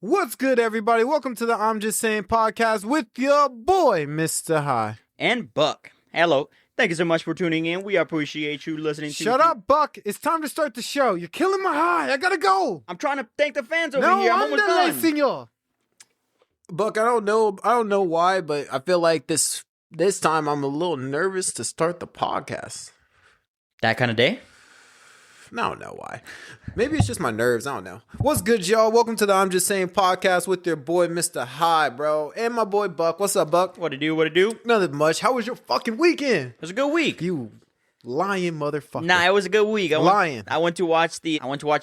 What's good, everybody? Welcome to the I'm Just Saying podcast with your boy, Mr. High. And Buck. Hello. Thank you so much for tuning in. We appreciate you listening to... Shut up, Buck. It's time to start the show. You're killing my high. I gotta go. I'm trying to thank the fans over here. I'm almost done. Senor. Buck, I don't know why, but I feel like this time I'm a little nervous to start the podcast. That kind of day? I don't know why. Maybe it's just my nerves. I don't know. What's good, y'all? Welcome to the I'm Just Saying podcast with your boy, Mr. High, bro. And my boy, Buck. What's up, Buck? What it do? Nothing much. How was your fucking weekend? It was a good week. You lying motherfucker. Nah, it was a good week. I went to watch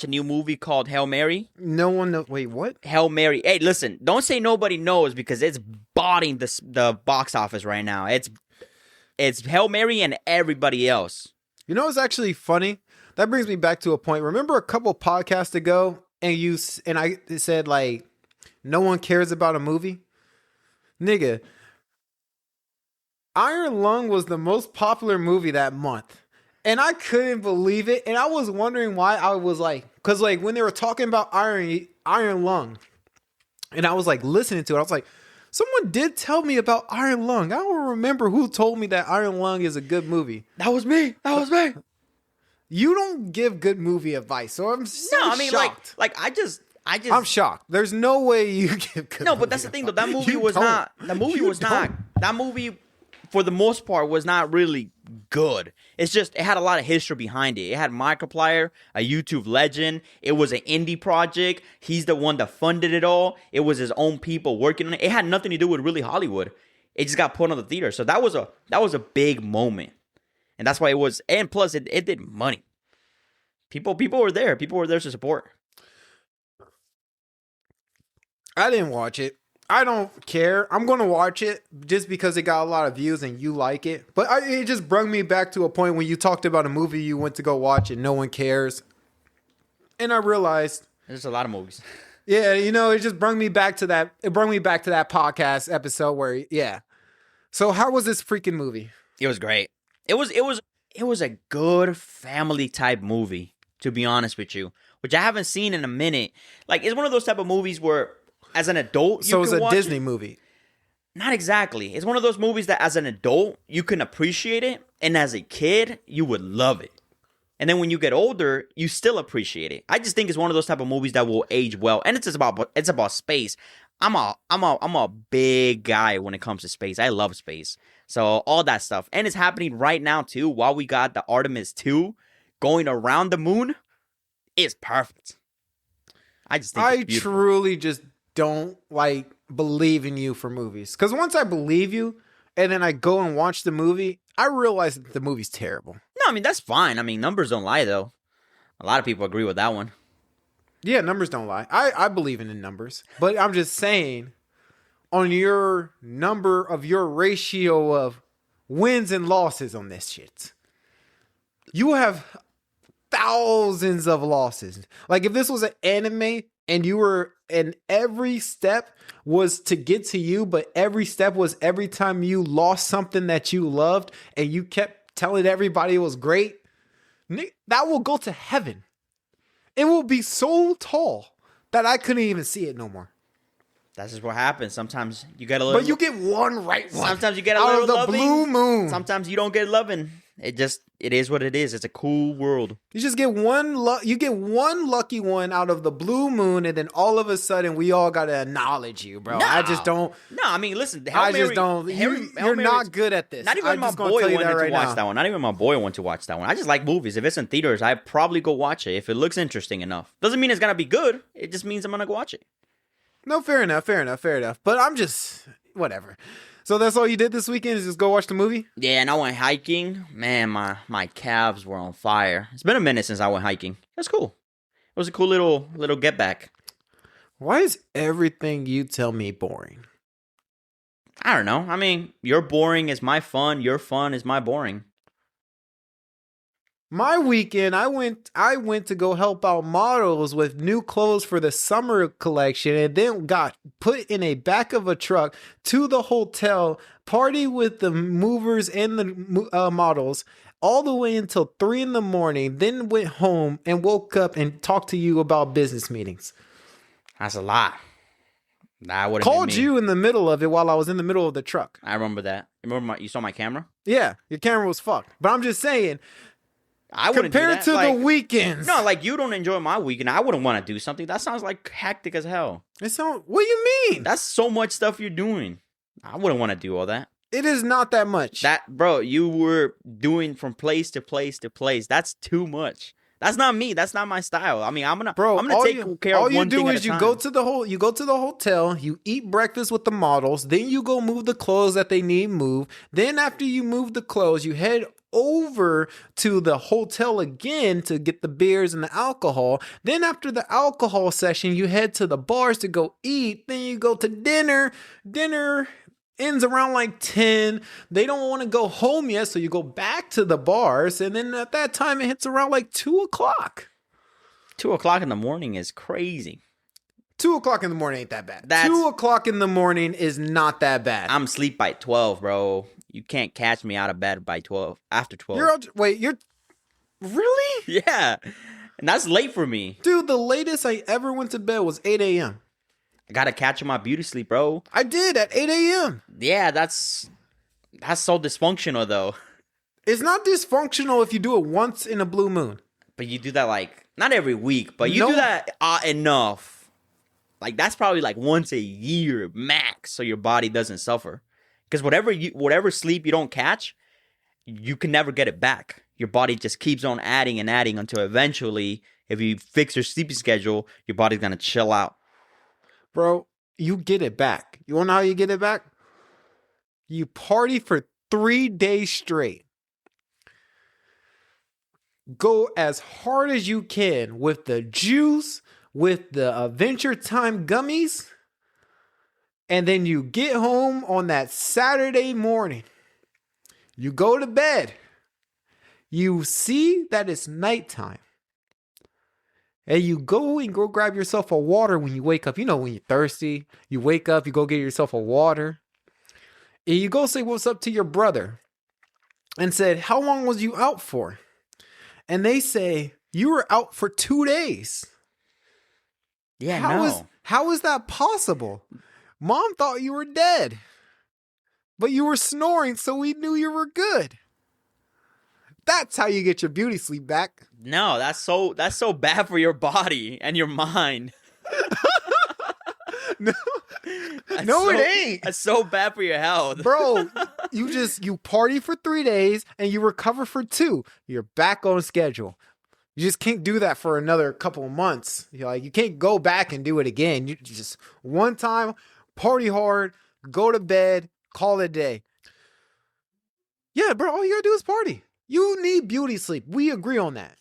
a new movie called Hail Mary. No one knows. Wait, what? Hail Mary. Hey, listen, don't say nobody knows because it's botting the box office right now. It's Hail Mary and everybody else. You know what's actually funny? That brings me back to a point. Remember a couple podcasts ago, and I said like, no one cares about a movie? Nigga, Iron Lung was the most popular movie that month. And I couldn't believe it. And I was wondering why. I was like, because like when they were talking about Iron Lung, and I was like listening to it, I was like, someone did tell me about Iron Lung. I don't remember who told me that Iron Lung is a good movie. That was me. You don't give good movie advice, so I'm shocked. I'm shocked. There's no way you give good. No, but that's the thing though. That movie That movie, for the most part, was not really good. It's just it had a lot of history behind it. It had Markiplier, a YouTube legend. It was an indie project. He's the one that funded it all. It was his own people working on it. It had nothing to do with really Hollywood. It just got put on the theater. So that was a big moment. And that's why it was, and plus it did money. People were there. People were there to support. I didn't watch it. I don't care. I'm going to watch it just because it got a lot of views and you like it. But it just brought me back to a point when you talked about a movie you went to go watch and no one cares. And I realized. There's a lot of movies. Yeah, it just brought me back to that. It brought me back to that podcast episode where, yeah. So how was this freaking movie? It was great. It was a good family type movie, to be honest with you, which I haven't seen in a minute. Like, it's one of those type of movies where, as an adult, you can watch it. So it's a Disney movie. Not exactly. It's one of those movies that, as an adult, you can appreciate it, and as a kid, you would love it. And then when you get older, you still appreciate it. I just think it's one of those type of movies that will age well, and it's about space. I'm a big guy when it comes to space. I love space. So all that stuff. And it's happening right now too. While we got the Artemis 2 going around the moon, it's perfect. I just think it's beautiful. Truly just don't believe in you for movies. Because once I believe you and then I go and watch the movie, I realize that the movie's terrible. No, I mean, that's fine. I mean, numbers don't lie though. A lot of people agree with that one. Yeah, numbers don't lie. I believe in the numbers. But I'm just saying, on your number of your ratio of wins and losses on this shit, you have thousands of losses. Like if this was an anime and every step was to get to you, but every step was every time you lost something that you loved and you kept telling everybody it was great, that will go to heaven. It will be so tall that I couldn't even see it no more. That's just what happens. Sometimes you get a little... But you get one right one. Sometimes you get a little loving. Blue moon. Sometimes you don't get loving. It is what it is. It's a cool world. You just get one lucky one out of the blue moon, and then all of a sudden we all gotta acknowledge you, bro. No. I just don't. No, I mean, listen. Just don't. You're not good at this. Not even my boy wanted to watch that one. Not even my boy wanted to watch that one. I just like movies. If it's in theaters, I probably go watch it if it looks interesting enough. Doesn't mean it's gonna be good. It just means I'm gonna go watch it. No, fair enough. But I'm just whatever. So that's all you did this weekend is just go watch the movie? Yeah, and I went hiking. Man, my calves were on fire. It's been a minute since I went hiking. That's cool. It was a cool little get back. Why is everything you tell me boring? I don't know. I mean, your boring is my fun. Your fun is my boring. My weekend, I went to go help out models with new clothes for the summer collection, and then got put in a back of a truck to the hotel, party with the movers and the models, all the way until 3 a.m. Then went home and woke up and talked to you about business meetings. That's a lot. Nah, wouldn't Called be me. you in the middle of it while I was in the middle of the truck. I remember that. Remember you saw my camera? Yeah, your camera was fucked. But I'm just saying, I wouldn't do compared that. to Like, the weekends. no, like you don't enjoy my weekend. I wouldn't want to do something. That sounds like hectic as hell. What do you mean? That's so much stuff you're doing. I wouldn't want to do all that. It is not that much. Bro, you were doing from place to place to place. That's too much. That's not me. That's not my style. I mean, I'm gonna take care of one thing at a time. All you do is you go to the hotel, you eat breakfast with the models, then you go move the clothes that they need moved. Then after you move the clothes, you head over to the hotel again to get the beers and the alcohol. Then after the alcohol session, you head to the bars to go eat. Then you go to dinner. Dinner ends around like 10. They don't want to go home yet, so you go back to the bars, and then at that time it hits around like 2 o'clock. 2 o'clock in the morning is crazy. 2 o'clock in the morning ain't that bad. 2 o'clock in the morning is not that bad. I'm asleep by 12, bro. You can't catch me out of bed by 12. After 12. You're really? Yeah. And that's late for me. Dude, the latest I ever went to bed was 8 a.m. I gotta catch my beauty sleep, bro. I did at 8 a.m. Yeah, that's so dysfunctional, though. It's not dysfunctional if you do it once in a blue moon. But you do that, like, not every week, but you do that enough. Like, that's probably like once a year max, so your body doesn't suffer. Because whatever sleep you don't catch, you can never get it back. Your body just keeps on adding and adding until eventually, if you fix your sleeping schedule, your body's gonna chill out. Bro, you get it back. You want to know how you get it back? You party for 3 days straight. Go as hard as you can with the juice, with the Adventure Time gummies, and then you get home on that Saturday morning. You go to bed. You see that it's nighttime. And you go grab yourself a water when you wake up. You know, when you're thirsty, you wake up, you go get yourself a water. And you go say what's up to your brother. And said, how long was you out for? And they say, you were out for 2 days. Yeah, How is that possible? Mom thought you were dead. But you were snoring, so we knew you were good. That's how you get your beauty sleep back. No, that's so bad for your body and your mind. No, it ain't. That's so bad for your health. Bro, you party for 3 days and you recover for 2. You're back on schedule. You just can't do that for another couple of months. You can't go back and do it again. You just one time, party hard, go to bed, call it a day. Yeah, bro, all you gotta do is party. You need beauty sleep. We agree on that.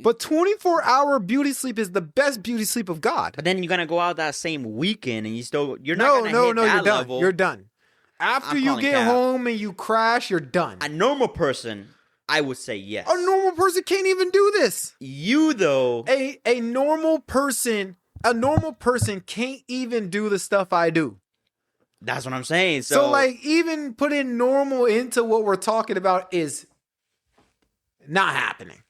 But 24-hour beauty sleep is the best beauty sleep of God. But then you're gonna go out that same weekend and you're not gonna hit that you're done. level. You're done. After you get home and you crash, you're done. A normal person, I would say yes. A normal person can't even do this. You though, a normal person can't even do the stuff I do. That's what I'm saying. So like even putting normal into what we're talking about is not happening.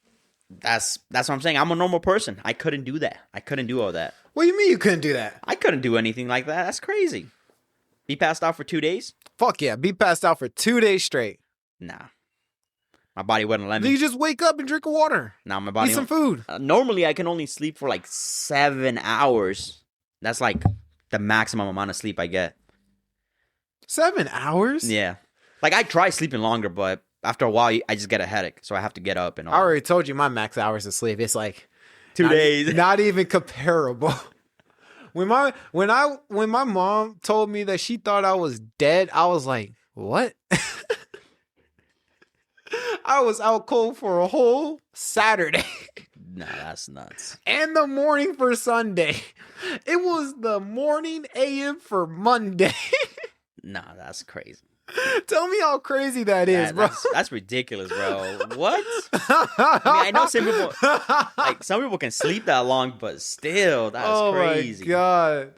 That's what I'm saying. I'm a normal person. I couldn't do that. I couldn't do all that. What do you mean you couldn't do that? I couldn't do anything like that. That's crazy. Be passed out for 2 days? Fuck yeah. Be passed out for 2 days straight. Nah. My body wouldn't let me. Then you just wake up and drink water. Nah, my body. Eat some food. Normally, I can only sleep for like 7 hours. That's like the maximum amount of sleep I get. 7 hours? Yeah. Like I try sleeping longer, but after a while, I just get a headache, so I have to get up and all. I already told you my max hours of sleep. It's like 2 days. Not even comparable. When my mom told me that she thought I was dead, I was like, what? I was out cold for a whole Saturday. Nah, that's nuts. And the morning for Sunday. It was the morning AM for Monday. Nah, that's crazy. Tell me how crazy that is, bro. That's ridiculous, bro. What? I mean, I know some people can sleep that long, but still, that's crazy. Oh my God.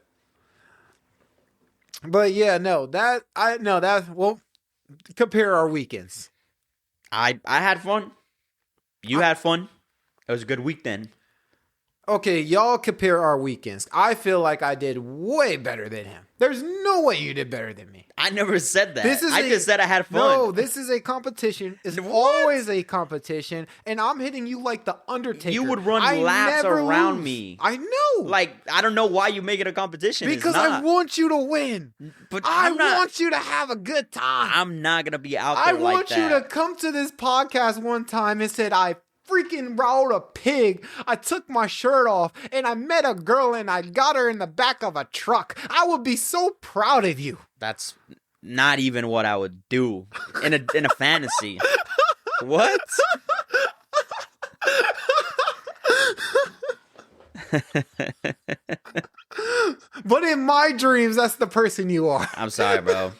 But yeah, well, compare our weekends. I had fun. You had fun. It was a good week then. Okay, y'all compare our weekends. I feel like I did way better than him. There's no way you did better than me. I never said that. This is I just said I had fun. No, this is a competition. It's What? always a competition, and I'm hitting you like the Undertaker. You would run I laps never around lose. me. I know. Like, I don't know why you make it a competition. Because it's I not. want you to win. But I I'm not, want you to have a good time. I'm not gonna be out I there like want that. you to come to this podcast one time and said, I freaking rode a pig. I took my shirt off and I met a girl and I got her in the back of a truck. I would be so proud of you. That's not even what I would do in a fantasy. What? But in my dreams, that's the person you are. I'm sorry, bro.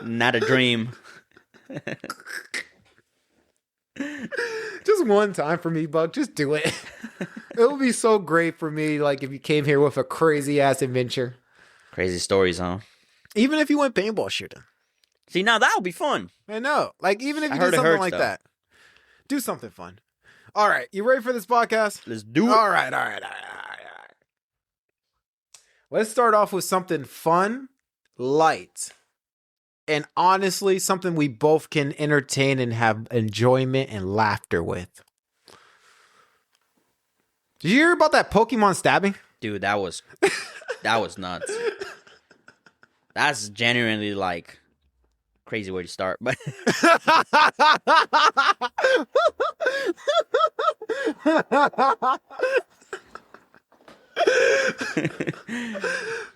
Not a dream. Just one time for me, Buck. Just do it. It would be so great for me, like if you came here with a crazy ass adventure. Crazy stories, huh? Even if you went paintball shooting. See, now that would be fun. I know. Like even if I you heard did it something hurts, like though. that. Do something fun. All right. You ready for this podcast? Let's do it. All right. Let's start off with something fun, light, and honestly, something we both can entertain and have enjoyment and laughter with. Did you hear about that Pokemon stabbing? Dude, that was nuts. That's genuinely like crazy way to start, but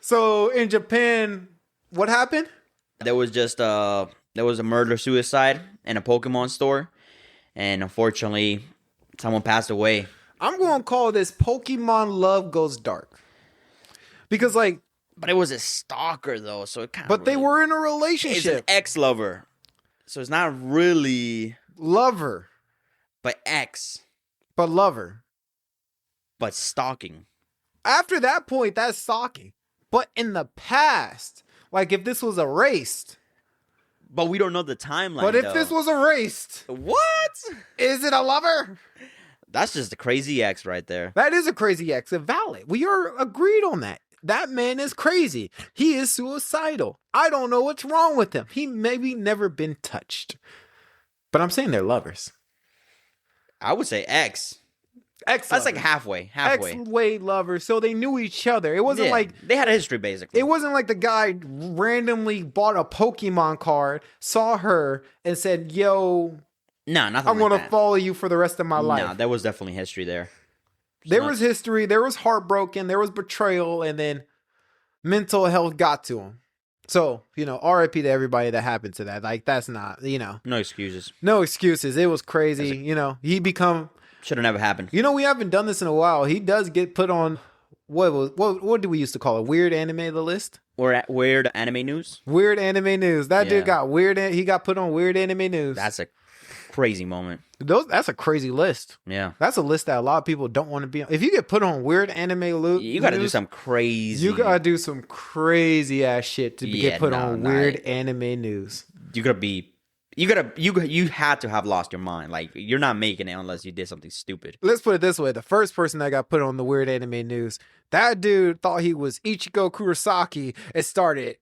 So in Japan, what happened? there was a murder suicide in a Pokemon store, and unfortunately, someone passed away. I'm going to call this Pokemon Love Goes Dark. Because like, But it was a stalker though, so it kind of. but they were in a It's an relationship. ex-lover, so it's not really, Lover, but ex, but lover. but stalking. After that point, that's stalking. But in the past, like if this was erased, But we don't know the timeline. but if though. this was erased, What? is it a lover? That's just a crazy ex right there. That is a crazy ex. Valid. We are agreed on that. That man is crazy. He is suicidal. I don't know what's wrong with him. He maybe never been touched. But I'm saying they're lovers. I would say ex. Ex. That's like halfway. Ex-way lovers. So they knew each other. It wasn't Yeah, like they had a history basically. it wasn't like the guy randomly bought a Pokemon card, saw her, and said, "Yo, No, nothing. I'm like gonna that. follow you for the rest of my life." No, there was definitely history there. There was history, there was heartbroken, there was betrayal, and then mental health got to him. So, RIP to everybody that happened to that. Like, that's not, No excuses. no excuses. It was crazy. He become, Should have never happened. we haven't done this in a while. He does get put on, what do we used to call it? Weird anime, the list? We're at weird anime news. Weird anime news. That dude Yeah. got weird. He got put on weird anime news. That's a crazy moment. That's a crazy list. Yeah. That's a list that a lot of people don't want to be on. If you get put on weird anime You got to do news, some crazy. you gotta do some crazy ass shit to Yeah, get put no, on no. weird anime news. You gotta be. You had to have lost your mind. Like you're not making it unless you did something stupid. Let's put it this way: the first person that got put on the weird anime news, that dude thought he was Ichigo Kurosaki and started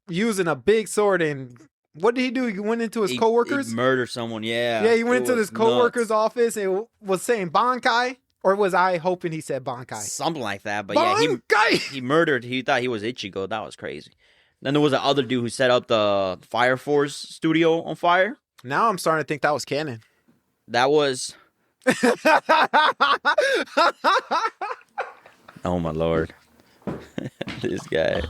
using a big sword. And what did he do? He went into his coworkers. He murdered someone. Yeah. Yeah, he went It into was his coworker's nuts. office and was saying Bankai, or was I hoping he said Bankai? Something like that. But yeah, Bankai. he murdered. He thought he was Ichigo. That was crazy. Then there was the other dude who set up the Fire Force studio on fire. Now I'm starting to think that was canon. That was. Oh my lord. This guy.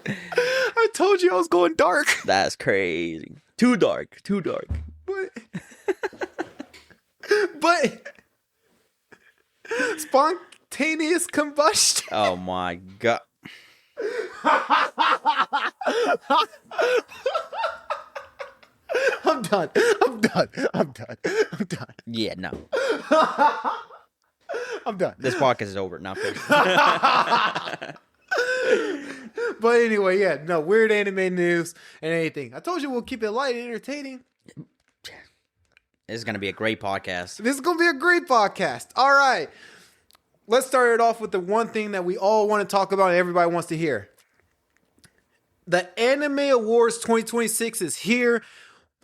I told you I was going dark. That's crazy. Too dark. Too dark. But spontaneous combustion. Oh my god. I'm done. Yeah, no. I'm done. This podcast is over. Not finished. But anyway, yeah, no, weird anime news and anything. I told you we'll keep it light and entertaining. This is gonna be a great podcast. This is going to be a great podcast. All right. let's start it off with the one thing that we all want to talk about and everybody wants to hear. The Anime Awards 2026 is here.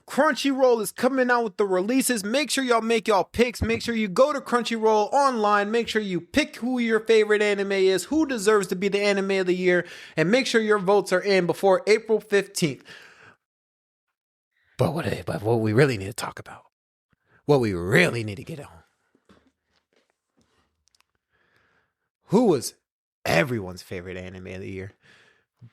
Crunchyroll is coming out with the releases. Make sure y'all make y'all picks. Make sure you go to Crunchyroll online. Make sure you pick who your favorite anime is, who deserves to be the anime of the year, and make sure your votes are in before April 15th. But what we really need to talk about, what we really need to get on, who was everyone's favorite anime of the year?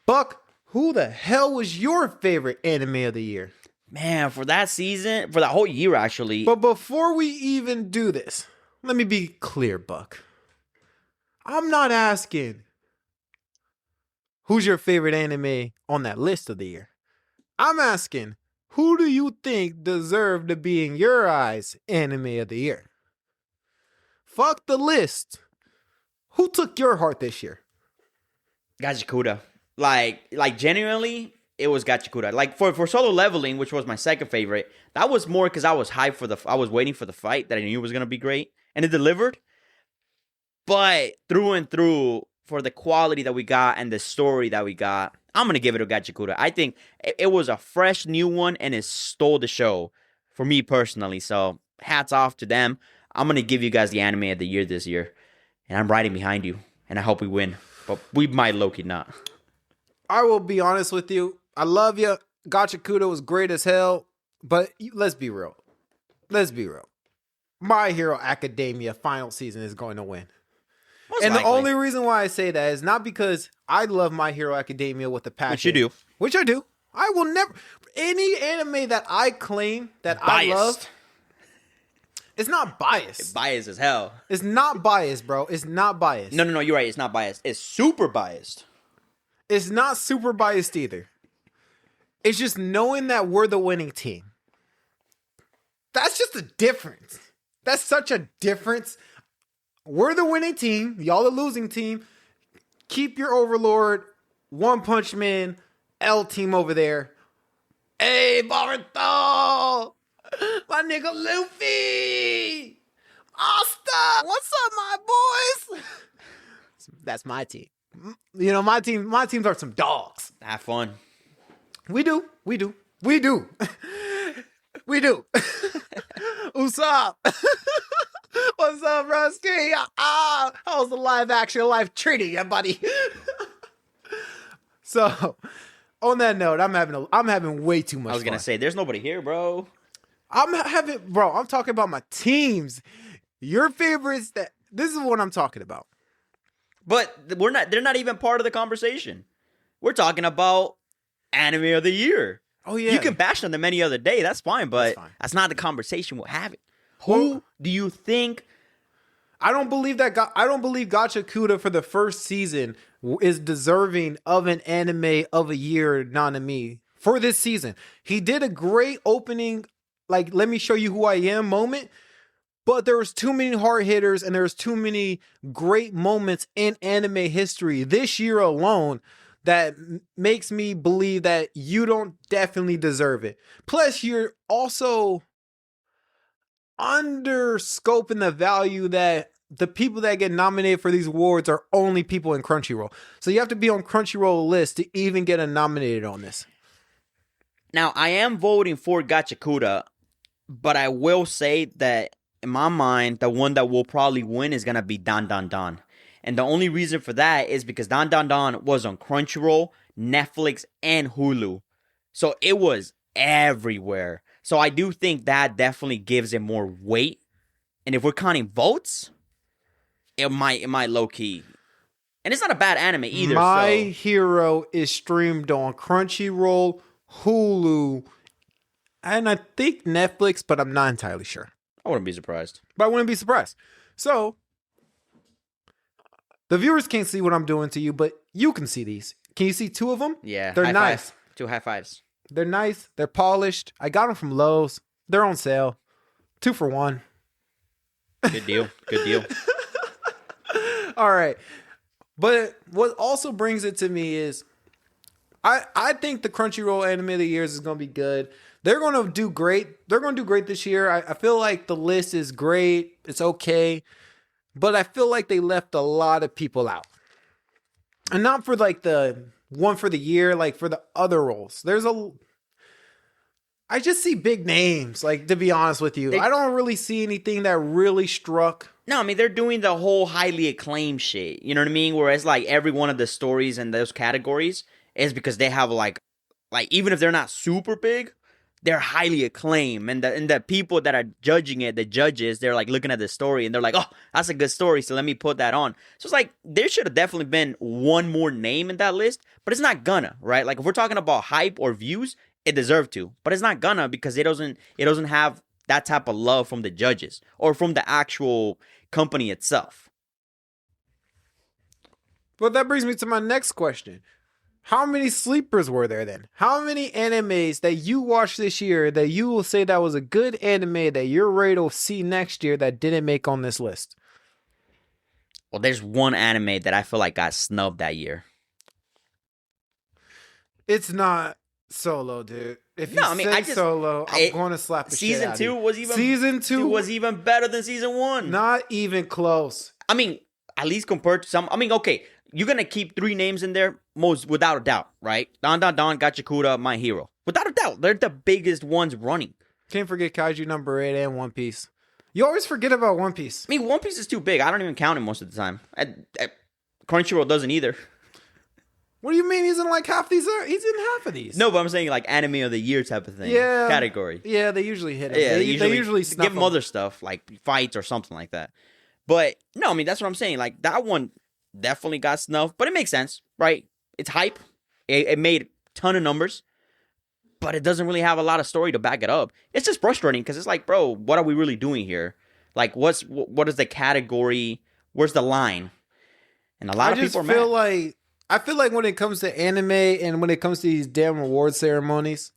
Buck, who the hell was your favorite anime of the year? Man, for that season, for that whole year, actually. But before we even do this, let me be clear, Buck. I'm not asking who's your favorite anime on that list of the year. I'm asking, who do you think deserved to be in your eyes anime of the year? Fuck the list. Who took your heart this year? Gachikuta. Like genuinely, it was Gachikuta. Like for Solo Leveling, which was my second favorite, that was more because I was hyped for I was waiting for the fight that I knew was gonna be great, and it delivered. But through and through, for the quality that we got and the story that we got, I'm gonna give it to Gachikuta. I think it was a fresh new one, and it stole the show for me personally. So hats off to them. I'm gonna give you guys the anime of the year this year, and I'm riding behind you, and I hope we win. But we might low-key not. I will be honest with you. I love you. Gachikuta was great as hell. But let's be real. Let's be real. My Hero Academia final season is going to win. Most and likely. the only reason why I say that is not because I love My Hero Academia with a passion. Which you do. Which I do. I will never... Any anime that I claim that I love... It's not biased. It's biased as hell. It's not biased, bro. It's not biased. No, you're right. It's not biased. It's super biased. It's not super biased either. It's just knowing that we're the winning team. That's just a difference. That's such a difference. We're the winning team. Y'all the losing team. Keep your Overlord, One Punch Man, L team over there. Hey, Boruto! My nigga Luffy! Asta! What's up, my boys? That's my team. You know, my teams are some dogs. Have fun. We do. What's up? What's up, Rusky? How's the life treating you, buddy? So, on that note, I'm having way too much I was gonna fun. say, there's nobody here, bro. I'm talking about my teams. Your favorites. This is what I'm talking about. But they're not even part of the conversation. We're talking about anime of the year. Oh yeah. You can bash on them any other day, that's fine, but that's not the conversation we're having. Who do you think? I don't believe Gachikuta for the first season is deserving of an anime of a year Nanami for this season. He did a great opening, like, let me show you who I am moment. But there was too many hard hitters and there's too many great moments in anime history this year alone that makes me believe that you don't definitely deserve it. Plus, you're also underscoping the value that the people that get nominated for these awards are only people in Crunchyroll. So you have to be on Crunchyroll list to even get nominated on this. Now, I am voting for Gachikuta, but I will say that in my mind, the one that will probably win is going to be Dan Dan Dan. And the only reason for that is because Dan Dan Dan was on Crunchyroll, Netflix, and Hulu. So it was everywhere. So I do think that definitely gives it more weight. And if we're counting votes, it might low-key. And it's not a bad anime either. My Hero is streamed on Crunchyroll, Hulu, and I think Netflix, but I'm not entirely sure. I wouldn't be surprised. But I wouldn't be surprised. So, the viewers can't see what I'm doing to you, but you can see these. Can you see two of them? Yeah. They're nice. Five. 2 high fives. They're nice. They're polished. I got them from Lowe's. They're on sale. 2 for 1. Good deal. Good deal. All right. But what also brings it to me is I think the Crunchyroll Anime of the Years is going to be good. They're going to do great. They're going to do great this year. I feel like the list is great. It's okay. but I feel like they left a lot of people out. And not for like the one for the year, like for the other roles. I just see big names, like, to be honest with you. I don't really see anything that really struck. No, I mean, they're doing the whole highly acclaimed shit. You know what I mean? Whereas, like, every one of the stories in those categories is because they have, like even if they're not super big, they're highly acclaimed. And the people that are judging it, the judges, they're, like, looking at the story, and they're like, oh, that's a good story, so let me put that on. So it's like, there should have definitely been one more name in that list, but it's not gonna, right? Like, if we're talking about hype or views, it deserved to, but it's not gonna, because it doesn't have that type of love from the judges or from the actual company itself. Well, that brings me to my next question. How many sleepers were there then? How many animes that you watched this year that you will say that was a good anime that you're ready to see next year that didn't make on this list? Well, there's one anime that I feel like got snubbed that year. It's not Solo, dude. If you say Solo, I'm going to slap the shit out of you. Season 2 was even better than season 1. Not even close. I mean, at least compared to some. I mean, okay, you're gonna keep 3 names in there, most without a doubt, right? Don, Gachikura, My Hero. Without a doubt, they're the biggest ones running. Can't forget Kaiju number 8 and One Piece. You always forget about One Piece. I mean, One Piece is too big. I don't even count it most of the time. Crunchyroll doesn't either. What do you mean he's in like half these? He's in half of these. No, but I'm saying like anime of the year type of thing. Yeah. Category. Yeah, they usually hit it. Yeah, they usually give them other stuff like fights or something like that. But no, I mean, that's what I'm saying. Like that one definitely got snuffed, but it makes sense, right? It's hype. It made a ton of numbers, but it doesn't really have a lot of story to back it up. It's just frustrating because it's like, bro, what are we really doing here? Like, what is the category? Where's the line? And a lot of people are mad. I feel like when it comes to anime and when it comes to these damn award ceremonies,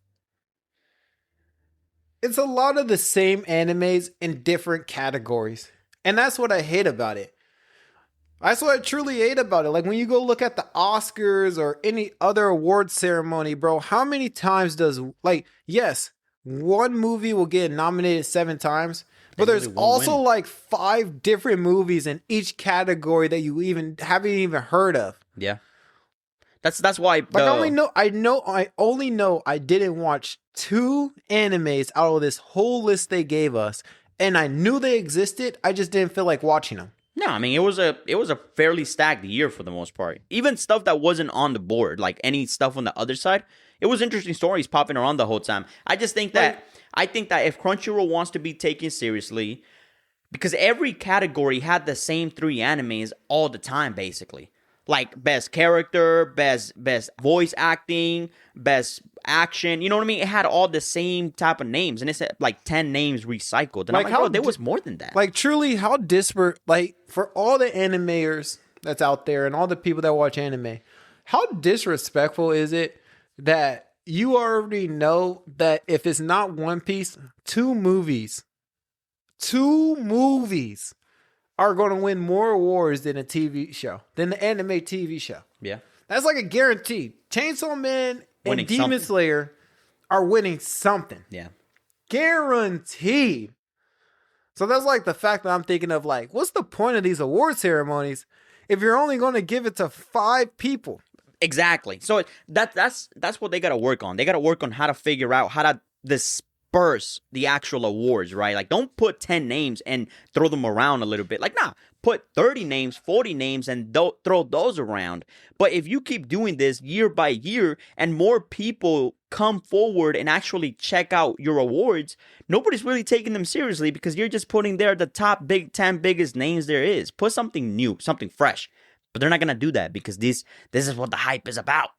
it's a lot of the same animes in different categories. And that's what I hate about it. That's what I truly hate about it. Like when you go look at the Oscars or any other award ceremony, bro, how many times does, like, yes, one movie will get nominated 7 times, but there's also like 5 different movies in each category that you haven't even heard of. Yeah. That's why. Like I only know I didn't watch 2 animes out of this whole list they gave us, and I knew they existed. I just didn't feel like watching them. No, I mean it was a fairly stacked year for the most part. Even stuff that wasn't on the board, like any stuff on the other side, it was interesting stories popping around the whole time. I just think that if Crunchyroll wants to be taken seriously, because every category had the same 3 animes all the time, basically. Like best character, best voice acting, best action. You know what I mean? It had all the same type of names, and it's like 10 names recycled. And like, I'm like, bro, there was more than that. Like truly, how disparate? Like for all the animators that's out there and all the people that watch anime, how disrespectful is it that you already know that if it's not One Piece, 2 movies are going to win more awards than a TV show, than the anime TV show. Yeah. That's like a guarantee. Chainsaw Man and Demon Slayer are winning something. Yeah. Guaranteed. So that's like the fact that I'm thinking of, like, what's the point of these award ceremonies if you're only going to give it to 5 people? Exactly. So that's what they got to work on. They got to work on how to figure out how to disperse the actual awards, right? Like, don't put 10 names and throw them around a little bit. Like, nah, put 30 names, 40 names, and throw those around. But if you keep doing this year by year and more people come forward and actually check out your awards, nobody's really taking them seriously because you're just putting there the top 10 biggest names there is. Put something new, something fresh. But they're not going to do that because this is what the hype is about.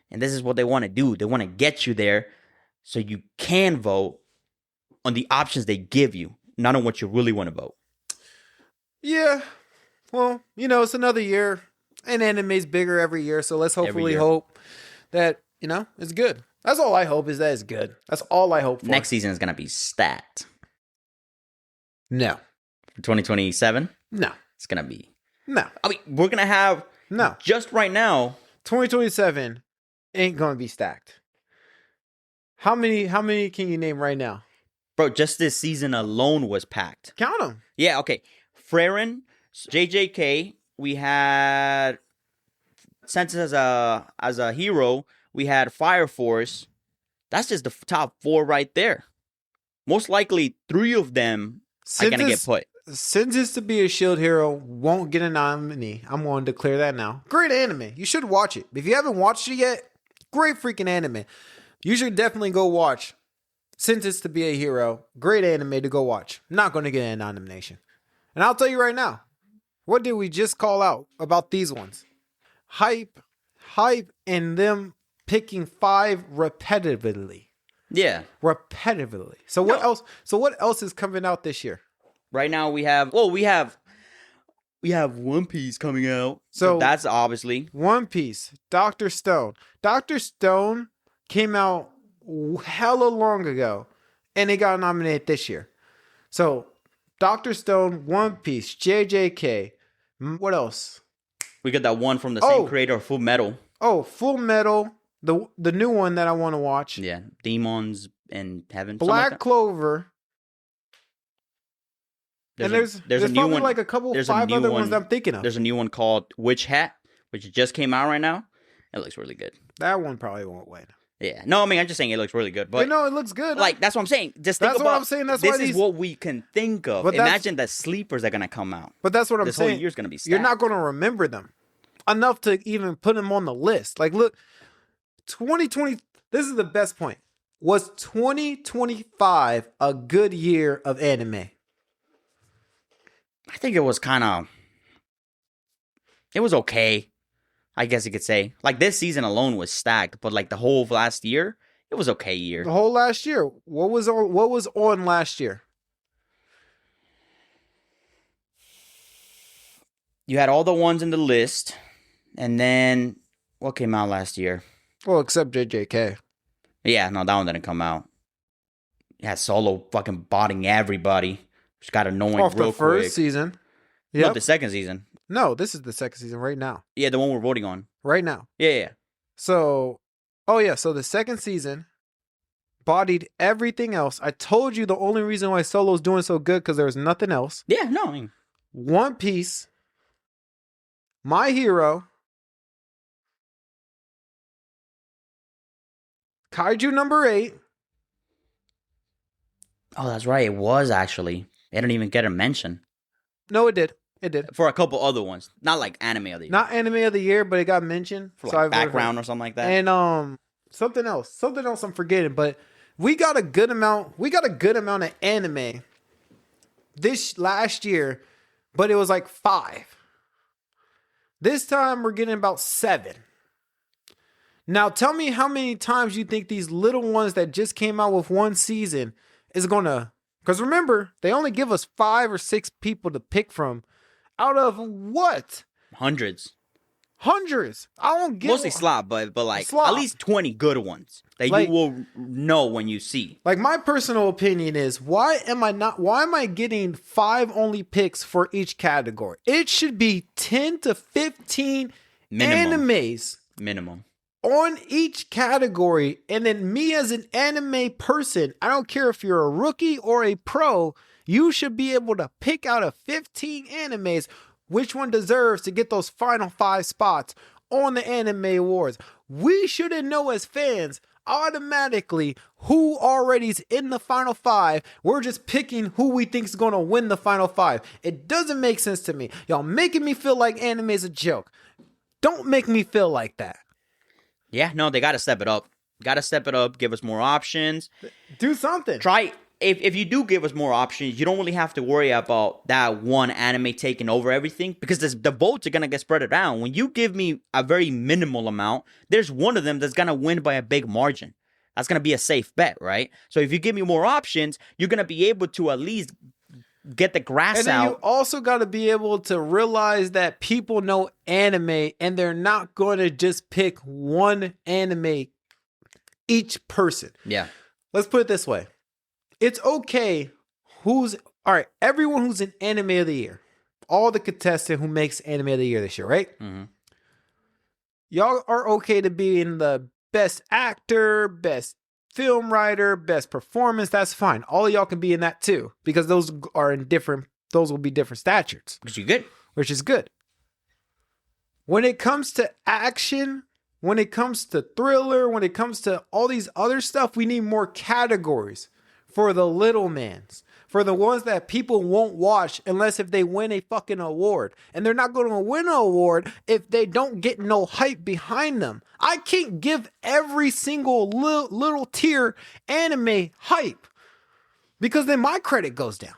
And this is what they want to do. They want to get you there so you can vote on the options they give you, not on what you really want to vote. Yeah. Well, it's another year. And anime's bigger every year. So let's hopefully hope that, it's good. That's all I hope, is that it's good. That's all I hope for. Next season is going to be stacked. No. For 2027? No. It's going to be. No. I mean, we're going to have. No. Just right now. 2027 ain't going to be stacked. How many can you name right now? Bro, just this season alone was packed. Count them. Yeah, okay. Frieren, JJK, we had Senses as a hero. We had Fire Force. That's just the top 4 right there. Most likely 3 of them are going to get put. Senses to be a shield hero won't get a nominee. I'm going to declare that now. Great anime. You should watch it. If you haven't watched it yet, great freaking anime. You should definitely go watch Senses to be a hero. Great anime to go watch. Not going to get a nomination. And I'll tell you right now, what did we just call out about these ones? Hype, and them picking 5 repetitively. Yeah. Repetitively. So what else? So what else is coming out this year? Right now we have One Piece coming out. So that's obviously One Piece, Dr. Stone. Dr. Stone came out hella long ago and it got nominated this year. So Dr. Stone, One Piece, JJK. What else? We got that one from the same creator of Full Metal. Oh, Full Metal, the new one that I want to watch. Yeah, Demons in Heaven. Black Clover. There's a new one, like a couple 5 other ones that I'm thinking of. There's a new one called Witch Hat, which just came out right now. It looks really good. That one probably won't win. Yeah. No, I mean, I'm just saying it looks really good. But no, it looks good. Like, that's what I'm saying. Just think that's about, what I'm saying. That's this why is what we can think of. Imagine the sleepers are going to come out. But that's what I'm saying. This whole year's going to be stacked. You're not going to remember them enough to even put them on the list. Like, look, 2020, this is the best point. Was 2025 a good year of anime? I think it was it was okay. I guess you could say. Like, this season alone was stacked, but like the whole of last year, it was okay year. The whole last year. What was on last year? You had all the ones in the list, and then what came out last year? Well, except JJK. Yeah, no, that one didn't come out. You had Solo fucking botting everybody. Which got annoying off real the first quick. Season. Yeah, no, the second season. No, this is the second season right now. Yeah, the one we're voting on. Right now. Yeah. So, so the second season bodied everything else. I told you the only reason why Solo's doing so good because there was nothing else. Yeah, no, I mean. One Piece, My Hero, Kaiju number 8. Oh, that's right. It was actually. It didn't even get a mention. No, it did. It did. For a couple other ones. Not like anime of the year. Not anime of the year, but it got mentioned. For like background or something like that. And something else I'm forgetting, but we got a good amount of anime this last year, but it was like 5. This time we're getting about 7. Now tell me how many times you think these little ones that just came out with one season is gonna, because remember, they only give us 5 or 6 people to pick from out of what? Hundreds. I don't get mostly slop, but like slop. At least 20 good ones that like, you will know when you see. Like, my personal opinion is, why am I getting 5 only picks for each category? It should be 10 to 15 animes minimum on each category, and then me as an anime person, I don't care if you're a rookie or a pro, you should be able to pick out of 15 animes which one deserves to get those final 5 spots on the Anime Awards. We shouldn't know as fans automatically who already's in the final 5. We're just picking who we think is going to win the final 5. It doesn't make sense to me. Y'all making me feel like anime is a joke. Don't make me feel like that. Yeah, no, they got to step it up. Give us more options. Do something. Try. If you do give us more options, you don't really have to worry about that one anime taking over everything, because the votes are going to get spread around. When you give me a very minimal amount, there's one of them that's going to win by a big margin. That's going to be a safe bet, right? So if you give me more options, you're going to be able to at least get the grass and then out. You also got to be able to realize that people know anime and they're not going to just pick one anime each person. Yeah. Let's put it this way. It's okay everyone who's in Anime of the Year, all the contestant who makes Anime of the Year this year, right? Mm-hmm. Y'all are okay to be in the best actor, best film writer, best performance. That's fine. All of y'all can be in that too, because those will be different statutes. Because you good. which is good. When it comes to action, when it comes to thriller, when it comes to all these other stuff, we need more categories for the little mans, for the ones that people won't watch unless if they win a fucking award. And they're not going to win an award if they don't get no hype behind them. I can't give every single little tier anime hype because then my credit goes down.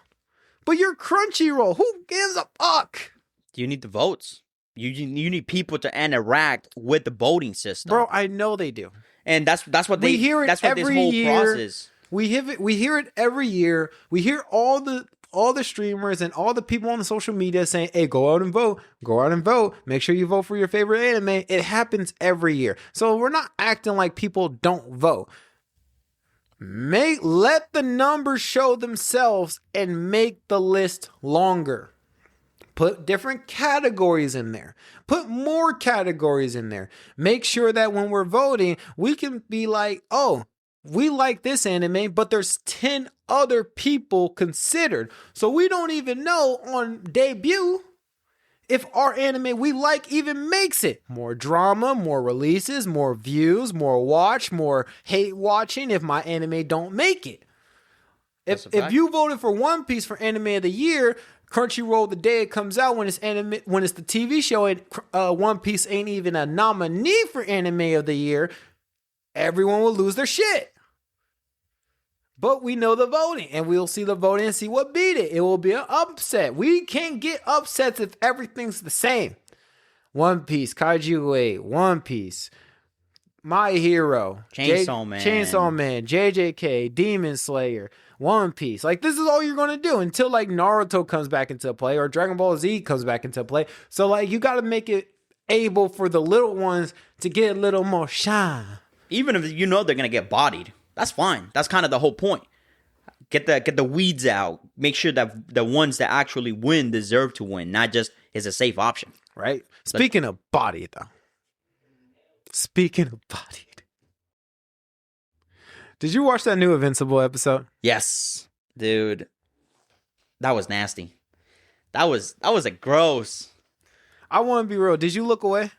But you're Crunchyroll. Who gives a fuck? You need the votes. You need people to interact with the voting system. Bro, I know they do. And that's what we hear it that's what every this whole year. process. We hear it every year. We hear all the streamers and all the people on the social media saying, "Hey, go out and vote. Go out and vote. Make sure you vote for your favorite anime." It happens every year. So we're not acting like people don't vote. Let the numbers show themselves and make the list longer. Put different categories in there. Put more categories in there. Make sure that when we're voting, we can be like, "Oh, we like this anime, but there's 10 other people considered." So we don't even know on debut if our anime we like even makes it. More drama, more releases, more views, more watch, more hate watching if my anime don't make it. If you voted for One Piece for anime of the year, Crunchyroll the day it comes out when it's the TV show and One Piece ain't even a nominee for anime of the year, everyone will lose their shit. But we know the voting, and we'll see the voting and see what beat it. It will be an upset. We can't get upsets if everything's the same. One Piece, Kaiju 8, One Piece, My Hero, Chainsaw Man, JJK, Demon Slayer, One Piece. Like, this is all you're going to do until, like, Naruto comes back into play or Dragon Ball Z comes back into play. So, like, you got to make it able for the little ones to get a little more shine. Even if you know they're going to get bodied. That's fine. That's kind of the whole point. Get the weeds out. Make sure that the ones that actually win deserve to win, not just is a safe option. Right? Speaking of bodied, though. Speaking of bodied. Did you watch that new Invincible episode? Yes. Dude. That was nasty. That was a gross. I want to be real. Did you look away?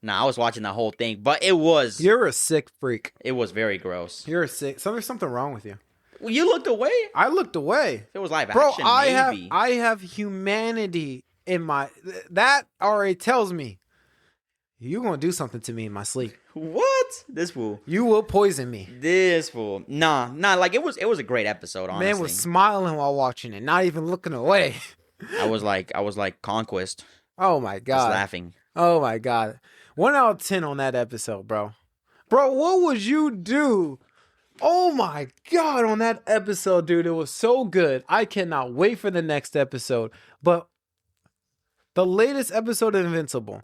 Nah, I was watching the whole thing, but it was... You're a sick freak. It was very gross. You're a sick... So there's something wrong with you. Well, you looked away? I looked away. If it was live Bro, action, maybe. I have humanity in my... That already tells me you're going to do something to me in my sleep. What? This fool. You will poison me. This fool. Nah, like it was a great episode, honestly. Man was smiling while watching it, not even looking away. I was like Conquest. Oh my God. Just laughing. Oh my God. 1 out of 10 on that episode, bro. Bro, what would you do? Oh my God, on that episode, dude. It was so good. I cannot wait for the next episode. But the latest episode of Invincible,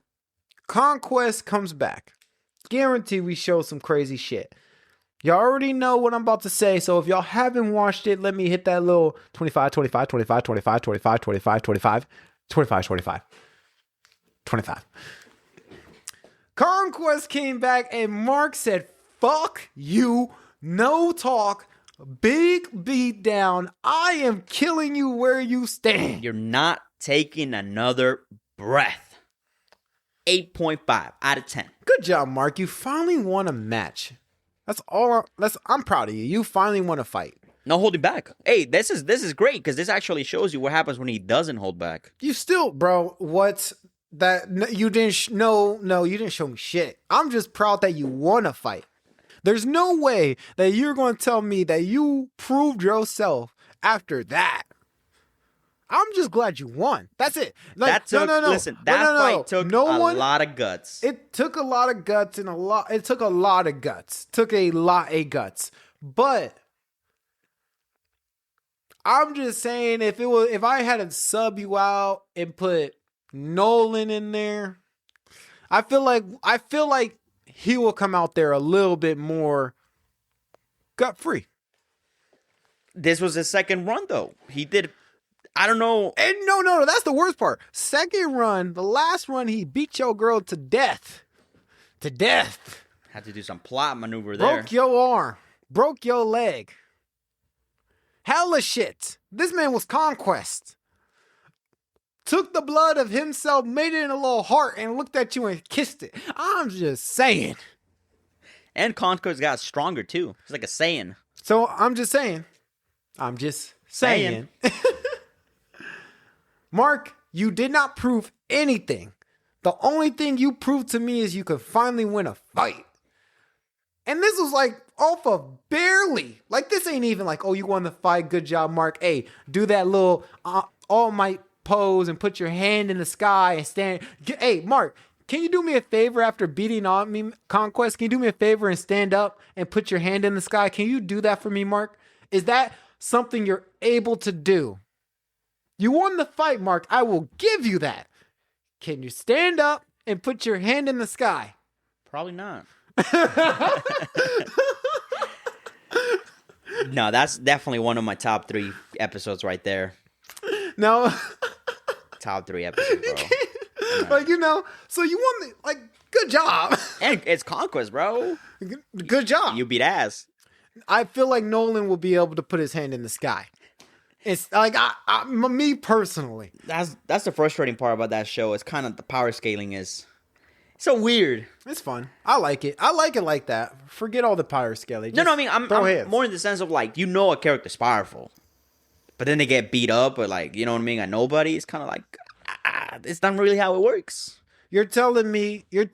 Conquest comes back. Guarantee we show some crazy shit. Y'all already know what I'm about to say. So if y'all haven't watched it, let me hit that little 25, 25, 25, 25, 25, 25, 25, 25, 25, 25. Conquest came back and Mark said, "Fuck you, no talk, big beat down. I am killing you where you stand." You're not taking another breath. 8.5 out of 10. Good job, Mark. You finally won a match. That's all. I'm proud of you. You finally won a fight. No holding back. Hey, this is great because this actually shows you what happens when he doesn't hold back. You still, bro. What's that? You didn't. No, you didn't show me shit. I'm just proud that you won a fight. There's no way that you're going to tell me that you proved yourself after that. I'm just glad you won. That's it. Like, Listen, that fight took a lot of guts. It took a lot of guts and it took a lot of guts. Took a lot of guts. But I'm just saying if I had to sub you out and put Nolan in there, I feel like he will come out there a little bit more gut free. This was his second run though. He did. I don't know. And no, that's the worst part. Second run, the last run, he beat your girl to death. To death. Had to do some plot maneuver there. Broke your arm. Broke your leg. Hella shit. This man was Conquest. took the blood of himself, made it in a little heart, and looked at you and kissed it. I'm just saying. And Conquest got stronger too. It's like a Saiyan. So I'm just saying. I'm just saying. Mark, you did not prove anything. The only thing you proved to me is you could finally win a fight. And this was like off of barely. Like this ain't even like, oh, you won the fight. Good job, Mark. Hey, do that little all might pose and put your hand in the sky and stand. Hey, Mark, can you do me a favor after beating on me, Conquest? Can you do me a favor and stand up and put your hand in the sky? Can you do that for me, Mark? Is that something you're able to do? You won the fight, Mark. I will give you that. Can you stand up and put your hand in the sky? Probably not. No, that's definitely one of my top 3 episodes right there. No. Top 3 episodes, bro. Like, you know, so you won the, like, good job. And it's Conquest, bro. Good job. You beat ass. I feel like Nolan will be able to put his hand in the sky. It's like, me personally. That's the frustrating part about that show. It's kind of the power scaling is so weird. It's fun. I like it. I like it like that. Forget all the power scaling. No, I mean, I'm more in the sense of like, you know a character's powerful, but then they get beat up or like, you know what I mean, at nobody. It's kind of like, it's not really how it works. You're telling me you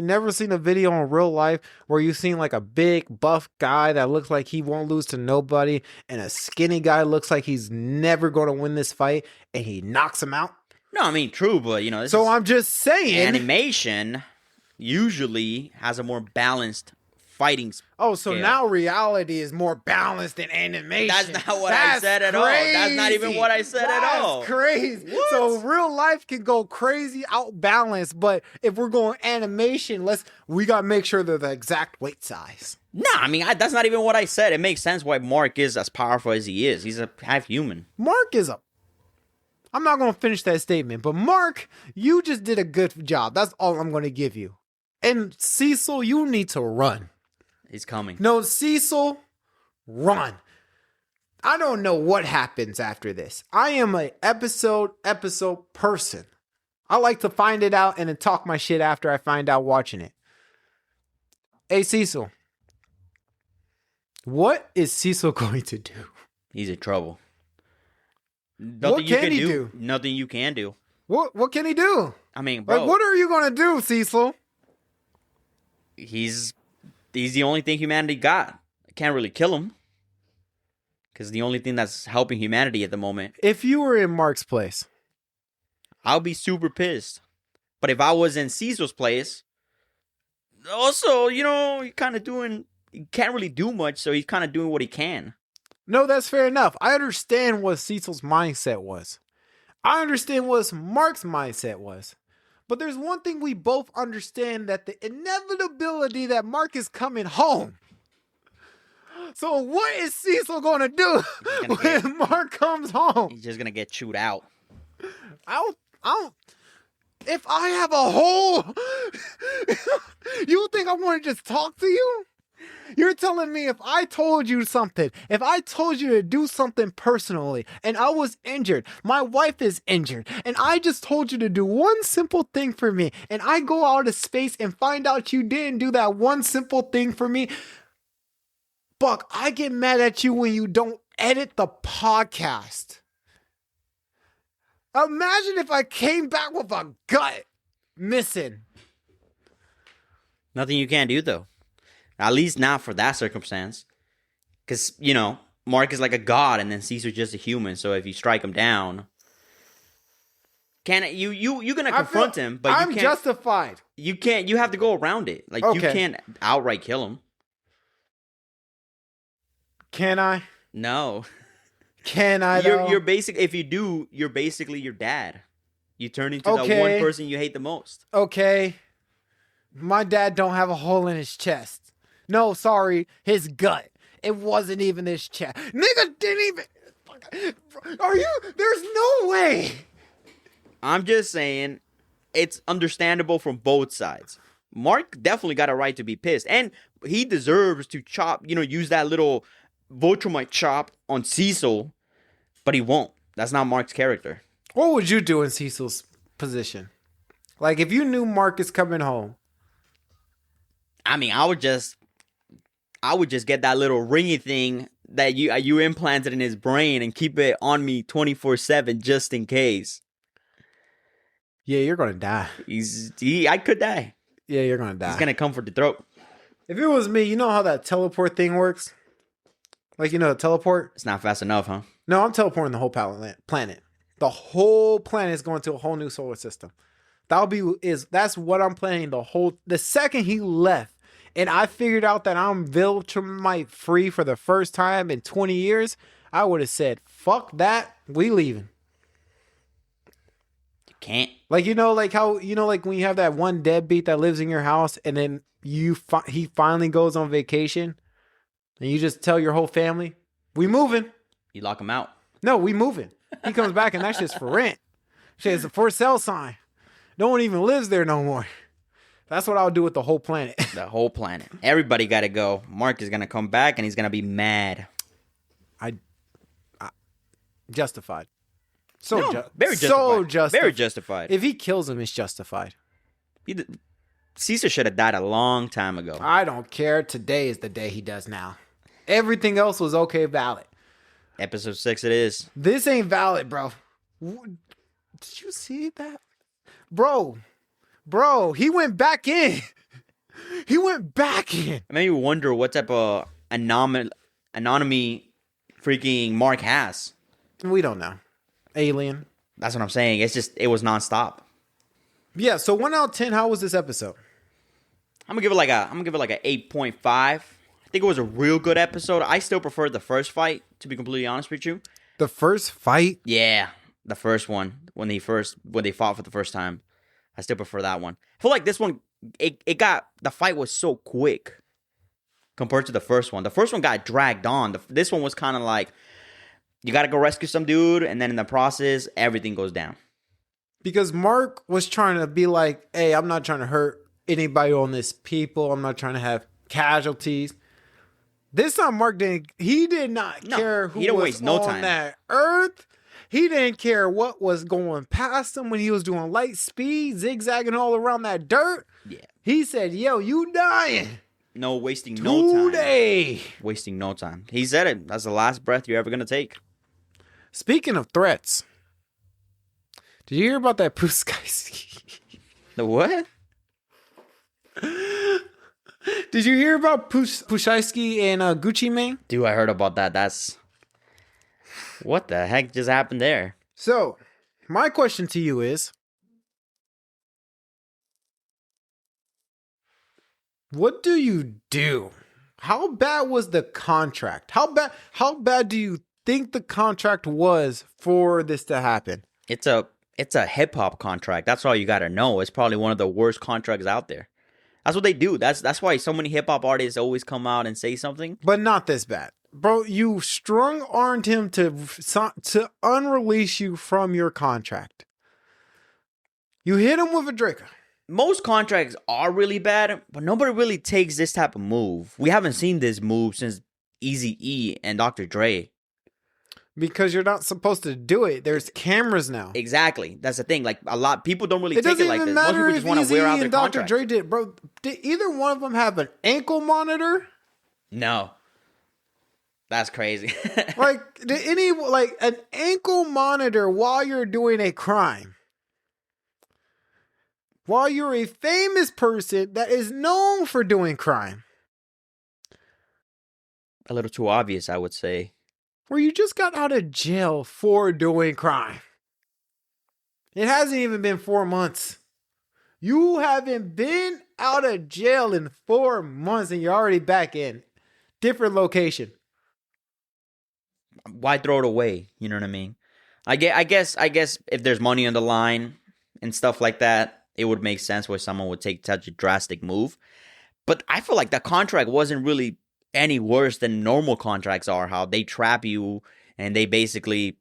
never seen a video in real life where you seen like a big buff guy that looks like he won't lose to nobody and a skinny guy looks like he's never going to win this fight and he knocks him out? No, I mean, true, but you know, so I'm just saying, animation usually has a more balanced fighting. Oh, so now reality is more balanced than animation. That's not what I said at all. That's not even what I said at all. That's crazy. What? So real life can go crazy out balanced, but if we're going animation, we gotta make sure they're the exact weight size. No, I mean, that's not even what I said. It makes sense why Mark is as powerful as he is. He's a half human. I'm not going to finish that statement, but Mark, you just did a good job. That's all I'm going to give you. And Cecil, you need to run. He's coming. No, Cecil, run. I don't know what happens after this. I am an episode person. I like to find it out and then talk my shit after I find out watching it. Hey, Cecil. What is Cecil going to do? He's in trouble. What can he do? Nothing you can do. What can he do? I mean, bro. Like, what are you going to do, Cecil? He's the only thing humanity got. I can't really kill him. Because the only thing that's helping humanity at the moment. If you were in Mark's place, I'll be super pissed. But if I was in Cecil's place, also, you know, he can't really do much, so he's kind of doing what he can. No, that's fair enough. I understand what Cecil's mindset was. I understand what Mark's mindset was. But there's one thing we both understand, that the inevitability that Mark is coming home. So what is Cecil going to do when Mark comes home? He's just going to get chewed out. I don't. If I have a hole, you think I want to just talk to you? You're telling me if I told you something, if I told you to do something personally and I was injured, my wife is injured, and I just told you to do one simple thing for me, and I go out of space and find out you didn't do that one simple thing for me, Buck, I get mad at you when you don't edit the podcast. Imagine if I came back with a gut missing. Nothing you can do, though. At least not for that circumstance. Because, you know, Mark is like a god and then Caesar's just a human. So if you strike him down, you're going to confront him, but I'm justified. You can't, you have to go around it. Like, you can't outright kill him. Can I? No. Can I, though? If you do, you're basically your dad. You turn into the one person you hate the most. Okay. My dad don't have a hole in his chest. No, sorry, his gut. It wasn't even his chest. Nigga didn't even... Are you... There's no way. I'm just saying, it's understandable from both sides. Mark definitely got a right to be pissed. And he deserves to use that little Viltrumite chop on Cecil. But he won't. That's not Mark's character. What would you do in Cecil's position? Like, if you knew Mark is coming home. I mean, I would just get that little ringy thing that you implanted in his brain and keep it on me 24/7 just in case. Yeah, you're gonna die. I could die. Yeah, you're gonna die. He's gonna come for the throat. If it was me, you know how that teleport thing works? Like, teleport? It's not fast enough, huh? No, I'm teleporting the whole planet. The whole planet is going to a whole new solar system. That's what I'm planning the second he left. And I figured out that I'm Viltrumite free for the first time in 20 years, I would have said, fuck that, we leaving. You can't. Like, like how, like when you have that one deadbeat that lives in your house and then he finally goes on vacation and you just tell your whole family, we moving. You lock him out. No, we moving. He comes back and that shit's for rent. Shit's a for sale sign. No one even lives there no more. That's what I'll do with the whole planet. The whole planet. Everybody got to go. Mark is going to come back and he's going to be mad. I justified. Very justified. So justified. Very justified. If he kills him, it's justified. Caesar should have died a long time ago. I don't care. Today is the day he does now. Everything else was okay, valid. Episode 6 it is. This ain't valid, bro. Did you see that? Bro, he went back in. He went back in. It made me wonder what type of anonymity freaking Mark has. We don't know. Alien. That's what I'm saying. It was nonstop. Yeah, so 1 out of 10, how was this episode? I'm gonna give it like a 8.5. I think it was a real good episode. I still preferred the first fight, to be completely honest with you. The first fight? Yeah, the first one when they fought for the first time. I still prefer that one. I feel like this one, the fight was so quick compared to the first one. The first one got dragged on. This one was kind of like, you got to go rescue some dude, and then in the process, everything goes down. Because Mark was trying to be like, hey, I'm not trying to hurt anybody on this people. I'm not trying to have casualties. This time, Mark did not care who was on that earth. He didn't care what was going past him when he was doing light speed, zigzagging all around that dirt. Yeah. He said, yo, you dying. No, wasting no time. Today. Wasting no time. He said it. That's the last breath you're ever going to take. Speaking of threats, did you hear about that Pooh Shiesty? The what? Did you hear about Pooh Shiesty and Gucci Mane? Dude, I heard about that. What the heck just happened there? So, my question to you is, what do you do? How bad was the contract? How bad do you think the contract was for this to happen? It's a hip hop contract. That's all you got to know. It's probably one of the worst contracts out there. That's what they do. That's why so many hip hop artists always come out and say something. But not this bad. Bro, you strong-armed him to unrelease you from your contract. You hit him with a Draco. Most contracts are really bad, but nobody really takes this type of move. We haven't seen this move since Eazy-E and Dr. Dre. Because you're not supposed to do it. There's cameras now. Exactly. That's the thing. Like, a lot people don't really take it like this. Most people just want to wear out their Dr. contract. Dre did, bro. Did either one of them have an ankle monitor? No. That's crazy. Like, did an ankle monitor while you're doing a crime? While you're a famous person that is known for doing crime. A little too obvious, I would say. Where you just got out of jail for doing crime. It hasn't even been 4 months. You haven't been out of jail in 4 months and you're already back in. Different location. Why throw it away? You know what I mean? I guess if there's money on the line and stuff like that, it would make sense where someone would take such a drastic move. But I feel like the contract wasn't really any worse than normal contracts are. How they trap you and they basically,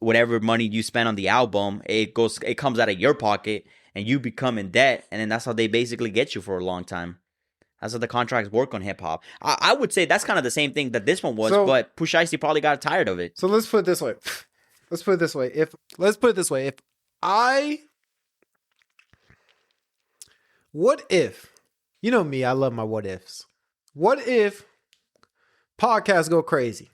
whatever money you spend on the album, it comes out of your pocket and you become in debt, and then that's how they basically get you for a long time. That's how the contracts work on hip hop. I would say that's kind of the same thing that this one was, but Pooh Shiesty probably got tired of it. So let's put it this way. let's put it this way. What if, you know me, I love my what ifs. What if podcasts go crazy?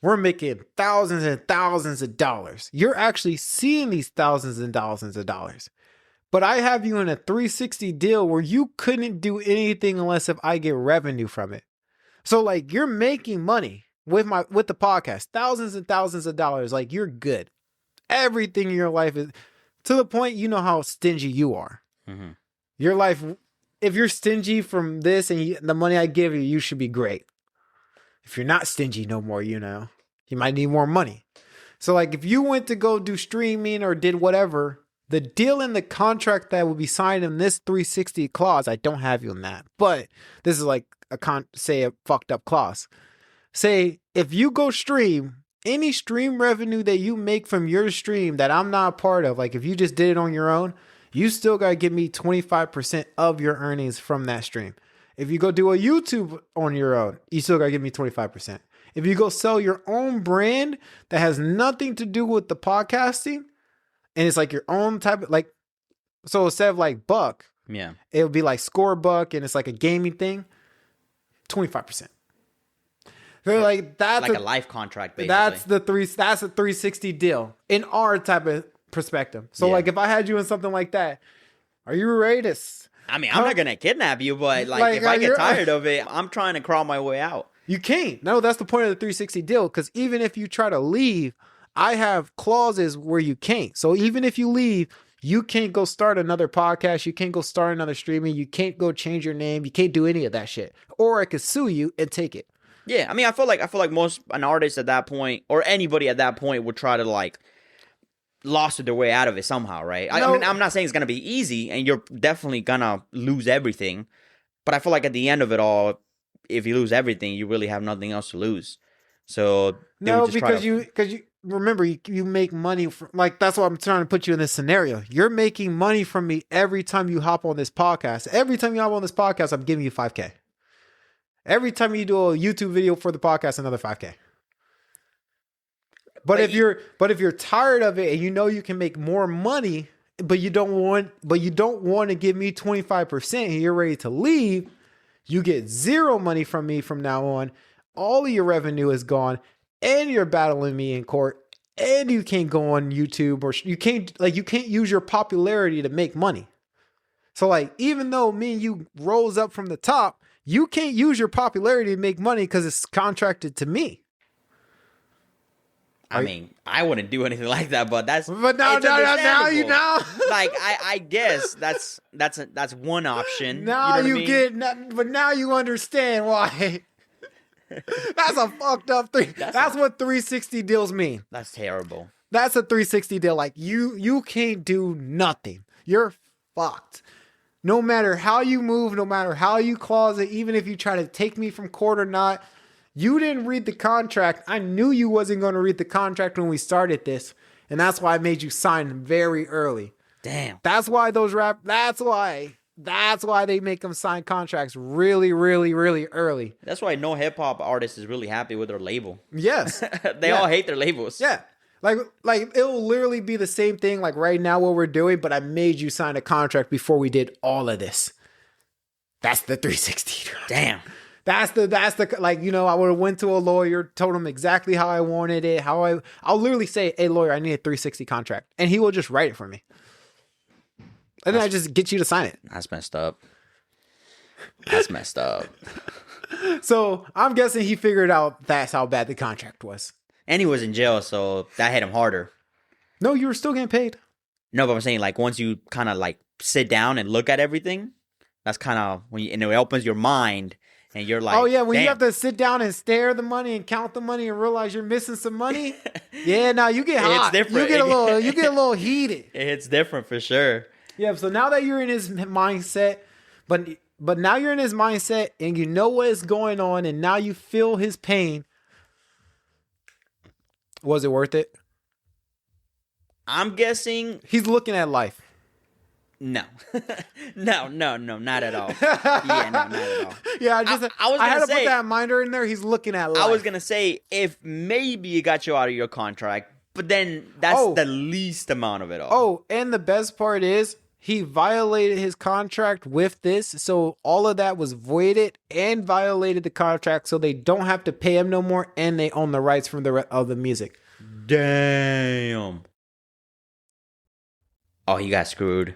We're making thousands and thousands of dollars. You're actually seeing these thousands and thousands of dollars. But I have you in a 360 deal where you couldn't do anything unless if I get revenue from it. So like you're making money with the podcast, thousands and thousands of dollars. Like you're good. Everything in your life is to the point you know how stingy you are. Mm-hmm. Your life, if you're stingy from this and the money I give you, you should be great. If you're not stingy no more, you know, you might need more money. So like if you went to go do streaming or did whatever, the deal in the contract that would be signed in this 360 clause, I don't have you in that, but this is like a fucked up clause. Say if you go stream, any stream revenue that you make from your stream that I'm not a part of, like if you just did it on your own, you still got to give me 25% of your earnings from that stream. If you go do a YouTube on your own, you still got to give me 25%. If you go sell your own brand that has nothing to do with the podcasting, and it's like your own type of like, so instead of like buck, yeah, it would be like score buck, and it's like a gaming thing, 25%. So like that's like a life contract, basically. That's a 360 deal in our type of perspective. So like if I had you in something like that, are you ready to? I mean, I'm not gonna kidnap you, but like if I get tired of it, I'm trying to crawl my way out. You can't. No, that's the point of the 360 deal. Because even if you try to leave, I have clauses where you can't. So even if you leave, you can't go start another podcast. You can't go start another streaming. You can't go change your name. You can't do any of that shit. Or I could sue you and take it. Yeah, I mean, I feel like most an artist at that point or anybody at that point would try to like lost their way out of it somehow, right? I mean, I'm not saying it's gonna be easy, and you're definitely gonna lose everything. But I feel like at the end of it all, if you lose everything, you really have nothing else to lose. So no, because you remember you make money from, like that's why I'm trying to put you in this scenario. You're making money from me every time you hop on this podcast. Every time you hop on this podcast, I'm giving you $5,000. Every time you do a YouTube video for the podcast, another $5,000. But if you're tired of it and you know you can make more money, but you don't want to give me 25% and you're ready to leave, you get zero money from me from now on. All of your revenue is gone, and you're battling me in court, and you can't go on YouTube, or you can't use your popularity to make money. So like, even though me and you rose up from the top, you can't use your popularity to make money because it's contracted to me. I mean, I wouldn't do anything like that, but now you know. Like I guess that's one option. Now you but now you understand why. That's a fucked up thing. That's what 360 deals mean. That's terrible. That's a 360 deal. Like you can't do nothing. You're fucked. No matter how you move, no matter how you clause it, even if you try to take me from court or not, you didn't read the contract. I knew you wasn't going to read the contract when we started this. And that's why I made you sign very early. Damn. That's why that's why they make them sign contracts really, really, really early. That's why no hip hop artist is really happy with their label. Yes. They all hate their labels. Yeah. Like it'll literally be the same thing like right now what we're doing, but I made you sign a contract before we did all of this. That's the 360. Damn. That's the like, you know, I would have went to a lawyer, told him exactly how I wanted it, I'll literally say, hey lawyer, I need a 360 contract. And he will just write it for me. And then I just get you to sign it. That's messed up. That's messed up. So I'm guessing he figured out that's how bad the contract was. And he was in jail, so that hit him harder. No, you were still getting paid. No, but I'm saying like once you kind of like sit down and look at everything, that's kind of when and it opens your mind and you're like, oh yeah, when damn. you have to sit down and stare at the money and count the money and realize you're missing some money. Yeah, now you get hot. It's different. You get a little heated. It's different for sure. Yeah, so now that you're in his mindset, but now you're in his mindset and you know what is going on and now you feel his pain. Was it worth it? I'm guessing he's looking at life. No. no, not at all. Yeah, no, not at all. Yeah, I had to put that reminder in there. He's looking at life. I was going to say, if maybe it got you out of your contract, But then that's the least amount of it all. Oh, and the best part is he violated his contract with this, so all of that was voided and violated the contract, so they don't have to pay him no more, and they own the rights from of the music. Damn. Oh, he got screwed.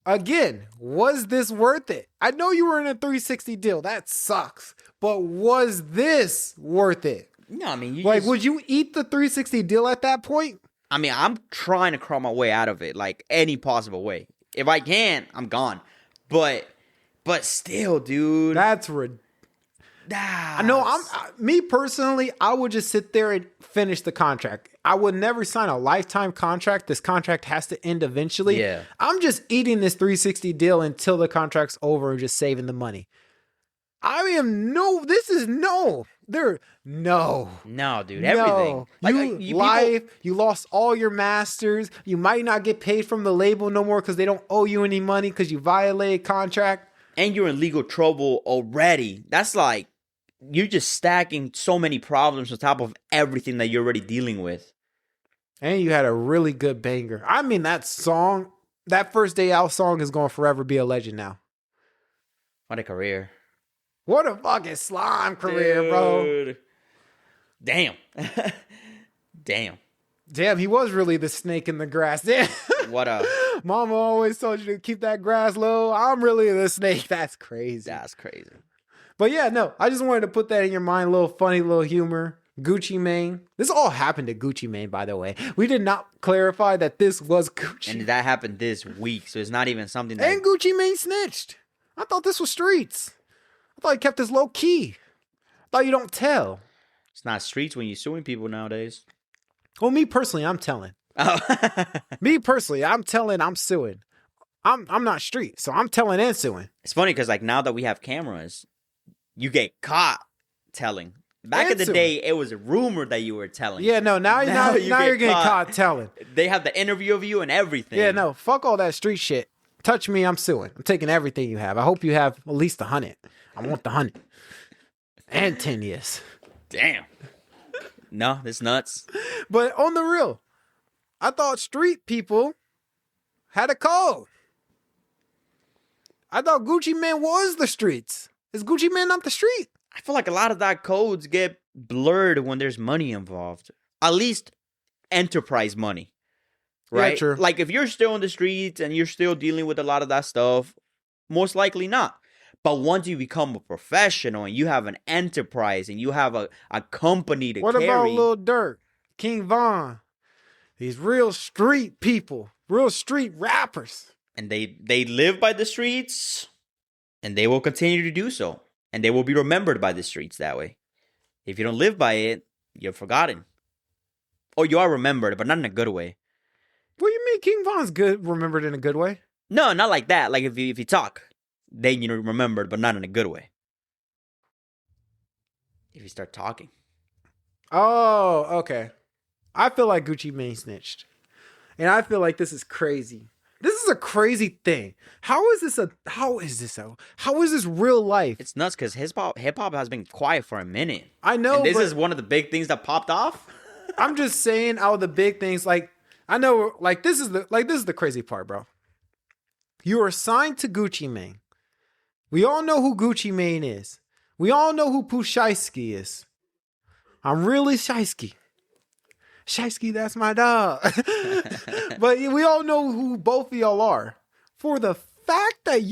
Again, was this worth it? I know you were in a 360 deal. That sucks. But was this worth it? No, I mean, would you eat the 360 deal at that point? I mean, I'm trying to crawl my way out of it, like any possible way. If I can, I'm gone. But still, dude. That's I know. Me personally, I would just sit there and finish the contract. I would never sign a lifetime contract. This contract has to end eventually. Yeah. I'm just eating this 360 deal until the contract's over and just saving the money. No, dude, everything. You lost all your masters. You might not get paid from the label no more because they don't owe you any money because you violated contract. And you're in legal trouble already. That's like, you're just stacking so many problems on top of everything that you're already dealing with. And you had a really good banger. I mean, that song, that First Day Out song is going to forever be a legend now. What a career. What a fucking slime career, dude. Bro. Damn. Damn, he was really the snake in the grass. Damn. What a... Mama always told you to keep that grass low. I'm really the snake. That's crazy. But yeah, no, I just wanted to put that in your mind. A little funny, little humor. Gucci Mane. This all happened to Gucci Mane, by the way. We did not clarify that this was Gucci. And that happened this week, so it's not even something that... And Gucci Mane snitched. I thought this was streets. I thought he kept this low key. I thought you don't tell. It's not streets when you're suing people nowadays. Well, me personally, I'm telling. Oh. Me personally, I'm telling, I'm suing. I'm not street, so I'm telling and suing. It's funny because like now that we have cameras, you get caught telling. Back in the day, it was a rumor that you were telling. Yeah, no, now you're getting caught telling. They have the interview of you and everything. Yeah, no, fuck all that street shit. Touch me, I'm suing. I'm taking everything you have. I hope you have at least 100. I want the 100. And 10 years. Damn. No, that's nuts. But on the real, I thought street people had a code. I thought Gucci Mane was the streets. Is Gucci Mane not the street? I feel like a lot of that codes get blurred when there's money involved. At least enterprise money. Right? Yeah, true. Like if you're still in the streets and you're still dealing with a lot of that stuff, most likely not. But once you become a professional and you have an enterprise and you have a company to carry. What about Lil Durk, King Von? These real street people, real street rappers. And they live by the streets and they will continue to do so. And they will be remembered by the streets that way. If you don't live by it, you're forgotten. Or you are remembered, but not in a good way. What do you mean King Von's remembered in a good way? No, not like that. Like if you talk, then you're remembered, but not in a good way. If you start talking. Oh, okay. I feel like Gucci Mane snitched. And I feel like this is crazy. This is a crazy thing. How is this real life? It's nuts because hip hop has been quiet for a minute. I know. And this is one of the big things that popped off. I'm just saying out of the big things, like I know, like this is the crazy part, bro. You are signed to Gucci Mane. We all know who Gucci Mane is. We all know who Pooh Shiesty is. I'm really Shiesty. Shiesty, that's my dog. But we all know who both of y'all are. For the fact that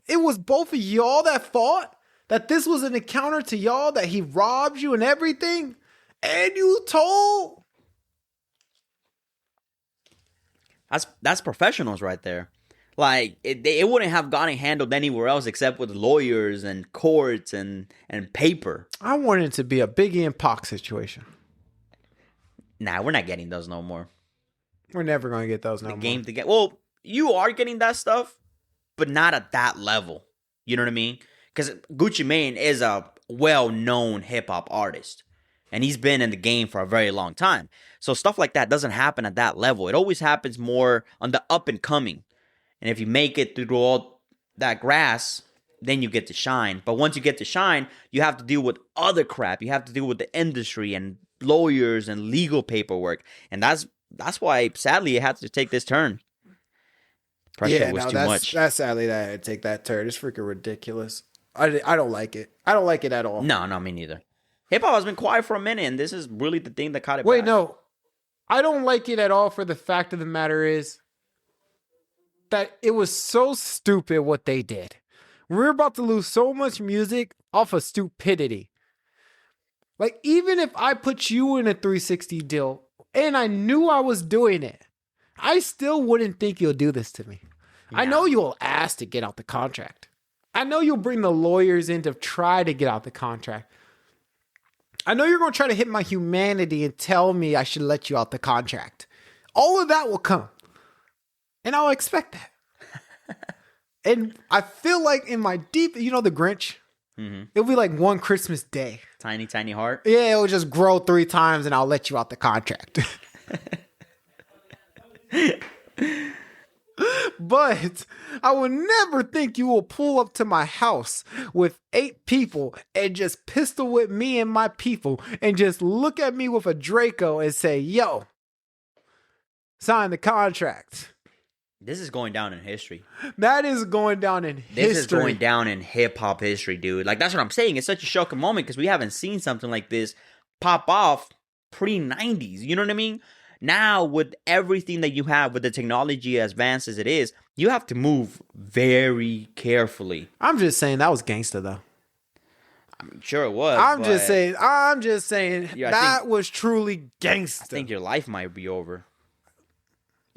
it was both of y'all that fought, that this was an encounter to y'all, that he robbed you and everything, and you told. That's professionals right there. Like, it wouldn't have gotten handled anywhere else except with lawyers and courts and paper. I want it to be a Biggie and Pac situation. Nah, we're not getting those no more. We're never going to get those no more. Game to get. Well, you are getting that stuff, but not at that level. You know what I mean? Because Gucci Mane is a well-known hip-hop artist. And he's been in the game for a very long time. So stuff like that doesn't happen at that level. It always happens more on the up-and-coming. And if you make it through all that grass, then you get to shine. But once you get to shine, you have to deal with other crap. You have to deal with the industry and lawyers and legal paperwork, and that's why sadly it had to take this turn. Pressure was too much. That's sadly that I had to take that turn. It's freaking ridiculous. I don't like it. I don't like it at all. No, me neither. Hip hop has been quiet for a minute, and this is really the thing that caught it. Wait, back. no, I don't like it at all. For the fact of the matter is that it was so stupid what they did. We're about to lose so much music off of stupidity. Like, even if I put you in a 360 deal and I knew I was doing it, I still wouldn't think you'll do this to me. Yeah. I know you'll ask to get out the contract. I know you'll bring the lawyers in to try to get out the contract. I know you're going to try to hit my humanity and tell me I should let you out the contract. All of that will come. And I'll expect that. And I feel like in my deep, you know, the Grinch? Mm-hmm. It'll be like one Christmas day. Tiny, tiny heart. Yeah, it'll just grow 3 times and I'll let you out the contract. But I would never think you will pull up to my house with 8 people and just pistol whip me and my people and just look at me with a Draco and say, yo, sign the contract. This is going down in history. That is going down in history. This is going down in hip-hop history, dude. Like, that's what I'm saying. It's such a shocking moment because we haven't seen something like this pop off pre-90s. You know what I mean? Now, with everything that you have, with the technology as advanced as it is, you have to move very carefully. I'm just saying that was gangster, though. I'm sure it was. I'm just saying Yeah, that was truly gangster. I think your life might be over.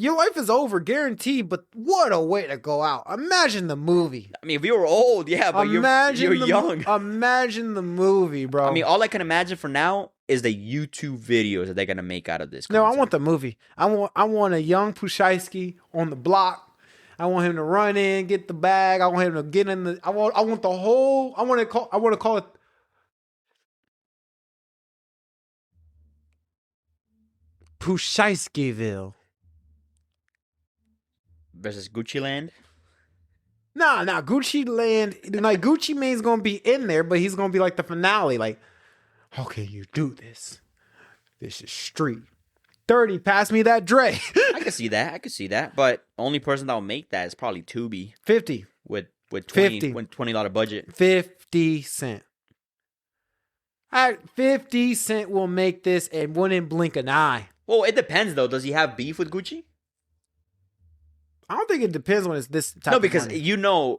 Your life is over, guaranteed, but what a way to go out. Imagine the movie. I mean, if you were old, yeah, but you're young. Imagine the movie, bro. I mean, all I can imagine for now is the YouTube videos that they're going to make out of this. No, I content. want the movie. I want a young Pooh Shiesty on the block. I want him to run in, get the bag. I want him to get in the. I want the whole. I want to call it. Pooh Shiestyville. Versus Gucci Land. Nah, Gucci Land. Like, Gucci Mane's gonna be in there, but he's gonna be like the finale. Like, how can you do this? This is street. 30, pass me that Dre. I can see that. But only person that will make that is probably Tubi 50. with 20, 50. with $20 budget. 50 Cent. 50 Cent will make this and wouldn't blink an eye. Well, it depends though. Does he have beef with Gucci? I don't think it depends when it's this type No, of because money.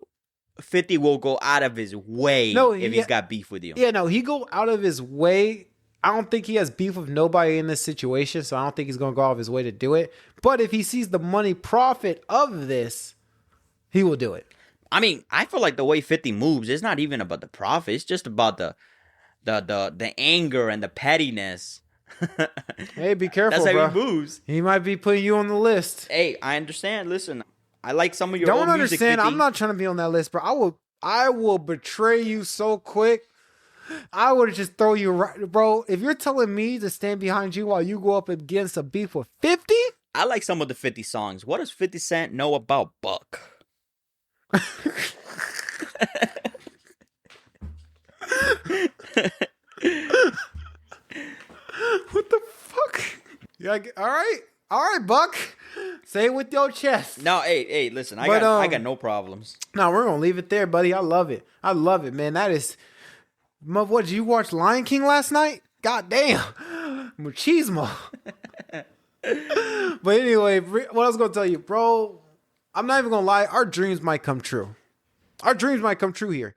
50 will go out of his way if he's got beef with you. Yeah, no, he go out of his way. I don't think he has beef with nobody in this situation, so I don't think he's going to go out of his way to do it. But if he sees the money profit of this, he will do it. I mean, I feel like the way 50 moves, it's not even about the profit. It's just about the anger and the pettiness. Hey, be careful, That's how bro. he moves. He might be putting you on the list. Hey, I understand. Listen, I like some of your Don't old music. understand. 50. I'm not trying to be on that list, bro. I will betray you so quick. I would just throw you right, bro. If you're telling me to stand behind you while you go up against a beef with 50, I like some of the 50 songs. What does 50 Cent know about Buck? what the fuck? Yeah, all right, Buck. Say it with your chest. No, hey, listen. I got no problems. No, we're gonna leave it there, buddy. I love it, man. That is, what did you watch Lion King last night? God damn, machismo. But anyway, what I was gonna tell you, bro, I'm not even gonna lie. Our dreams might come true. Our dreams might come true here.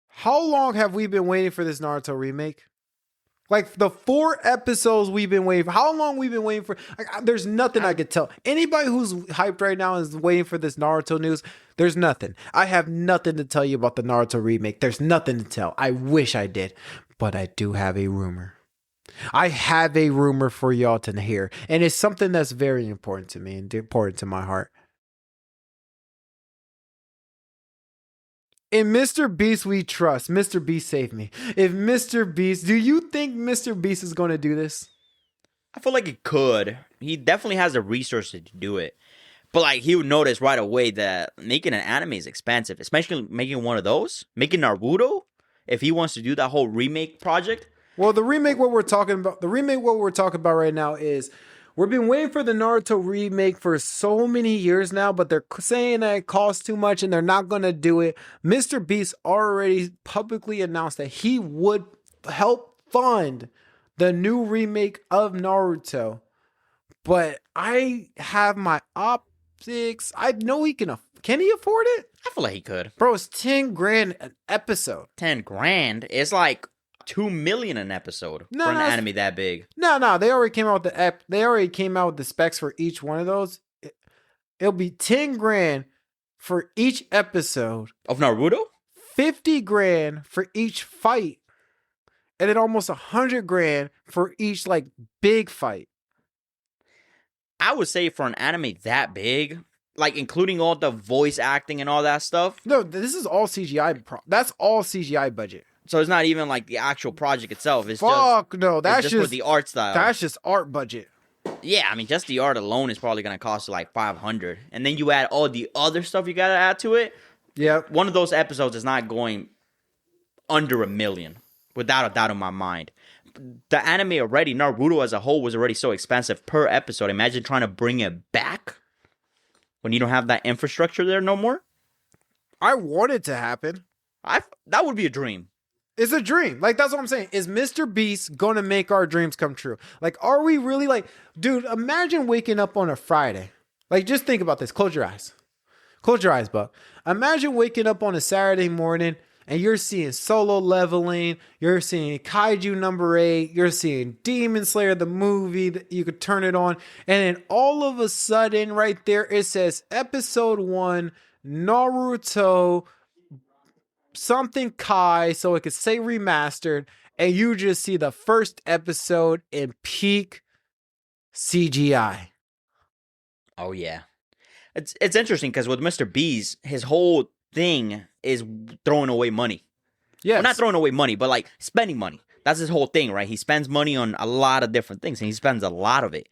How long have we been waiting for this Naruto remake? Like the 4 episodes we've been waiting for. How long we've been waiting for? Like, there's nothing I could tell. Anybody who's hyped right now is waiting for this Naruto news. There's nothing. I have nothing to tell you about the Naruto remake. There's nothing to tell. I wish I did, but I do have a rumor. I have a rumor for y'all to hear, and it's something that's very important to me and important to my heart. In MrBeast we trust. MrBeast save me. If MrBeast, do you think MrBeast is going to do this? I feel like he could. He definitely has the resources to do it. But like he would notice right away that making an anime is expensive, especially making one of those, making Naruto. If he wants to do that whole remake project, Well, the remake what we're talking about right now is we've been waiting for the Naruto remake for so many years now, but they're saying that it costs too much and they're not going to do it. MrBeast already publicly announced that he would help fund the new remake of Naruto. But I have my optics. I know he can he afford it? I feel like he could. Bro, it's 10 grand an episode. 10 grand is like 2 million an episode for an anime that big. No, they already came out with the specs for each one of those. It'll be 10 grand for each episode Of Naruto? 50 grand for each fight, and then almost 100 grand for each like big fight. I would say for an anime that big, like including all the voice acting and all that stuff. No, this is all CGI. That's all CGI budget. So it's not even like the actual project itself. It's No, that's just for the art style. That's just art budget. Yeah, I mean, just the art alone is probably gonna cost like 500, and then you add all the other stuff you gotta add to it. Yeah, one of those episodes is not going under $1 million, without a doubt in my mind. The anime already, Naruto as a whole, was already so expensive per episode. Imagine trying to bring it back when you don't have that infrastructure there no more. I want it to happen. That would be a dream. It's a dream. Like, that's what I'm saying. Is MrBeast gonna make our dreams come true? Like, are we really like, dude, imagine waking up on a Friday. Like, just think about this. Close your eyes. Close your eyes, Buck. Imagine waking up on a Saturday morning and you're seeing Solo Leveling, you're seeing Kaiju number 8, you're seeing Demon Slayer, the movie that you could turn it on, and then all of a sudden, right there, it says episode 1, Naruto, something Kai, so it could say remastered, and you just see the first episode in peak CGI. Oh yeah, it's interesting because with MrBeast, his whole thing is throwing away money. Yeah, well, not throwing away money, but like spending money. That's his whole thing, right? He spends money on a lot of different things, and he spends a lot of it.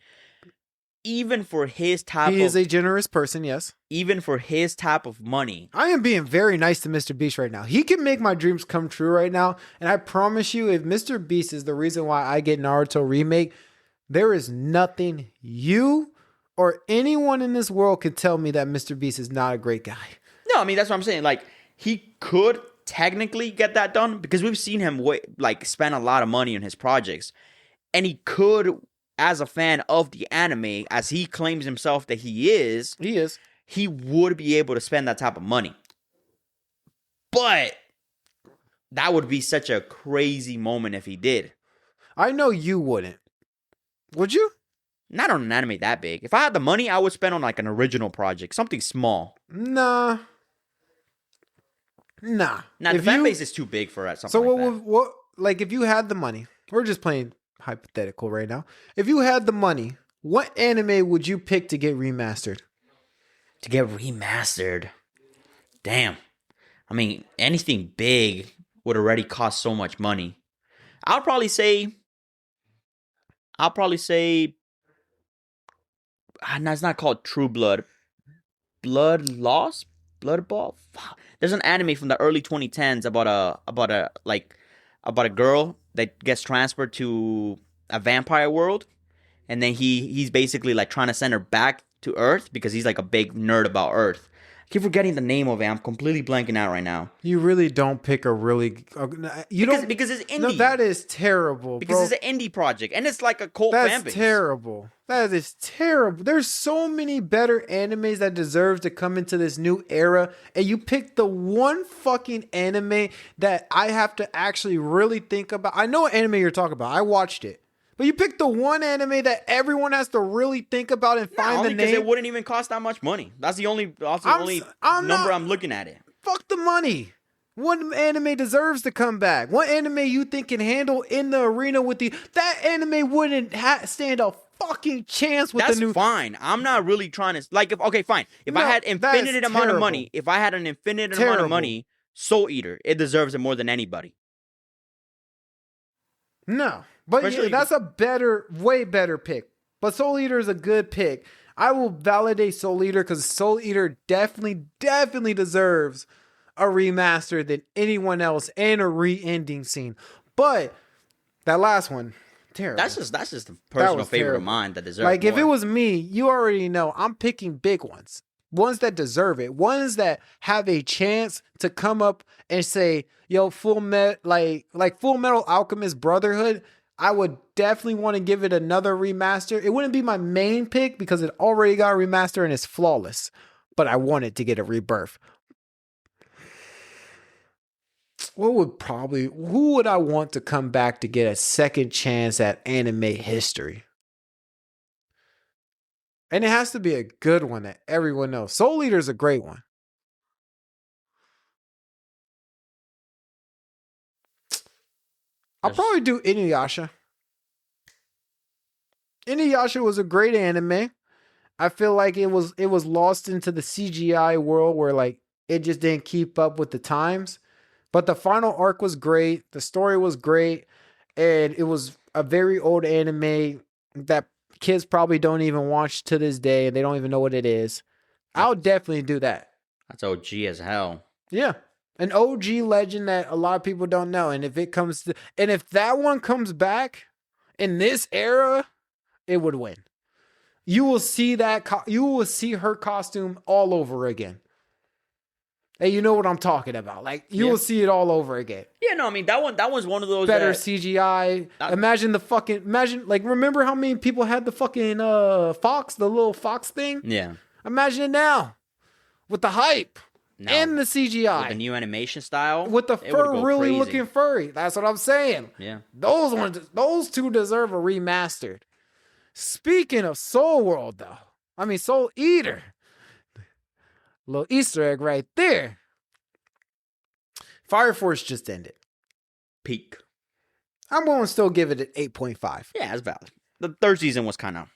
Even for his type he is a generous person, yes. Even for his type of money. I am being very nice to MrBeast right now. He can make my dreams come true right now. And I promise you, if MrBeast is the reason why I get Naruto remake, there is nothing you or anyone in this world could tell me that MrBeast is not a great guy. No, I mean, that's what I'm saying. Like, he could technically get that done because we've seen him spend a lot of money on his projects. And he could, as a fan of the anime, as he claims himself that he is, he would be able to spend that type of money. But that would be such a crazy moment if he did. I know you wouldn't. Would you? Not on an anime that big. If I had the money, I would spend on like an original project, something small. Nah. Now the fan base is too big for that. So what? Like, if you had the money, we're just playing hypothetical right now. If you had the money, what anime would you pick to get remastered? To get remastered? Damn. I mean, anything big would already cost so much money. I'll probably say. No, it's not called True Blood. Blood Lost? Blood Ball? Fuck. There's an anime from the early 2010s about a girl that gets transferred to a vampire world, and then he's basically like trying to send her back to Earth because he's like a big nerd about Earth. I keep forgetting the name of it. I'm completely blanking out right now. You really don't pick a really because it's indie. No, that is terrible. Because it's an indie project and it's like a cult fan base. That's terrible. That is terrible. There's so many better animes that deserve to come into this new era, and you pick the one fucking anime that I have to actually really think about. I know what anime you're talking about. I watched it. But you picked the one anime that everyone has to really think about and find the name. Because it wouldn't even cost that much money. That's the only number I'm looking at it. Fuck the money. What anime deserves to come back? What anime you think can handle in the arena with that anime wouldn't stand a fucking chance with the new. That's fine. I'm not really trying to fine. If I had infinite amount of money, amount of money, Soul Eater, it deserves it more than anybody. No. But that's a way better pick. But Soul Eater is a good pick. I will validate Soul Eater because Soul Eater definitely deserves a remaster than anyone else and a re-ending scene. But That last one, terrible. That's just a personal was favorite terrible. of mine that deserves Like, if it more. was me, you already know I'm picking big ones. Ones that deserve it. Ones that have a chance to come up and say, yo, Full Metal Alchemist Brotherhood, I would definitely want to give it another remaster. It wouldn't be my main pick because it already got a remaster and it's flawless. But I wanted to get a rebirth. Who would I want to come back to get a second chance at anime history? And it has to be a good one that everyone knows. Soul Eater is a great one. I'll probably do Inuyasha. Inuyasha was a great anime. I feel like it was lost into the CGI world where like it just didn't keep up with the times. But the final arc was great. The story was great. And it was a very old anime that kids probably don't even watch to this day. And they don't even know what it is. I'll definitely do that. That's OG as hell. Yeah. An OG legend that a lot of people don't know. And if that one comes back in this era, it would win. You will see you will see her costume all over again. Hey, you know what I'm talking about. Like, you will see it all over again. Yeah, no, I mean, that one's one of those better CGI. Imagine, like, remember how many people had the fucking fox, the little fox thing? Yeah. Imagine it now with the hype and the CGI. With the new animation style. With the fur really looking furry. That's what I'm saying. Yeah. Those two deserve a remastered. Speaking of Soul Eater. Little Easter egg right there. Fire Force just ended. Peak. I'm going to still give it an 8.5. Yeah, it's valid. The third season was kind of...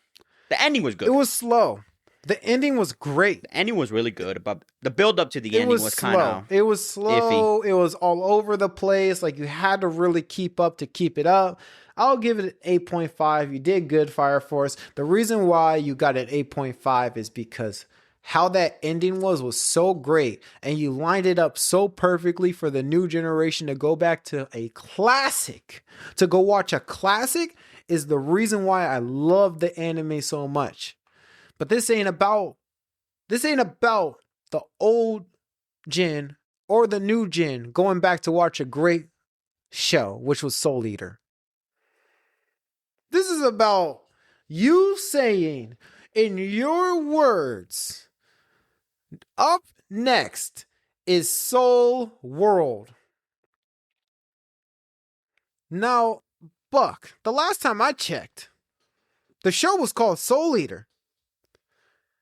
The ending was good. It was slow. The ending was great. The ending was really good, but the build-up to the ending was kind of... It was slow. Iffy. It was all over the place. Like, you had to really keep up to keep it up. I'll give it an 8.5. You did good, Fire Force. The reason why you got an 8.5 is because how that ending was so great, and you lined it up so perfectly for the new generation to go back to a classic. To go watch a classic is the reason why I love the anime so much. But this ain't about the old gen or the new gen going back to watch a great show, which was Soul Eater. This is about you saying, in your words, up next is Soul World. Now, Buck, the last time I checked, the show was called Soul Eater.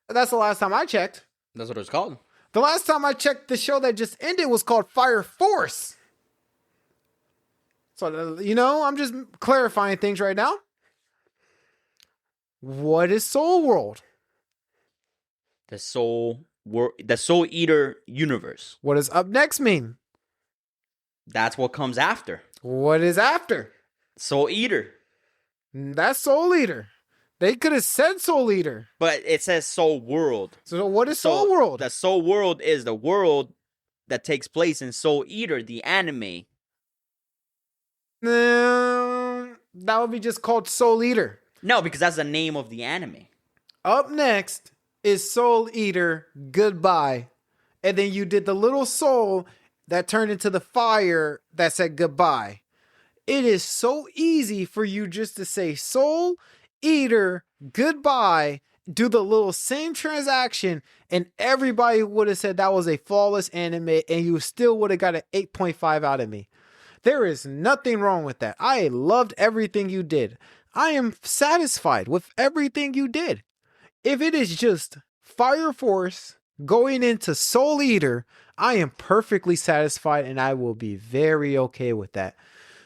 That's the last time I checked. That's what it was called. The last time I checked, the show that just ended was called Fire Force. So, I'm just clarifying things right now. What is Soul World? The Soul Eater universe. What does up next mean? That's what comes after. What is after? Soul Eater. That's Soul Eater. They could have said Soul Eater. But it says Soul World. So what is Soul World? The Soul World is the world that takes place in Soul Eater, the anime. That would be just called Soul Eater. No, because that's the name of the anime. Up next is Soul Eater, goodbye. And then you did the little soul that turned into the fire that said goodbye. It is so easy for you just to say Soul Eater, goodbye, do the little same transaction, and everybody would have said that was a flawless anime, and you still would have got an 8.5 out of me. There is nothing wrong with that. I loved everything you did. I am satisfied with everything you did. If it is just Fire Force going into Soul Eater, I am perfectly satisfied, and I will be very okay with that.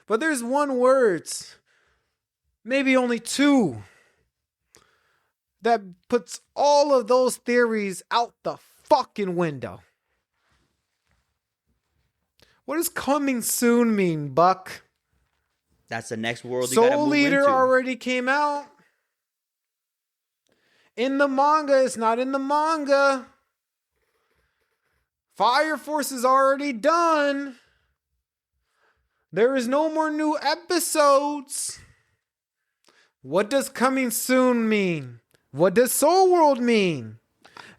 But there's one words, maybe only two, that puts all of those theories out the fucking window. What does coming soon mean, Buck? That's the next world you gotta move Soul Eater into. already came out. In the manga, it's not in the manga. Fire Force is already done. There is no more new episodes. What does coming soon mean? What does Soul World mean?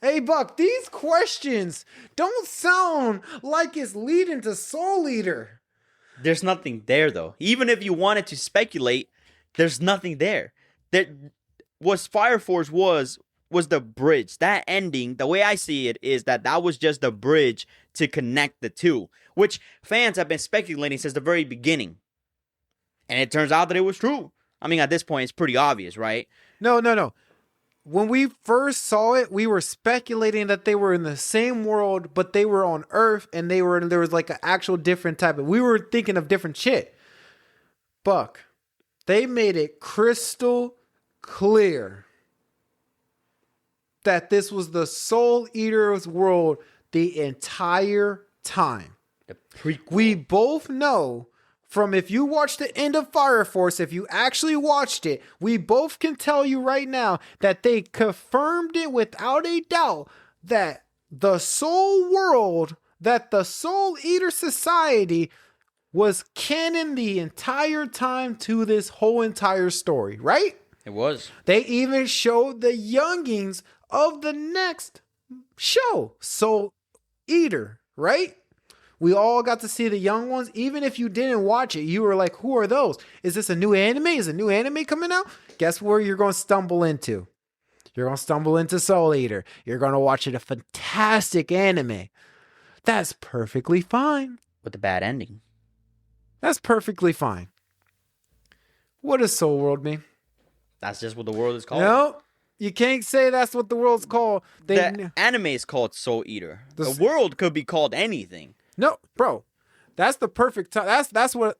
Hey, Buck, these questions don't sound like it's leading to Soul Eater. There's nothing there, though. Even if you wanted to speculate, there's nothing there. What Fire Force was the bridge. That ending, the way I see it, is that was just the bridge to connect the two, which fans have been speculating since the very beginning. And it turns out that it was true. I mean, at this point, it's pretty obvious, right? No. When we first saw it, we were speculating that they were in the same world, but they were on Earth, and there was like an actual different type of. We were thinking of different shit. Buck, they made it crystal clear that this was the Soul Eater's world the entire time. The prequel. We both know from if you watched the end of Fire Force, if you actually watched it, we both can tell you right now that they confirmed it without a doubt that the Soul World, that the Soul Eater Society was canon the entire time to this whole entire story, right? It was. They even showed the youngings of the next show, Soul Eater, right? We all got to see the young ones. Even if you didn't watch it, you were like, who are those? Is this a new anime? Is a new anime coming out? Guess where you're going to stumble into? You're going to stumble into Soul Eater. You're going to watch a fantastic anime. That's perfectly fine. With a bad ending. That's perfectly fine. What does Soul World mean? That's just what the world is called. No, you can't say that's what the world's called. The anime is called Soul Eater. The world could be called anything. No, bro, that's the perfect time. That's what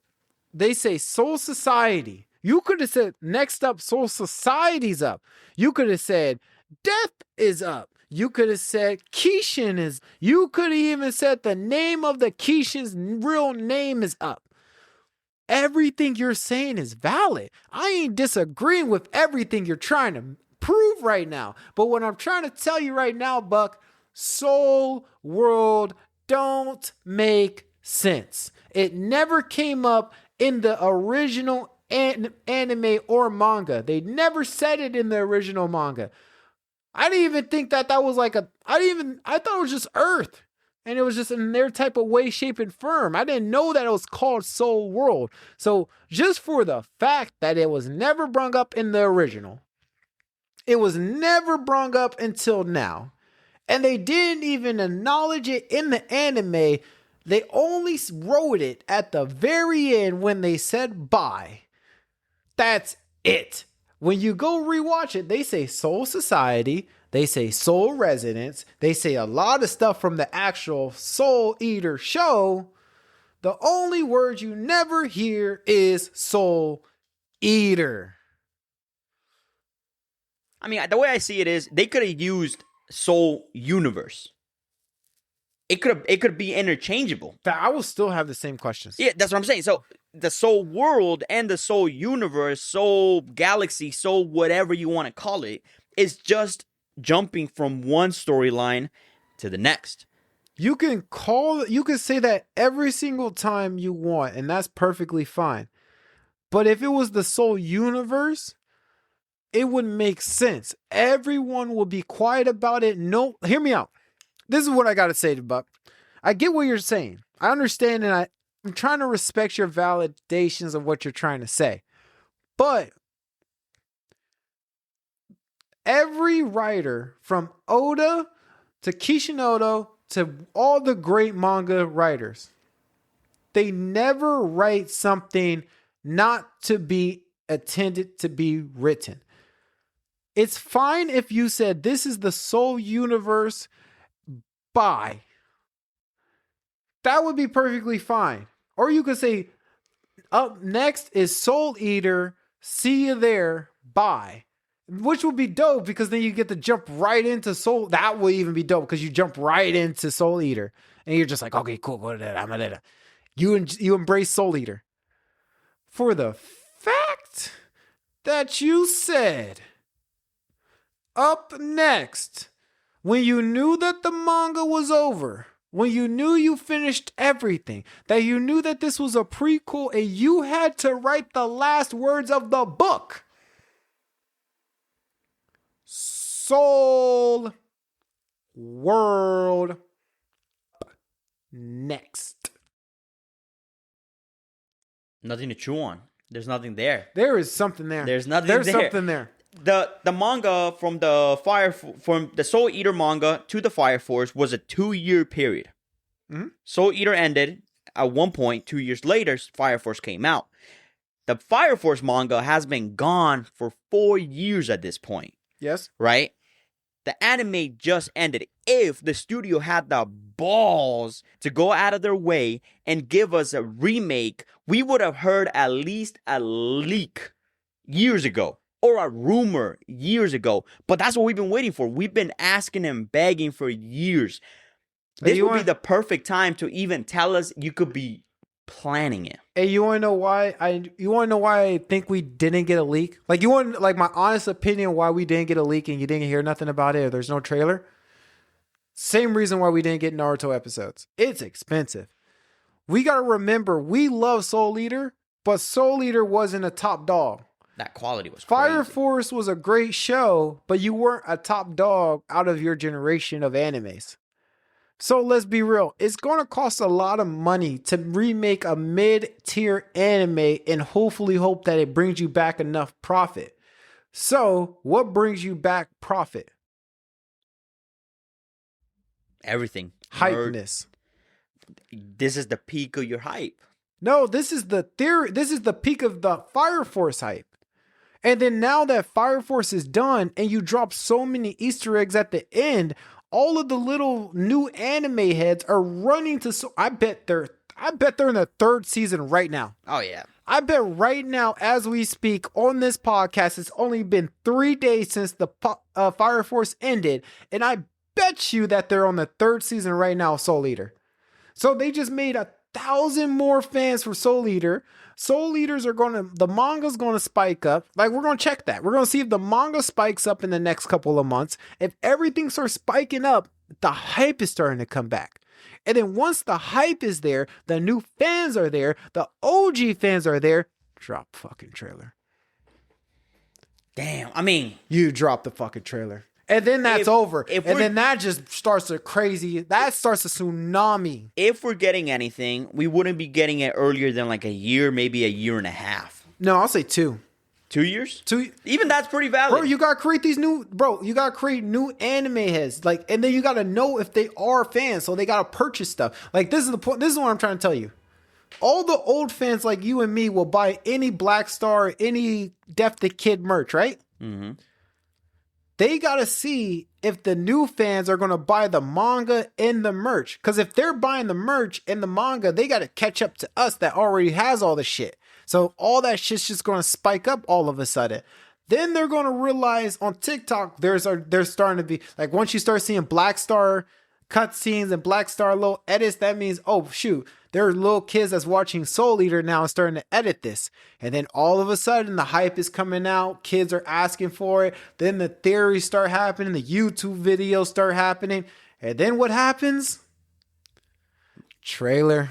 they say. Soul Society. You could have said next up, Soul Society's up. You could have said Death is up. You could have said Kishin is. You could have even said the name of the Kishin's real name is up. Everything you're saying is valid. I ain't disagreeing with everything you're trying to prove right now. But what I'm trying to tell you right now, Buck, Soul World don't make sense. It never came up in the original anime or manga. They never said it in the original manga. I didn't even think that was like I thought it was just Earth. And it was just in their type of way, shape, and form. I didn't know that it was called Soul World. So just for the fact that it was never brung up in the original, it was never brung up until now. And they didn't even acknowledge it in the anime. They only wrote it at the very end when they said bye. That's it. When you go rewatch it, they say Soul Society. They say Soul Residence. They say a lot of stuff from the actual Soul Eater show. The only word you never hear is Soul Eater. I mean, the way I see it is they could have used Soul Universe. It could be interchangeable. But I will still have the same questions. Yeah, that's what I'm saying. So the Soul World and the Soul Universe, Soul Galaxy, Soul whatever you want to call it, is just jumping from one storyline to the next. You can say that every single time you want, and that's perfectly fine. But if it was the Soul Universe, it would make sense. Everyone will be quiet about it. No, hear me out. This is what I got to say to Buck. I get what you're saying. I understand, and I'm trying to respect your validations of what you're trying to say. But every writer from Oda to Kishimoto to all the great manga writers, they never write something not to be intended to be written. It's fine if you said this is the Soul Universe, bye. That would be perfectly fine. Or you could say, up next is Soul Eater, see you there, bye. Which would be dope because then you get to jump right into Soul. That would even be dope because you jump right into Soul Eater. And you're just like, okay, cool. You embrace Soul Eater. For the fact that you said, up next, when you knew that the manga was over, when you knew you finished everything, that you knew that this was a prequel and you had to write the last words of the book. Soul World next. Nothing to chew on. There's nothing there. There is something there. There's nothing There's there. something there. The manga from the Soul Eater manga to the Fire Force was a 2-year period. Mm-hmm. Soul Eater ended at one point. 2 years later, Fire Force came out. The Fire Force manga has been gone for 4 years at this point. Yes. Right? The anime just ended. If the studio had the balls to go out of their way and give us a remake, we would have heard at least a leak years ago. Or a rumor years ago. But that's what we've been waiting for. We've been asking and begging for years. This would be the perfect time to even tell us you could be planning it. Hey, you want to know why I think we didn't get a leak? Like, you want like my honest opinion why we didn't get a leak and you didn't hear nothing about it or there's no trailer? Same reason why we didn't get Naruto episodes. It's expensive. We got to remember, we love Soul Eater, but Soul Eater wasn't a top dog. That quality was Fire crazy. Force was a great show, but you weren't a top dog out of your generation of animes. So let's be real. It's going to cost a lot of money to remake a mid-tier anime and hopefully hope that it brings you back enough profit. So what brings you back profit? Everything. Hypeness. This is the peak of your hype. No, this is the theory. This is the peak of the Fire Force hype. And then now that Fire Force is done and you drop so many Easter eggs at the end, all of the little new anime heads are running to. I bet they're in the 3rd season right now. Oh, yeah. I bet right now, as we speak on this podcast, it's only been 3 days since the Fire Force ended. And I bet you that they're on the 3rd season right now of Soul Eater. So they just made 1,000 more fans for Soul Eater. Soul Eaters the manga's gonna spike up. Like, we're gonna check that. We're gonna see if the manga spikes up in the next couple of months. If everything starts spiking up, the hype is starting to come back. And then once the hype is there, the new fans are there, the OG fans are there, drop fucking trailer. Damn. I mean, you drop the fucking trailer. And then that's over. And then that just starts a tsunami. If we're getting anything, we wouldn't be getting it earlier than like a year, maybe a year and a half. No, I'll say 2. 2 years? 2. Even that's pretty valid. Bro, you gotta create you gotta create new anime heads. Like, and then you gotta know if they are fans, so they gotta purchase stuff. Like, this is the point. This is what I'm trying to tell you. All the old fans like you and me will buy any Black Star, any Death the Kid merch, right? Mm-hmm. They got to see if the new fans are going to buy the manga and the merch. Because if they're buying the merch and the manga, they got to catch up to us that already has all the shit. So all that shit's just going to spike up all of a sudden. Then they're going to realize on TikTok, there's starting to be, like, once you start seeing Black Star cutscenes and Black Star little edits, that means, oh, shoot, there are little kids that's watching Soul Eater now and starting to edit this. And then all of a sudden, the hype is coming out. Kids are asking for it. Then the theories start happening. The YouTube videos start happening. And then what happens? Trailer.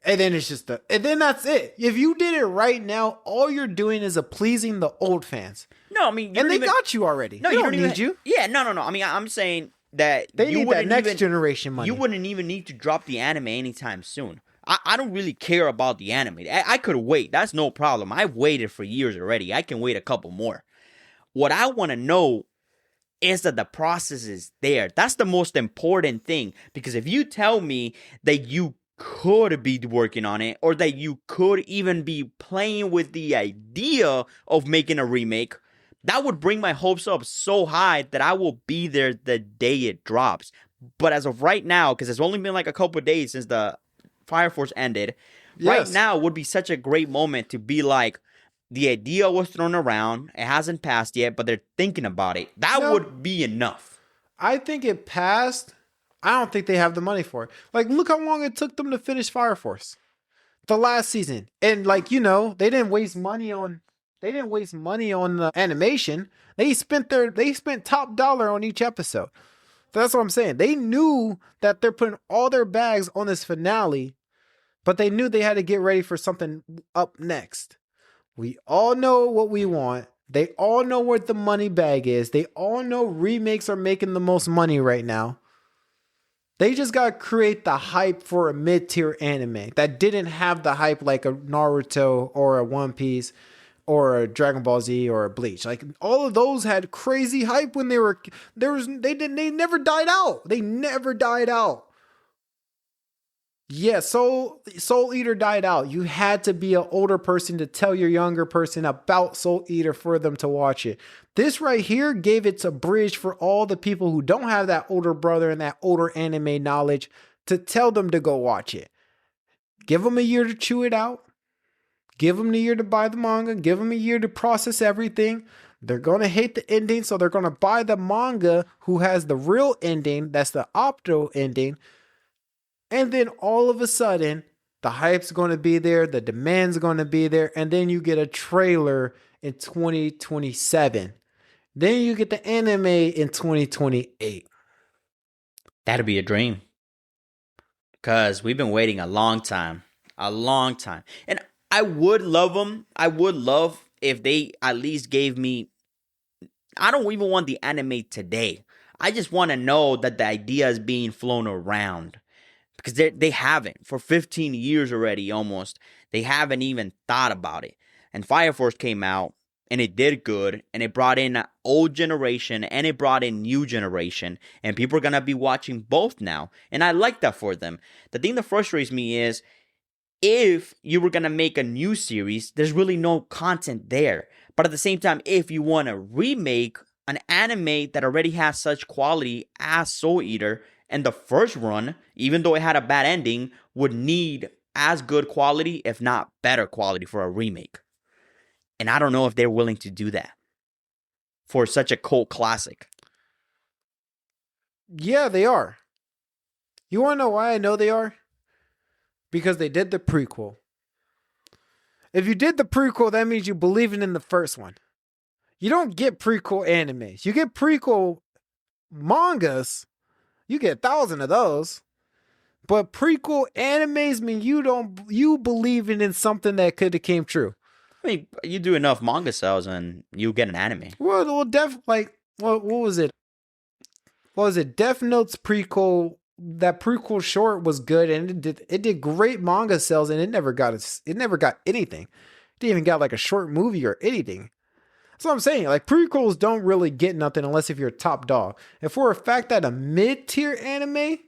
And then it's just and then that's it. If you did it right now, all you're doing is pleasing the old fans. No, I mean, and they got you already. No, they you don't need you. Yeah, no. I mean, I'm saying that they need that next generation money. You wouldn't even need to drop the anime anytime soon. I don't really care about the anime. I could wait. That's no problem. I've waited for years already. I can wait a couple more. What I want to know is that the process is there. That's the most important thing. Because if you tell me that you could be working on it, or that you could even be playing with the idea of making a remake, that would bring my hopes up so high that I will be there the day it drops. But as of right now, because it's only been like a couple of days since the Fire Force ended, right now would be such a great moment to be like, the idea was thrown around, it hasn't passed yet, but they're thinking about it. That would be enough. I think it passed. I don't think they have the money for it. Like, look how long it took them to finish Fire Force. The last season. And like, they didn't waste money on the animation. They spent top dollar on each episode. That's what I'm saying. They knew that they're putting all their bags on this finale, but they knew they had to get ready for something up next. We all know what we want. They all know what the money bag is. They all know remakes are making the most money right now. They just got to create the hype for a mid-tier anime that didn't have the hype like a Naruto or a One Piece or a Dragon Ball Z or a Bleach. Like all of those had crazy hype when they never died out. They never died out. Yeah, Soul Eater died out. You had to be an older person to tell your younger person about Soul Eater for them to watch it. This right here gave it a bridge for all the people who don't have that older brother and that older anime knowledge to tell them to go watch it. Give them a year to chew it out. Give them a year to buy the manga. Give them a year to process everything. They're going to hate the ending, so they're going to buy the manga who has the real ending. That's the opto ending. And then all of a sudden, the hype's going to be there. The demand's going to be there. And then you get a trailer in 2027. Then you get the anime in 2028. That'd be a dream. Because we've been waiting a long time. A long time. And I would love them. I would love if they at least gave me... I don't even want the anime today. I just want to know that the idea is being flown around. Because they haven't. For 15 years already, almost. They haven't even thought about it. And Fire Force came out. And it did good, and it brought in old generation, and it brought in new generation, and people are going to be watching both now, and I like that for them. The thing that frustrates me is, if you were going to make a new series, there's really no content there. But at the same time, if you want to remake an anime that already has such quality as Soul Eater, and the first run, even though it had a bad ending, would need as good quality, if not better quality for a remake. And I don't know if they're willing to do that for such a cult classic. Yeah, they are. You want to know why I know they are? Because they did the prequel. If you did the prequel, that means you believe in the first one. You don't get prequel animes. You get prequel mangas. You get 1,000 of those. But prequel animes mean you believe in something that could have came true. I mean, you do enough manga sales and you get an anime. Well, what was it? What was it? Death Note's prequel. That prequel short was good, and it did great manga sales, and it never got anything. It didn't even got like a short movie or anything. That's what I'm saying. Like prequels don't really get nothing unless if you're a top dog. And for a fact that a mid-tier anime,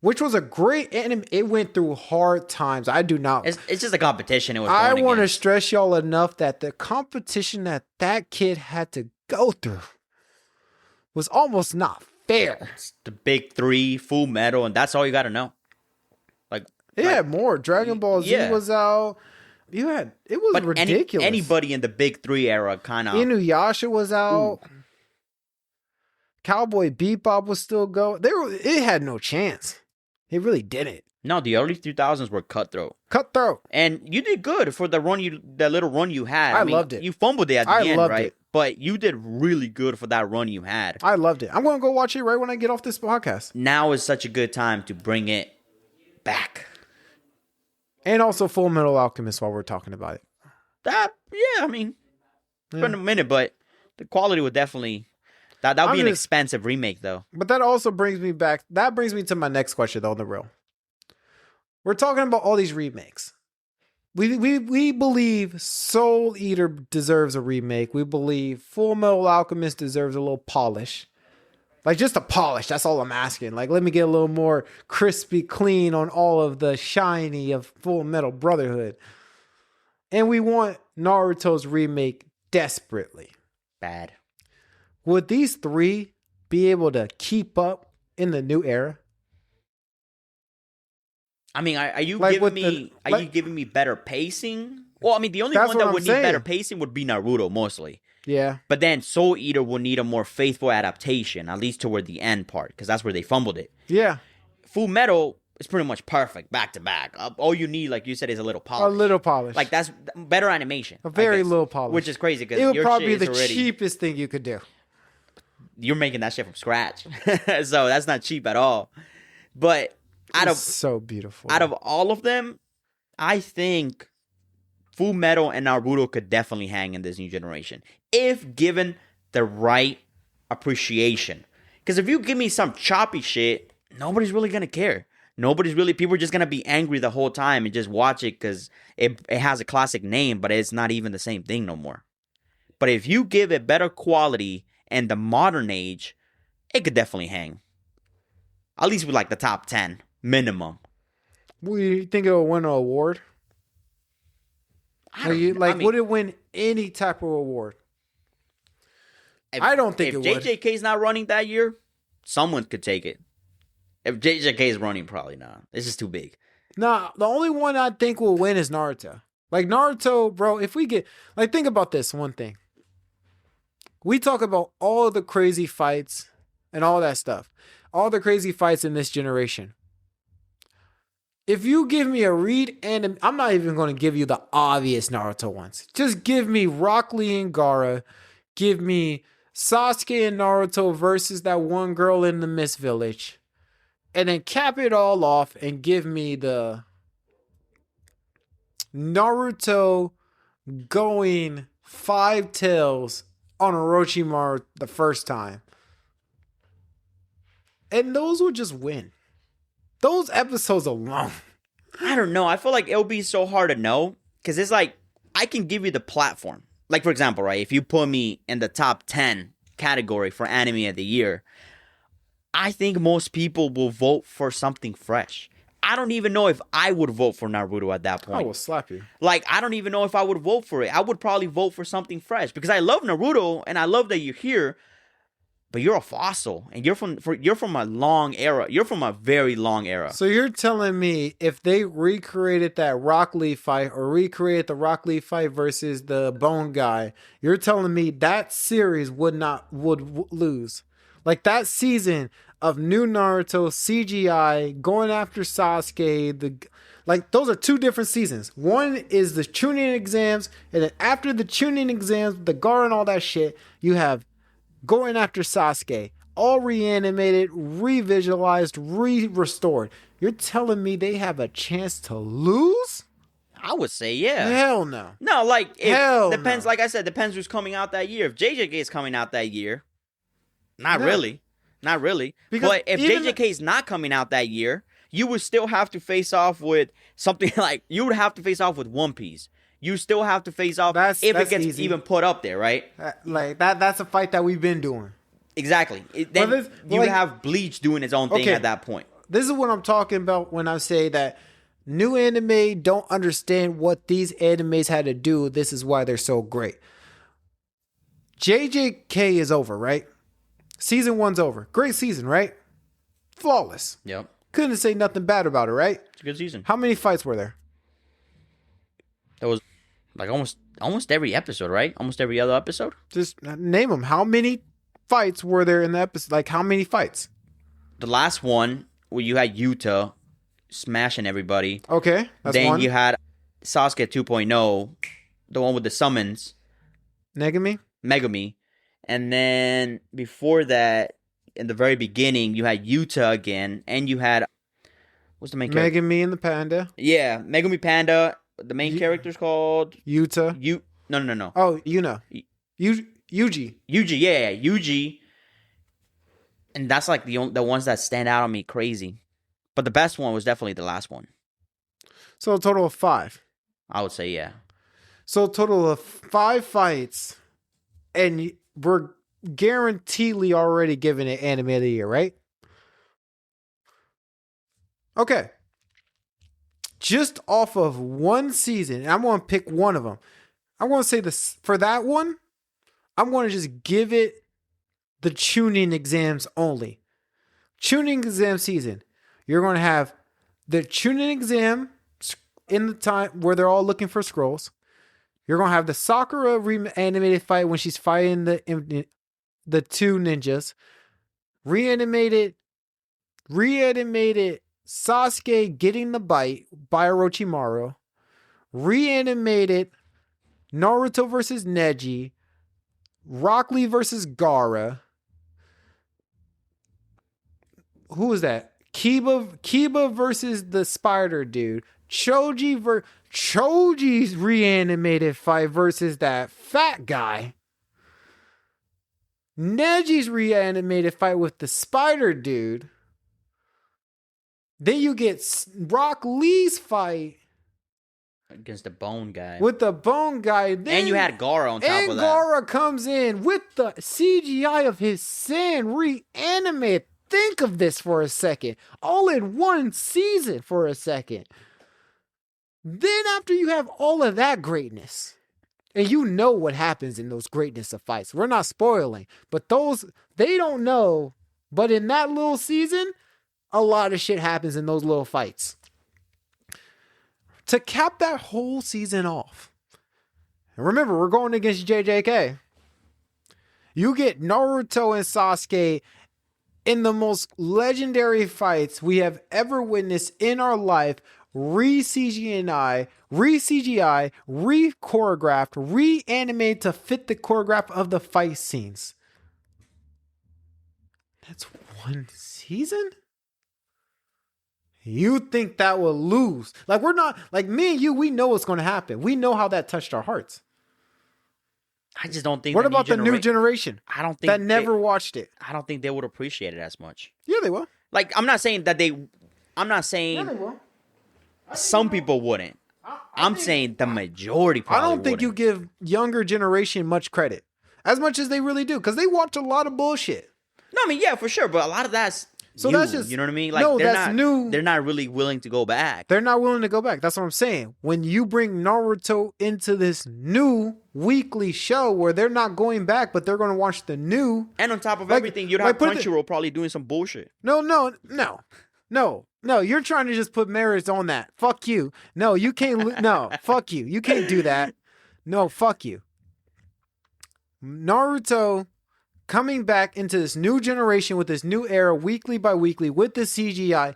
which was a great anime, it went through hard times. I do not. It's just a competition. I want to stress y'all enough that the competition that kid had to go through was almost not fair. It's the big three, Full Metal, and that's all you got to know. It had more. Dragon Ball Z was out. It was ridiculous. Anybody in the big three era kind of. Inuyasha was out. Ooh. Cowboy Bebop was still going. It had no chance. It really didn't. No, the early 2000s were cutthroat. And you did good for the little run you had. I mean, loved it. You fumbled it at the end, right? But you did really good for that run you had. I loved it. I'm going to go watch it right when I get off this podcast. Now is such a good time to bring it back. And also Full Metal Alchemist while we're talking about it. It's been a minute, but the quality would definitely... That would be an expensive remake, though. But that also brings me back... That brings me to my next question, though, on the real. We're talking about all these remakes. We believe Soul Eater deserves a remake. We believe Full Metal Alchemist deserves a little polish. Like, just a polish. That's all I'm asking. Like, let me get a little more crispy clean on all of the shiny of Full Metal Brotherhood. And we want Naruto's remake desperately. Bad. Would these three be able to keep up in the new era? I mean, are you giving me better pacing? Well, I mean, the only one that would need better pacing would be Naruto, mostly. Yeah. But then Soul Eater will need a more faithful adaptation, at least toward the end part, because that's where they fumbled it. Yeah. Full Metal is pretty much perfect, back to back. All you need, like you said, is a little polish. A little polish. Like, that's better animation. A very little polish. Which is crazy, because it would your probably shit be the already... cheapest thing you could do. you're making that shit from scratch. So that's not cheap at all. But so beautiful. out of all of them, I think Full Metal and Naruto could definitely hang in this new generation if given the right appreciation. Because if you give me some choppy shit, nobody's really gonna care. People are just gonna be angry the whole time and just watch it because it has a classic name, but it's not even the same thing no more. But if you give it better quality and the modern age, it could definitely hang. At least with like the top 10 minimum. We think it'll win an award? Would it win any type of award? I don't think it would. If JJK's not running that year, someone could take it. If JJK is running, probably not. It's just too big. Nah, the only one I think will win is Naruto. Like Naruto, bro, if we get... Like, think about this one thing. We talk about all the crazy fights and all that stuff. All the crazy fights in this generation. If you give me a read anime, I'm not even going to give you the obvious Naruto ones. Just give me Rock Lee and Gaara. Give me Sasuke and Naruto versus that one girl in the Mist Village. And then cap it all off and give me the Naruto going 5 tails on Orochimaru the first time. And those would just win. Those episodes alone. I don't know. I feel like it'll be so hard to know. Because it's like, I can give you the platform. Like, for example, right? If you put me in the top 10 category for anime of the year, I think most people will vote for something fresh. I don't even know if I would vote for Naruto at that point. I will slap you. Like, I don't even know if I would vote for it. I would probably vote for something fresh. Because I love Naruto, and I love that you're here. But you're a fossil, and you're from a long era. You're from a very long era. So you're telling me if they recreated that Rock Lee fight or recreated the Rock Lee fight versus the Bone Guy, you're telling me that series would lose? Like that season of new Naruto CGI going after Sasuke, those are 2 different seasons. One is the Chunin exams, and then after the Chunin exams, the Gaara and all that shit, you have going after Sasuke, all reanimated, revisualized, restored. You're telling me they have a chance to lose? I would say yeah. Hell no. No, like it depends. No. Like I said, depends who's coming out that year. If JJK is coming out that year, not really. Because but if JJK is not coming out that year, you would still have to face off with something like you would have to face off with One Piece. You still have to face off if it gets easy. Even put up there, right? That's a fight that we've been doing. Exactly. Then you have Bleach doing its own thing at that point. This is what I'm talking about when I say that new anime don't understand what these animes had to do. This is why they're so great. JJK is over, right? Season 1's over. Great season, right? Flawless. Yep. Couldn't say nothing bad about it, right? It's a good season. How many fights were there? There was like almost every episode, right? Almost every other episode. Just name them. How many fights were there in the episode? Like how many fights? The last one where you had Yuta smashing everybody. Okay, that's then one. You had Sasuke 2.0, the one with the summons. Megumi. And then before that, in the very beginning, you had Yuta again, and you had what's the main character? Megumi and the Panda. Yeah, Megumi Panda. The main character's called Yuta. No. Oh, Yuji. Yuji, yeah, Yuji. And that's like the ones that stand out on me crazy. But the best one was definitely the last one. So a total of 5. I would say, yeah. So a total of 5 fights, and we're guaranteedly already giving it anime of the year, right? Okay. Just off of one season, and I'm going to pick one of them. I'm going to say this for that one. I'm going to just give it the Chunin exams only. Chunin exam season. You're going to have the Chunin exam in the time where they're all looking for scrolls. You're going to have the Sakura animated fight when she's fighting the 2 ninjas. Reanimated Sasuke getting the bite by Orochimaru. Reanimated Naruto versus Neji. Rock Lee versus Gaara. who is that? Kiba versus the spider dude. Choji's reanimated fight versus that fat guy. Neji's reanimated fight with the spider dude. Then you get Rock Lee's fight against the bone guy. with the bone guy. Then, And you had Gaara on top of and that. Gaara comes in with the CGI of his sin reanimated. Think of this for a second. All in one season for a second. Then after you have all of that greatness, and you know what happens in those greatness of fights. We're not spoiling, but those, they don't know. But in that little season, a lot of shit happens in those little fights. To cap that whole season off, and remember, we're going against JJK. You get Naruto and Sasuke in the most legendary fights we have ever witnessed in our life, re-CGI, re-choreographed, reanimated to fit the choreograph of the fight scenes. That's one season? You think that will lose? Like, we're not, like, me and you, we know what's going to happen. We know how that touched our hearts. I just don't think. What about the new generation? I don't think that never watched it. I don't think they would appreciate it as much. Yeah, they will. Like, I'm not saying that they. I'm not saying Yeah, they will. some people wouldn't. I'm saying the majority. I Probably don't think you give younger generation much credit, as much as they really do, because they watch a lot of bullshit. No, I mean, yeah, for sure, but a lot of that's So new, that's just, you know what I mean? Like, no, they're that's not, new. They're not really willing to go back. They're not willing to go back. That's what I'm saying. When you bring Naruto into this new weekly show where they're not going back, but they're going to watch the new. And on top of Like- everything, you'd like have put it- Crunchyroll probably doing some bullshit. No. You're trying to just put merits on that. Fuck you. No, you can't. No, fuck you. You can't do that. No, fuck you. Naruto coming back into this new generation with this new era, weekly by weekly, with the CGI.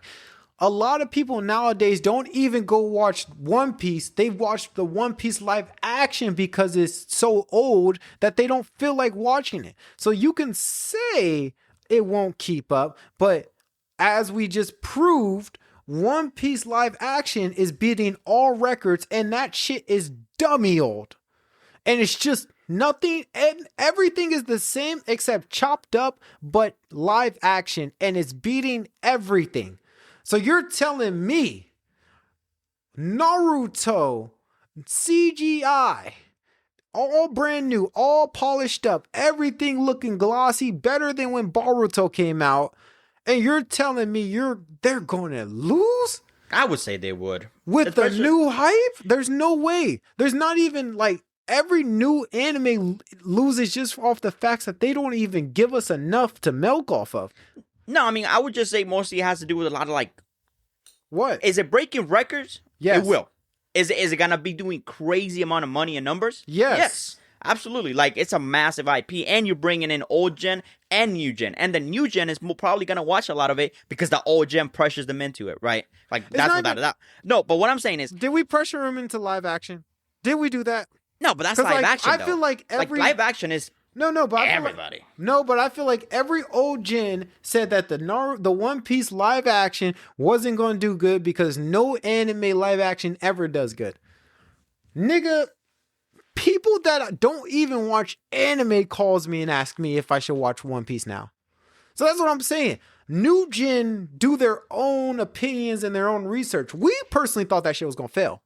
A lot of people nowadays don't even go watch One Piece. They've watched the One Piece live action because it's so old that they don't feel like watching it. So you can say it won't keep up, but as we just proved, One Piece live action is beating all records, and that shit is dummy old. And it's just nothing, and everything is the same except chopped up, but live action, and it's beating everything. So you're telling me Naruto CGI, all brand new, all polished up, everything looking glossy, better than when Boruto came out, and you're telling me they're going to lose I would say they would. with the Especially- new hype? There's no way. There's not even like every new anime loses just off the facts that they don't even give us enough to milk off of. No, I mean, I would just say mostly it has to do with a lot of like, What? is it breaking records? Yes. It will. Is it gonna be doing crazy amount of money and numbers? Yes. Absolutely. Like, it's a massive IP, and you're bringing in old gen and new gen, and the new gen is probably gonna watch a lot of it because the old gen pressures them into it, right? Like, that's not without even- a doubt. No, but what I'm saying is, Did we pressure him into live action? Did we do that? no, but that's 'Cause, live like, action. I though. feel like every live action is no, but I feel like- everybody. no, but I feel like every old gen said that the One Piece live action wasn't going to do good because no anime live action ever does good. Nigga, people that don't even watch anime calls me and ask me if I should watch One Piece now. So that's what I'm saying. New gen do their own opinions and their own research. We personally thought that shit was going to fail.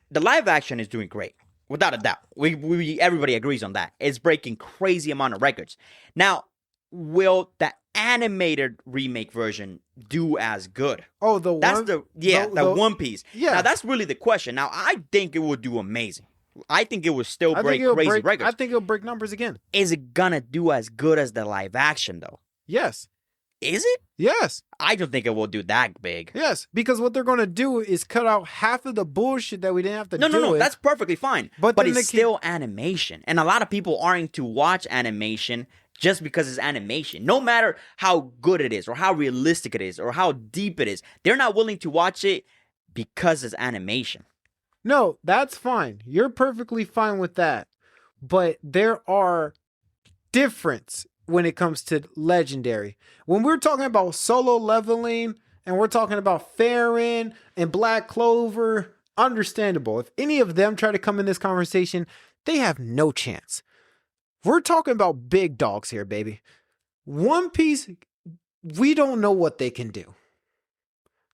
The live action is doing great, without a doubt. We everybody agrees on that. It's breaking crazy amount of records. Now, will the animated remake version do as good? Oh, the That's one, the One Piece. Yeah. Now that's really the question. Now I think it would do amazing. I think it would still I break think it'll crazy break. records. I think it'll break numbers again. Is it gonna do as good as the live action though? Yes. Is it? Yes. I don't think it will do that big. Yes, because what they're going to do is cut out half of the bullshit that we didn't have to do. No. it. That's perfectly fine. But But then it's they keep- still animation, and a lot of people aren't to watch animation just because it's animation. No matter how good it is, or how realistic it is, or how deep it is, they're not willing to watch it because it's animation. No, that's fine. You're perfectly fine with that. But there are difference when it comes to legendary. When we're talking about solo leveling and we're talking about Farron and Black Clover, understandable. If any of them try to come in this conversation, they have no chance. We're talking about big dogs here, baby. One Piece, we don't know what they can do.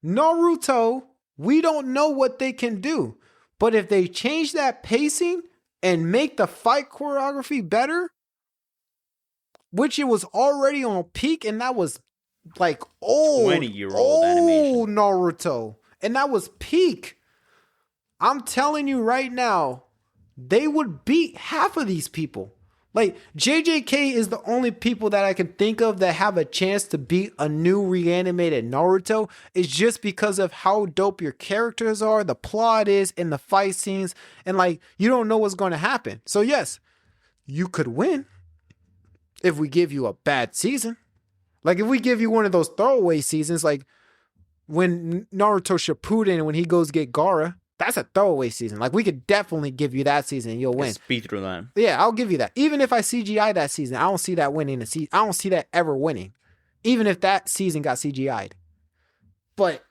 Naruto, we don't know what they can do. But if they change that pacing and make the fight choreography better, which it was already on peak, and that was like old 20-year-old animation. Naruto. And that was peak. I'm telling you right now, they would beat half of these people. Like, JJK is the only people that I can think of that have a chance to beat a new reanimated Naruto. It's just because of how dope your characters are, the plot is, and the fight scenes. And, like, you don't know what's going to happen. So, yes, you could win if we give you a bad season. Like, if we give you one of those throwaway seasons, like when Naruto Shippuden, when he goes get Gaara, that's a throwaway season. Like, we could definitely give you that season and you'll win. Speed through that. Yeah, I'll give you that. Even if I CGI that season, I don't see that winning the season. I don't see that ever winning. Even if that season got CGI'd. But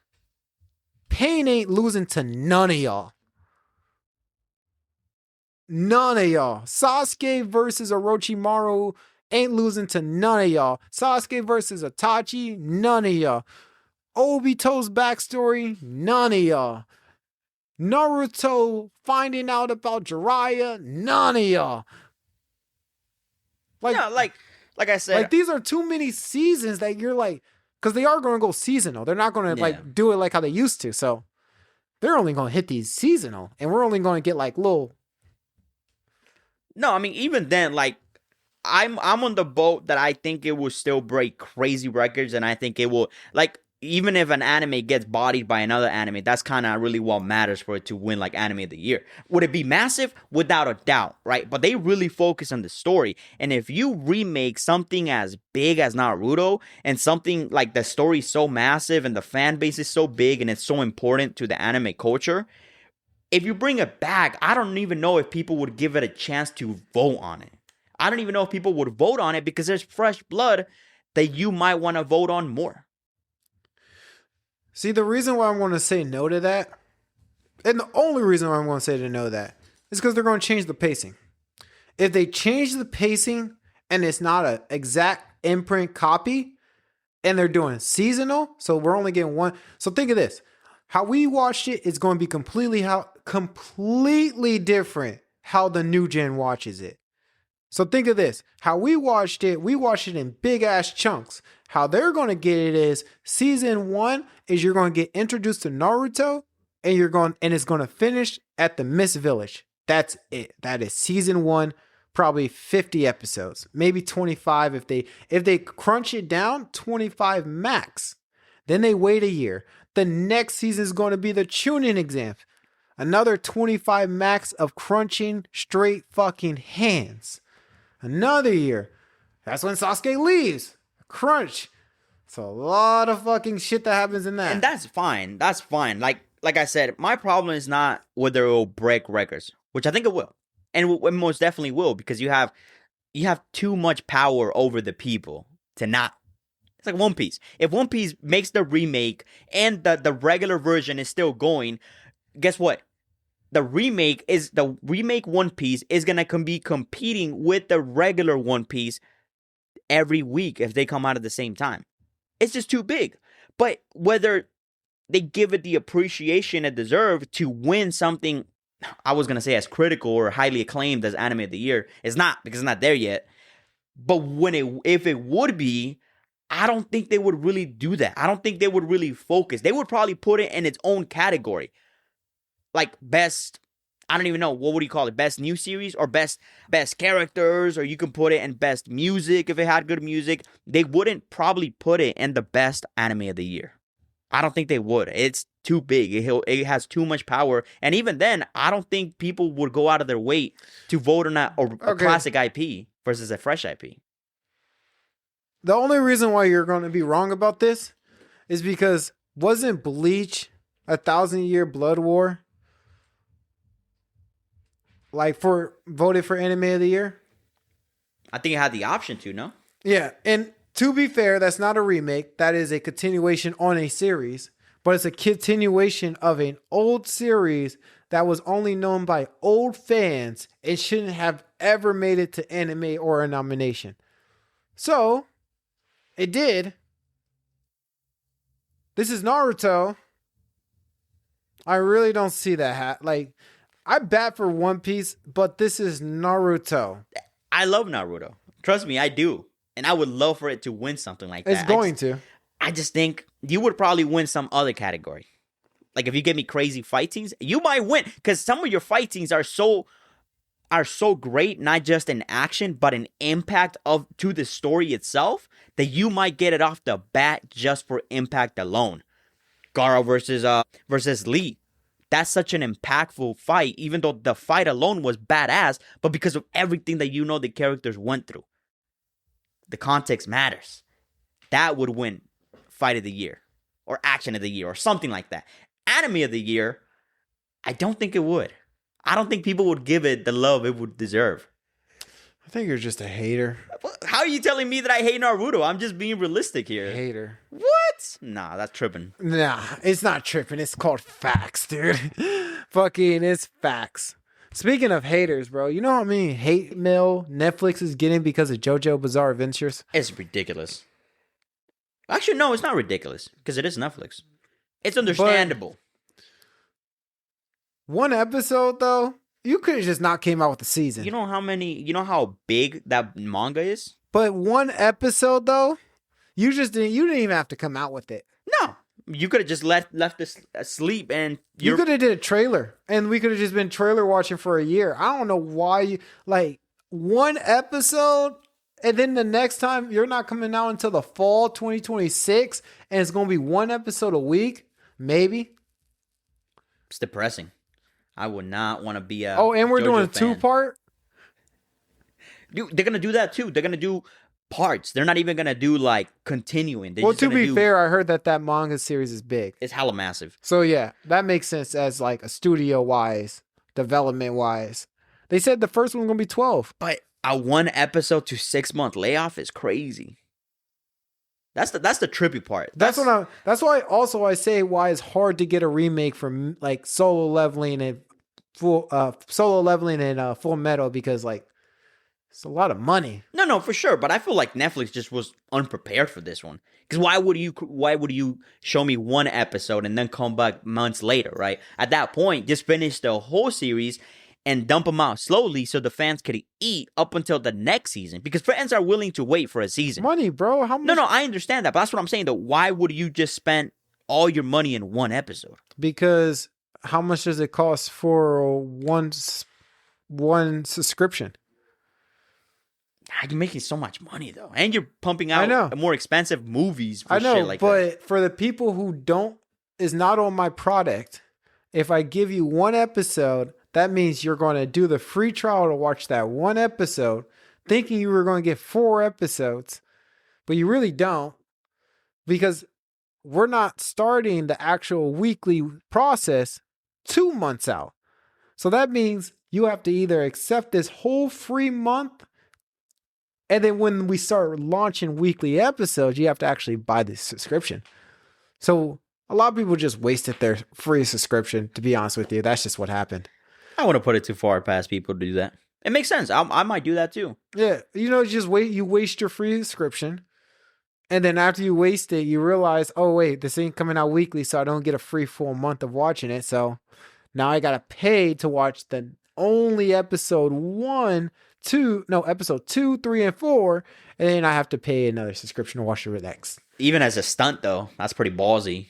Pain ain't losing to none of y'all. None of y'all. Sasuke versus Orochimaru ain't losing to none of y'all. Sasuke versus Itachi, none of y'all. Obito's backstory, none of y'all. Naruto finding out about Jiraiya, none of y'all. Like, yeah, like I said, like these are too many seasons that you're like, because they are going to go seasonal. They're not going to like do it like how they used to. So they're only going to hit these seasonal, and we're only going to get like little. No, I mean, even then, like, I'm on the boat that I think it will still break crazy records, and I think it will, like, even if an anime gets bodied by another anime, that's kind of really what matters for it to win, like, Anime of the Year. Would it be massive? Without a doubt, right? But they really focus on the story. And if you remake something as big as Naruto, and something like the story's so massive, and the fan base is so big, and it's so important to the anime culture, if you bring it back, I don't even know if people would give it a chance to vote on it. I don't even know if people would vote on it because there's fresh blood that you might want to vote on more. See, the reason why I'm going to say no to that, and the only reason why I'm going to say no to that, is because they're going to change the pacing. If they change the pacing and it's not an exact imprint copy, and they're doing seasonal, so we're only getting one. So think of this. How we watched it is going to be completely different how the new gen watches it. So think of this. How we watched it in big ass chunks. How they're going to get it is season 1 is you're going to get introduced to Naruto and it's going to finish at the Mist Village. That's it. That is season 1, probably 50 episodes, maybe 25 if they crunch it down, 25 max. Then they wait a year. The next season is going to be the Chunin exam. Another 25 max of crunching straight fucking hands. Another year. That's when Sasuke leaves. Crunch. It's a lot of fucking shit that happens in that. And that's fine. That's fine. Like I said, my problem is not whether it will break records, which I think it will. And it most definitely will, because you have too much power over the people to not. It's like One Piece. If One Piece makes the remake and the regular version is still going, guess what? The remake One Piece is going to be competing with the regular One Piece every week if they come out at the same time. It's just too big. But whether they give it the appreciation it deserves to win something, I was going to say as critical or highly acclaimed as Anime of the Year, it's not, because it's not there yet. But if it would be, I don't think they would really do that. I don't think they would really focus. They would probably put it in its own category. Like best, I don't even know, what would you call it? Best new series or best characters, or you can put it in best music if it had good music. They wouldn't probably put it in the best Anime of the Year. I don't think they would. It's too big. It has too much power. And even then, I don't think people would go out of their way to vote on a classic IP versus a fresh IP. The only reason why you're going to be wrong about this is because wasn't Bleach 1,000-Year Blood War like voted for Anime of the Year? I think it had the option to, no? Yeah, and to be fair, that's not a remake. That is a continuation on a series, but it's a continuation of an old series that was only known by old fans and shouldn't have ever made it to anime or a nomination. So, it did. This is Naruto. I really don't see that. Like, I bat for One Piece, but this is Naruto. I love Naruto. Trust me, I do. And I would love for it to win something like that. It's going to. I just think you would probably win some other category. Like if you give me crazy fight scenes, you might win. Because some of your fight scenes are so great, not just in action, but in impact to the story itself, that you might get it off the bat just for impact alone. Gaara versus Lee. That's such an impactful fight, even though the fight alone was badass, but because of everything that you know the characters went through. The context matters. That would win Fight of the Year or Action of the Year or something like that. Anime of the Year, I don't think it would. I don't think people would give it the love it would deserve. I think you're just a hater. How are you telling me that I hate Naruto? I'm just being realistic here. Hater. What? Nah, that's tripping. Nah, it's not tripping. It's called facts, dude. Fucking, it's facts. Speaking of haters, bro, you know how many hate mail Netflix is getting because of JoJo Bizarre Adventures? It's ridiculous. Actually, no, it's not ridiculous because it is Netflix. It's understandable. But one episode, though, you could have just not came out with the season. You know how big that manga is? But one episode, though, you didn't even have to come out with it. No. You could have just left this asleep and you could have did a trailer and we could have just been trailer watching for a year. I don't know why you like one episode and then the next time you're not coming out until the fall 2026 and it's going to be one episode a week, maybe. It's depressing. I would not want to be a and we're JoJo doing a fan. 2-part. Dude, they're going to do that too. They're going to do parts. They're not even going to do like continuing. Well, to be fair, I heard that manga series is big. It's hella massive. So yeah, that makes sense as like a studio wise, development wise. They said the first one's going to be 12. But a 1 episode to 6 month layoff is crazy. That's the trippy part. That's why also I say why it's hard to get a remake from like Solo Leveling and Full Metal because like it's a lot of money. No, for sure. But I feel like Netflix just was unprepared for this one. Because why would you show me 1 episode and then come back months later, right? At that point, just finish the whole series and dump them out slowly so the fans could eat up until the next season. Because fans are willing to wait for a season. Money, bro. How much? No, I understand that. But that's what I'm saying, though. Why would you just spend all your money in 1 episode? Because how much does it cost for one subscription? You're making so much money, though. And you're pumping out more expensive movies for shit like that. But for the people who is not on my product, if I give you 1 episode, that means you're going to do the free trial to watch that 1 episode, thinking you were going to get 4 episodes, but you really don't, because we're not starting the actual weekly process 2 months out. So that means you have to either accept this whole free month, and then when we start launching weekly episodes, you have to actually buy the subscription. So a lot of people just wasted their free subscription, to be honest with you. That's just what happened. I wouldn't put it too far past people to do that. It makes sense. I might do that too. Yeah. You waste your free subscription. And then after you waste it, you realize, oh, wait, this ain't coming out weekly, so I don't get a free full month of watching it. So now I got to pay to watch the only episode 2, 3, and 4, and then I have to pay another subscription to watch the next. Even as a stunt, though, that's pretty ballsy.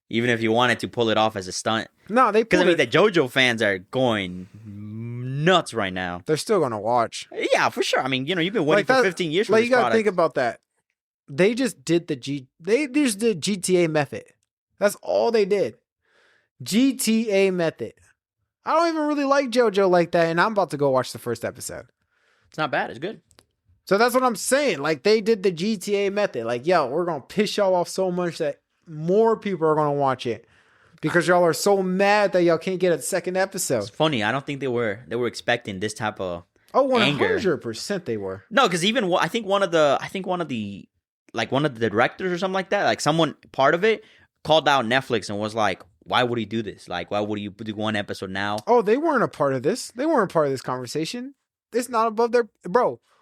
Even if you wanted to pull it off as a stunt. No, the JoJo fans are going nuts right now. They're still going to watch. Yeah, for sure. I mean, you've been waiting for 15 years for this product. You got to think about that. They just did GTA method. That's all they did. GTA method. I don't even really like JoJo like that, and I'm about to go watch the first episode. It's not bad. It's good. So that's what I'm saying. Like, they did the GTA method. Like, yo, we're going to piss y'all off so much that more people are going to watch it because y'all are so mad that y'all can't get a second episode. It's funny. I don't think they were expecting this type of Oh, anger. 100% they were. No, because even I think one of the directors or something like that, like someone part of it called out Netflix and was like, why would he do this? Like, why would you do one episode now? Oh, they weren't a part of this. They weren't a part of this conversation. It's not above their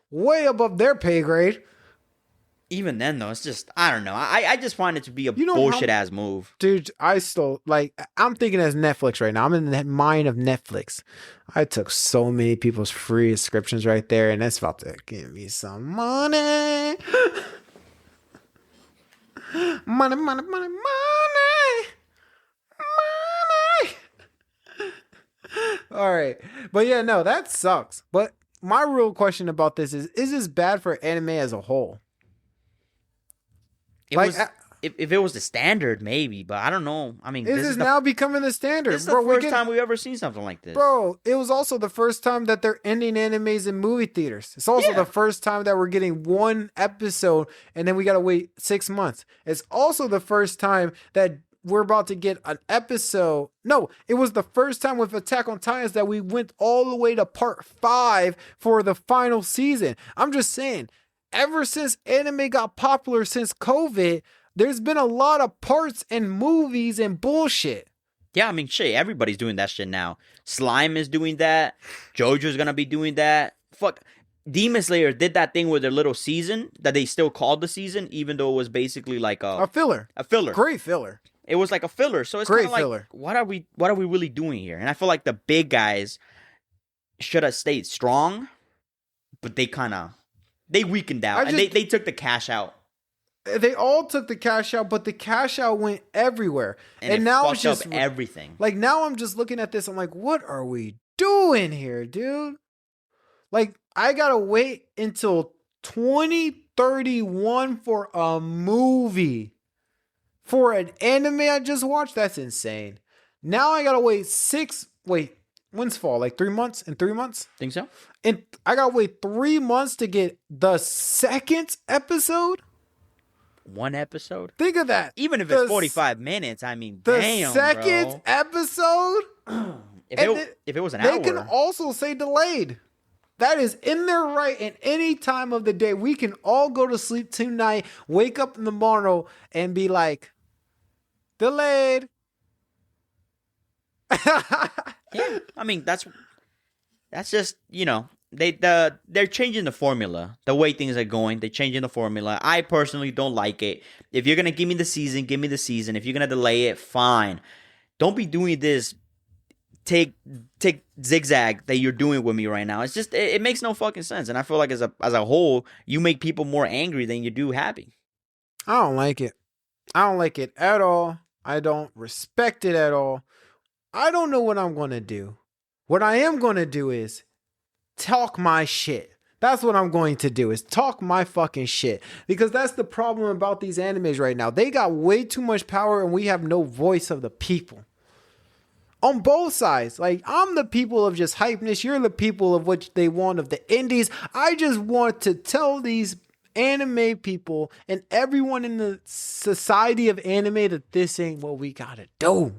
way above their pay grade. Even then, though, it's just, I don't know. I just find it to be a You know bullshit-ass move. Dude, I'm thinking as Netflix right now. I'm in the mind of Netflix. I took so many people's free subscriptions right there, and that's about to give me some money. Money, money, money, money. All right. But yeah, no, that sucks. But my real question about this is this bad for anime as a whole? If it was the standard, maybe, but I don't know. I mean, this is now becoming the standard. This is the first time we've ever seen something like this. Bro, it was also the first time that they're ending animes in movie theaters. It's also the first time that we're getting one episode and then we got to wait 6 months. It's also the first time that we're about to get an episode. No, it was the first time with Attack on Titans that we went all the way to part 5 for the final season. I'm just saying, ever since anime got popular since COVID, there's been a lot of parts and movies and bullshit. Yeah, I mean, shit, everybody's doing that shit now. Slime is doing that. JoJo's gonna be doing that. Fuck. Demon Slayer did that thing with their little season that they still called the season, even though it was basically like a filler. A filler. Great filler. It was like a filler. So it's kind of like, filler. What are we really doing here? And I feel like the big guys should have stayed strong, but they weakened out. And they took the cash out. They all took the cash out, but the cash out went everywhere. And now it's just everything. Like, now I'm just looking at this. I'm like, what are we doing here, dude? Like, I gotta wait until 2031 for a movie. For an anime I just watched? That's insane. Now I gotta wait when's fall? Like 3 months? In 3 months? Think so? And I gotta wait 3 months to get the second episode? One episode? Think of that. Even if it's 45 minutes, I mean, the damn, second bro. Episode? If it was an hour. They can also say delayed. That is in their right at any time of the day. We can all go to sleep tonight, wake up in the morning, and be like, delayed. Yeah, I mean, that's just, they're changing the formula. The way things are going, they're changing the formula. I personally don't like it. If you're going to give me the season, give me the season. If you're going to delay it, fine. Don't be doing this take zigzag that you're doing with me right now. It's just, it makes no fucking sense. And I feel like as a whole, you make people more angry than you do happy. I don't like it. I don't like it at all. I don't respect it at all. I don't know what I'm going to do. What I am going to do is talk my shit. That's what I'm going to do, is talk my fucking shit. Because that's the problem about these animes right now. They got way too much power and we have no voice of the people. On both sides. Like, I'm the people of just hypeness. You're the people of what they want of the indies. I just want to tell these anime people and everyone in the society of anime that this ain't what we gotta do.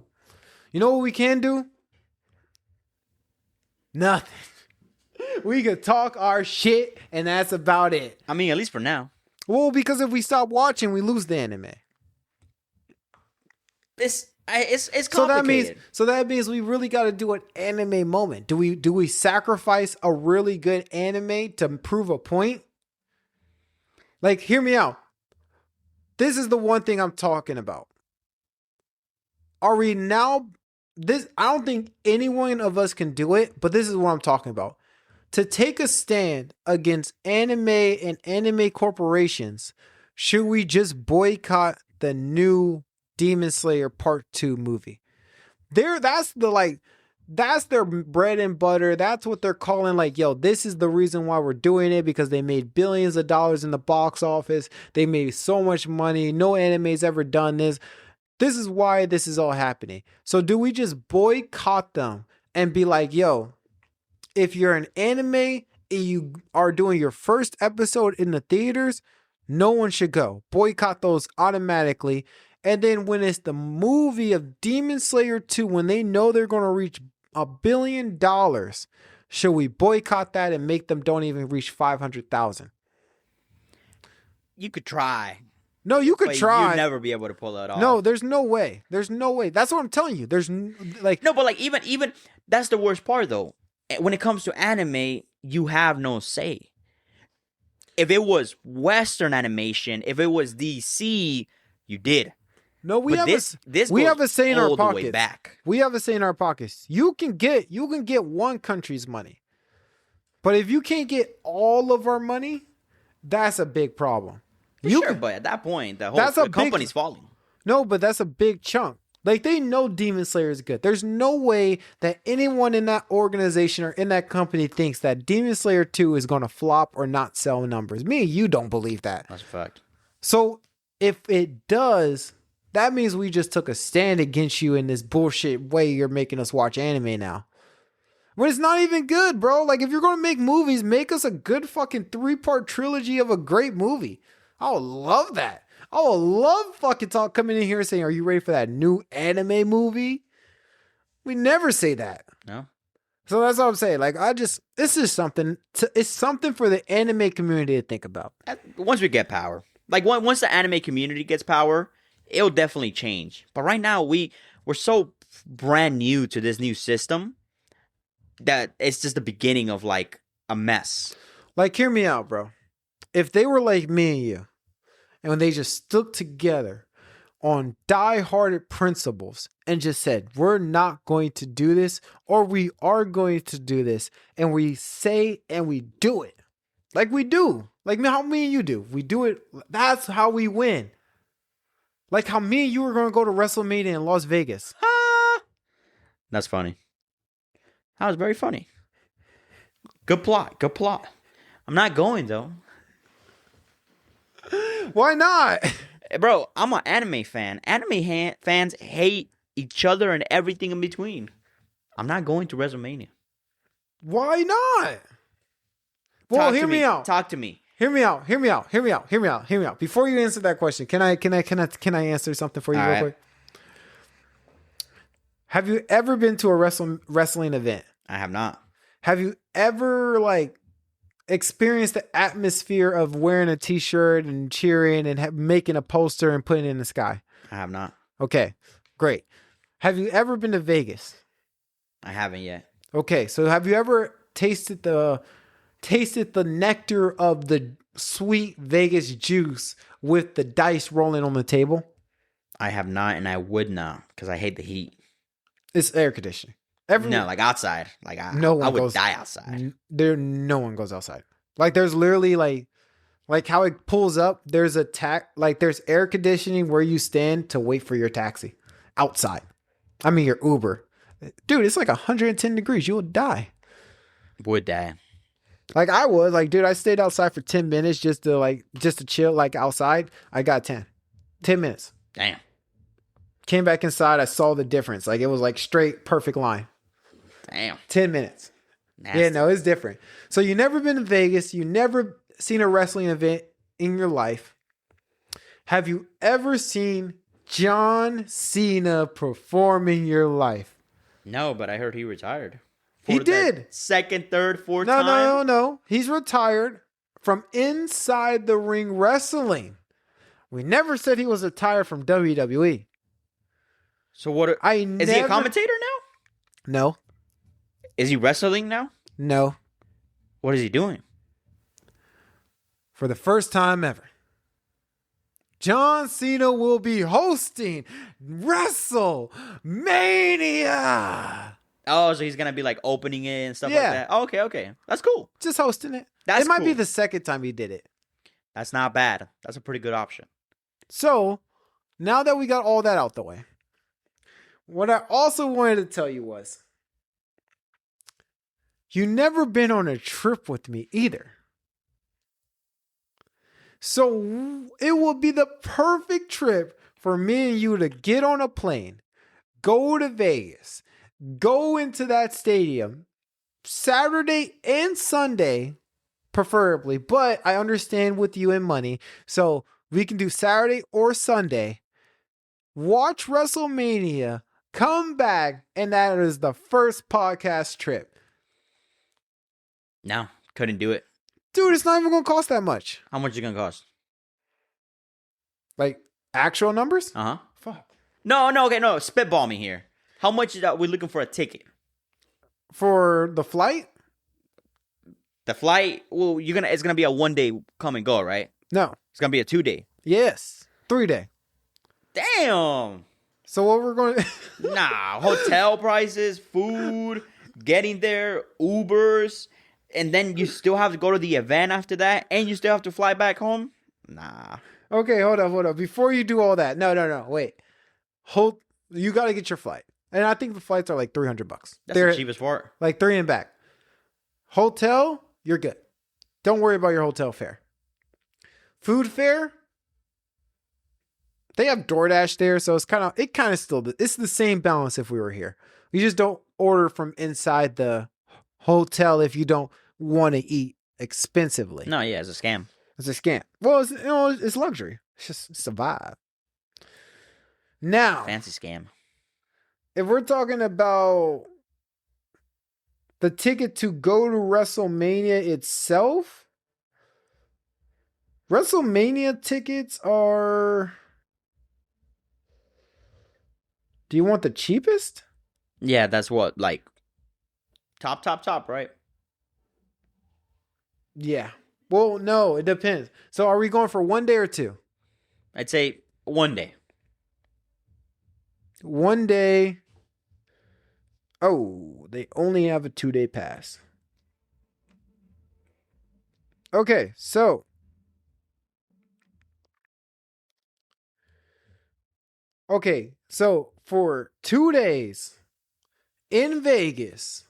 You know what we can do? Nothing. We could talk our shit and that's about it. I mean, at least for now. Well, because if we stop watching, we lose the anime. It's complicated. So that means we really got to do an anime moment. Do we sacrifice a really good anime to prove a point? Like, hear me out. This is the one thing I'm talking about. Are we now I don't think any one of us can do it, but this is what I'm talking about. To take a stand against anime and anime corporations, should we just boycott the new Demon Slayer Part 2 movie? That's their bread and butter. That's what they're calling, like, yo, this is the reason why we're doing it, because they made billions of dollars in the box office. They made so much money. No anime's ever done this. This is why this is all happening. So do we just boycott them and be like, yo, if you're an anime and you are doing your first episode in the theaters, no one should go. Boycott those automatically. And then when it's the movie of Demon Slayer 2, when they know they're going to reach $1 billion, Should we boycott that and make them don't even reach 500,000? You could try. No, you could But try. you'd never be able to pull that off. No, there's no way. There's no way. That's what I'm telling you. There's like No, but like even that's the worst part though. When it comes to anime, you have no say. If it was Western animation, if it was DC, you did. no. We But have this we goes have a say in our all the way pockets. back. We have a say in our pockets. You can get one country's money, but if you can't get all of our money, that's a big problem. Sure, but at that point, the company's falling. No, but that's a big chunk. Like, they know Demon Slayer is good. There's no way that anyone in that organization or in that company thinks that Demon Slayer 2 is going to flop or not sell numbers. Me and you don't believe that. That's a fact. So if it does, that means we just took a stand against you in this bullshit way you're making us watch anime now. But it's not even good, bro. Like, if you're going to make movies, make us a good fucking 3-part trilogy of a great movie. I would love that. I would love fucking coming in here and saying, are you ready for that new anime movie? We never say that. No. So that's what I'm saying. Like, this is something, it's something for the anime community to think about. Once we get power. Like, once the anime community gets power, it'll definitely change. But right now, we're so brand new to this new system that it's just the beginning of, like, a mess. Like, hear me out, bro. If they were like me and you, and when they just stuck together on die-hearted principles and just said, we're not going to do this, or we are going to do this, and we say and we do it. Like we do. Like how me and you do. We do it. That's how we win. Like how me and you were going to go to WrestleMania in Las Vegas. That's funny. That was very funny. Good plot. Good plot. I'm not going, though. Why not? Bro, I'm an anime fan. Fans hate each other and everything in between. I'm not going to WrestleMania. Why not? Well, hear me out. Talk to me. Hear me out. Before you answer that question, can I answer something for you real quick? Have you ever been to a wrestling event? I have not. Have you ever experienced the atmosphere of wearing a t-shirt and cheering and making a poster and putting it in the sky? I have not. Okay, great. Have you ever been to Vegas? I haven't yet. Okay, so have you ever tasted the nectar of the sweet Vegas juice with the dice rolling on the table? I have not, and I would not, because I hate the heat. It's air conditioning. No, like outside. Like I would die outside. No one goes outside. Like there's literally like how it pulls up. There's there's air conditioning where you stand to wait for your taxi outside. I mean your Uber, dude. It's like 110 degrees. You would die. Would die. Like I would. Like dude, I stayed outside for 10 minutes just to chill. Like outside, I got 10 minutes. Damn. Came back inside. I saw the difference. Like it was like straight perfect line. Damn. 10 minutes. Nasty. Yeah, no, it's different. So you never been to Vegas. You never seen a wrestling event in your life. Have you ever seen John Cena perform in your life? No, but I heard he retired. He did. Second, third, fourth time? No. He's retired from inside the ring wrestling. We never said he was retired from WWE. So what? Is he a commentator now? No. Is he wrestling now? No. What is he doing? For the first time ever, John Cena will be hosting WrestleMania. Oh, so he's going to be like opening it and stuff like that? Oh, okay. That's cool. Just hosting it. It might be the second time he did it. That's not bad. That's a pretty good option. So, now that we got all that out the way, what I also wanted to tell you was, you never been on a trip with me either. So it will be the perfect trip for me and you to get on a plane, go to Vegas, go into that stadium Saturday and Sunday, preferably, but I understand with you and money. So we can do Saturday or Sunday, watch WrestleMania, come back, and that is the first podcast trip. No, couldn't do it. Dude, it's not even going to cost that much. How much is it gonna cost? Like, actual numbers? Uh huh. Fuck. No, okay, no. Spitball me here. How much is that? We're looking for a ticket. For the flight? The flight. Well, it's gonna be a 1 day come and go, right? No. It's gonna be a 2 day. Yes. 3 day. Damn. So what we're going to... Nah, hotel prices, food, getting there, Ubers, and then you still have to go to the event after that, and you still have to fly back home? Nah. Okay, hold up. Before you do all that, no, wait. You got to get your flight. And I think the flights are like $300. That's They're the cheapest part. like 3 and back. Hotel, you're good. Don't worry about your hotel fare. Food fare, they have DoorDash there, so it's kind of still, it's the same balance if we were here. You just don't order from inside the hotel if you don't want to eat expensively. No, yeah, it's a scam. It's a scam. Well, it's luxury. It's a vibe. Now, Fancy scam. if we're talking about the ticket to go to WrestleMania itself, WrestleMania tickets are... Do you want the cheapest? Yeah, that's what, like, top, right? Yeah. Well, no, it depends. So are we going for 1 day or 2? I'd say 1 day. 1 day. Oh, they only have a 2-day pass. Okay, so for 2 days in Vegas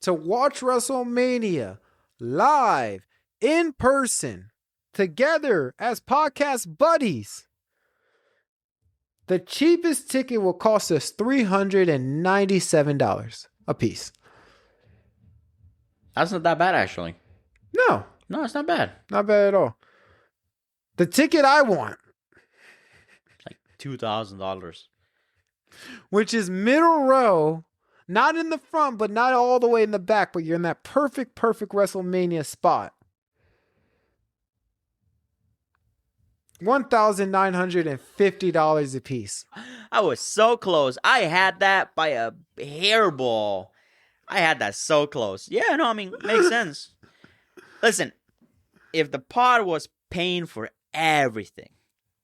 to watch WrestleMania live in person together as podcast buddies, the cheapest ticket will cost us $397 a piece. That's not that bad, actually. No, No, it's not bad. not bad at all. The ticket I want, It's like $2,000. which is middle row, not in the front, but not all the way in the back, but you're in that perfect WrestleMania spot. $1,950 a piece. I was so close. I had that by a hairball. I had that so close. Yeah, no, I mean, makes sense. Listen, if the pod was paying for everything,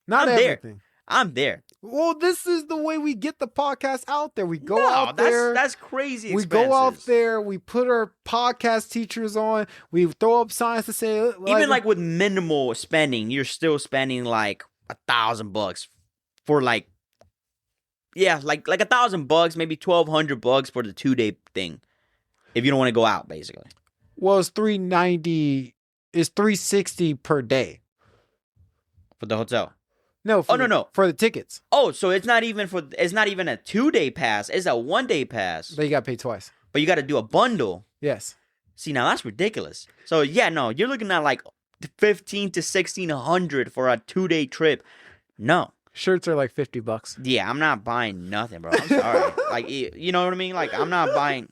Not I'm there. everything. I'm there. Well, this is the way we get the podcast out there. We go No, out there. that's crazy We expenses. go out there. We put our podcast teachers on. We throw up signs to say, Even like with minimal spending, you're still spending like $1,000 for like $1,000, maybe $1,200 for the 2 day thing. If you don't want to go out, basically. Well, it's $390. It's $360 per day. For the hotel. No. No. For the tickets. Oh, so it's not even a 2 day pass. It's a 1 day pass. But you got to pay twice. But you got to do a bundle. Yes. See, now that's ridiculous. So yeah, no, you're looking at like $1,500 to $1,600 for a 2 day trip. No. Shirts are like $50. Yeah, I'm not buying nothing, bro. I'm sorry. Like, you know what I mean? Like, I'm not buying.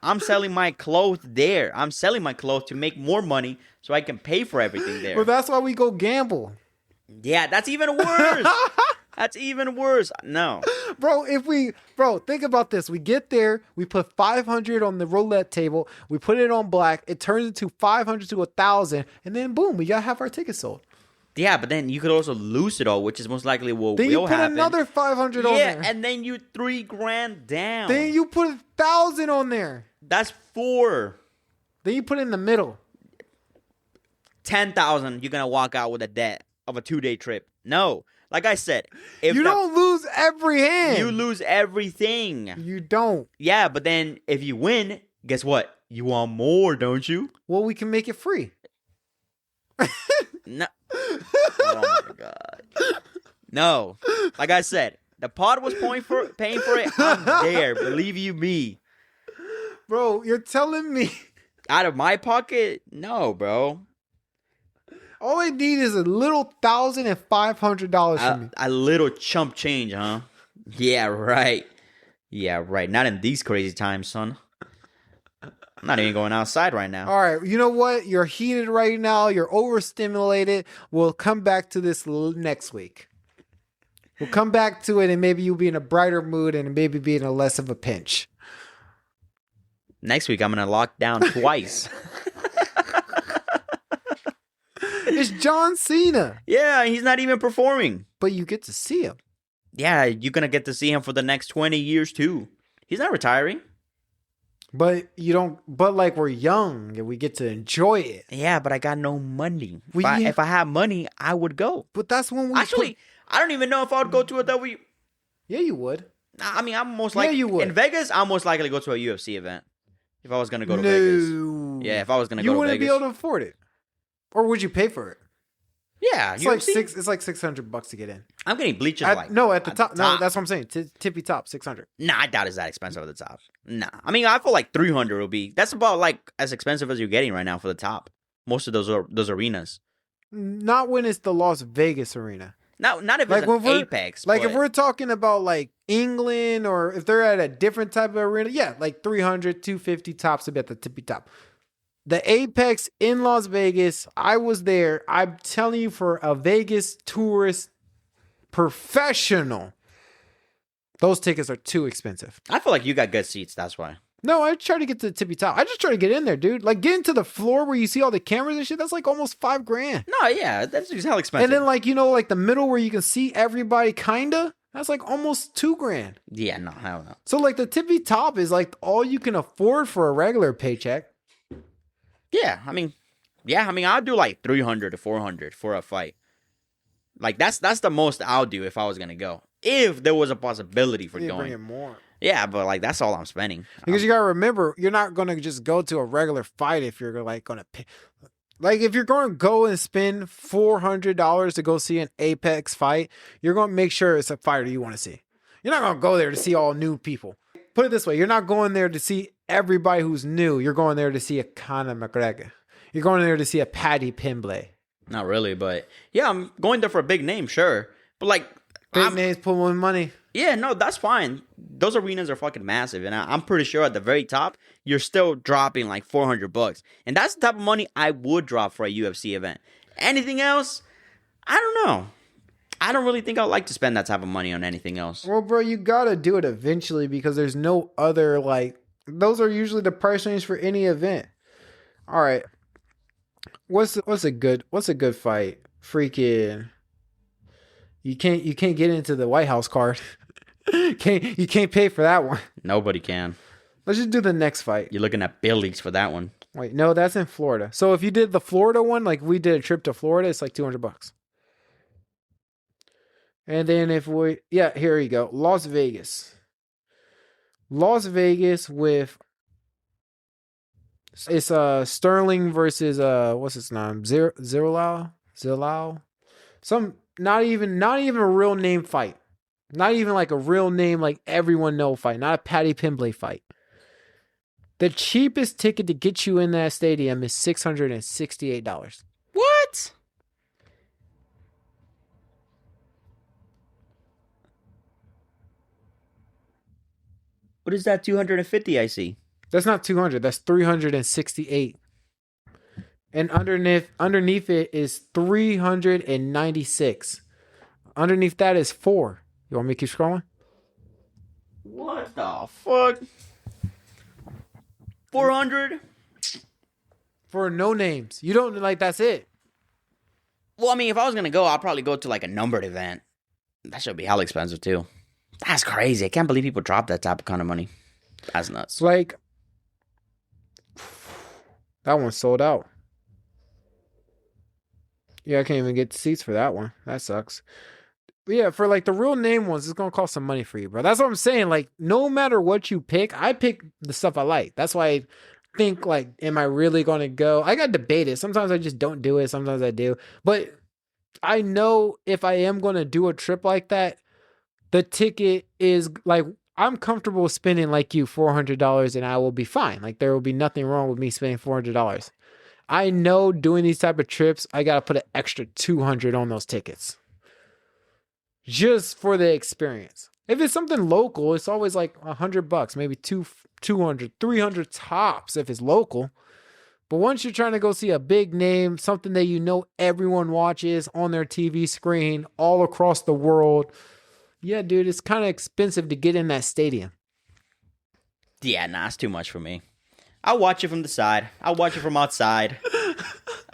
I'm selling my clothes there. I'm selling my clothes to make more money so I can pay for everything there. Well, that's why we go gamble. Yeah, that's even worse. That's even worse. No. Bro, think about this. We get there, we put 500 on the roulette table, we put it on black, it turns into 500 to 1,000, and then boom, we got half our tickets sold. Yeah, but then you could also lose it all, which is most likely what Then will you put happen. another 500 on there. Yeah, and then you $3,000 down. Then you put 1,000 on there. That's 4. Then you put it in the middle. 10,000. You're gonna walk out with a debt of a 2 day trip. No, like I said, if You don't lose every hand. you lose everything. You don't. Yeah, but then if you win, guess what? You want more, don't you? Well, we can make it free. No. Oh my god. No. Like I said, the pod was paying for it. I'm there. Believe you me. Bro, you're telling me Out of my pocket? No, bro. all I need is a little $1,500 from me. A little chump change, huh? Yeah, right. Yeah, right. Not in these crazy times, son. I'm not even going outside right now. All right, you know what? You're heated right now. You're overstimulated. We'll come back to this next week. We'll come back to it, and maybe you'll be in a brighter mood and maybe be in a less of a pinch. Next week, I'm going to lock down twice. It's John Cena. Yeah, he's not even performing. But you get to see him. Yeah, you're going to get to see him for the next 20 years, too. He's not retiring. But you don't. But like we're young and we get to enjoy it. Yeah, but I got no money. Well, If I had money, I would go. But that's when we Actually, I don't even know if I would go to a W. Yeah, you would. I mean, I'm most likely you would. in Vegas. I'm most likely to go to a UFC event if I was going to go to Vegas. Yeah, if I was going to go to Vegas, you wouldn't be able to afford it, or would you pay for it? Yeah, It's UFC? like six. It's like $600 to get in. I'm getting bleachers At like the top. No, that's what I'm saying. Tippy top, 600. Nah, I doubt it's that expensive at the top. Nah, I mean, I feel like 300 will be. That's about like as expensive as you're getting right now for the top. Most of those arenas. Not when it's the Las Vegas arena. Not if Like it's when an we're Apex. like but if we're talking about like England or if they're at a different type of arena, yeah, like 300, 250 tops to be at the tippy top. The Apex in Las Vegas, I was there. I'm telling you, for a Vegas tourist professional, those tickets are too expensive. I feel like you got good seats. That's why. No, I try to get to the tippy top. I just try to get in there, dude. Like getting to the floor where you see all the cameras and shit, that's like almost $5,000. No, yeah, that's just hell expensive. And then like, like the middle where you can see everybody kinda, that's like almost $2,000. Yeah, no, hell no. So like the tippy top is like all you can afford for a regular paycheck. Yeah, I mean, I'll do like 300 to 400 for a fight. Like that's the most I'll do if I was gonna go. If there was a possibility for You going. bring in more. Yeah, but like that's all I'm spending. Because you gotta remember, you're not gonna just go to a regular fight if you're like gonna pay. Like if you're gonna go and spend $400 to go see an Apex fight, you're gonna make sure it's a fighter you want to see. You're not gonna go there to see all new people. Put it this way, you're not going there to see everybody who's new. You're going there to see a Conor McGregor. You're going there to see a Paddy Pimblay. Not really, but yeah, I'm going there for a big name, sure. But like, Big names pull in money. yeah, no, that's fine. Those arenas are fucking massive, and I'm pretty sure at the very top, you're still dropping like $400, and that's the type of money I would drop for a UFC event. Anything else, I don't know. I don't really think I'd like to spend that type of money on anything else. Well, bro, you gotta do it eventually because there's no other like. Those are usually the price range for any event. All right, what's a good fight? Freaking, you can't get into the White House card. You can't pay for that one. Nobody can. Let's just do the next fight. You're looking at billies for that one. Wait, no, that's in Florida. So if you did the Florida one, like we did a trip to Florida, it's like $200. And then here you go, Las Vegas. Las Vegas with it's Sterling versus what's his name? Zillow? Some not even a real name fight. Not even like a real name like everyone know fight. Not a Paddy Pimblay fight. The cheapest ticket to get you in that stadium is $668. What? What is that 250 I see? That's not 200. That's 368. And underneath it is 396. Underneath that is 4. You want me to keep scrolling? What the fuck? 400? For no names. You don't like that's it. Well, I mean, if I was going to go, I'll probably go to like a numbered event. That should be hell expensive too. That's crazy. I can't believe people drop that type of kind of money. That's nuts. It's like that one sold out. Yeah, I can't even get seats for that one. That sucks. But yeah, for like the real name ones, it's gonna cost some money for you, bro. That's what I'm saying. Like, no matter what you pick, I pick the stuff I like. That's why I think like, am I really gonna go? I got debated. Sometimes I just don't do it. Sometimes I do. But I know if I am gonna do a trip like that, the ticket is like I'm comfortable spending like you $400 and I will be fine. Like there will be nothing wrong with me spending $400. I know doing these type of trips, I gotta put an extra $200 on those tickets. Just for the experience. If it's something local, it's always like $100, maybe 200, 300 tops if it's local. But once you're trying to go see a big name, something that you know everyone watches on their TV screen all across the world, yeah, dude, it's kind of expensive to get in that stadium. Yeah, nah, it's too much for me. I'll watch it from the side. I'll watch it from outside.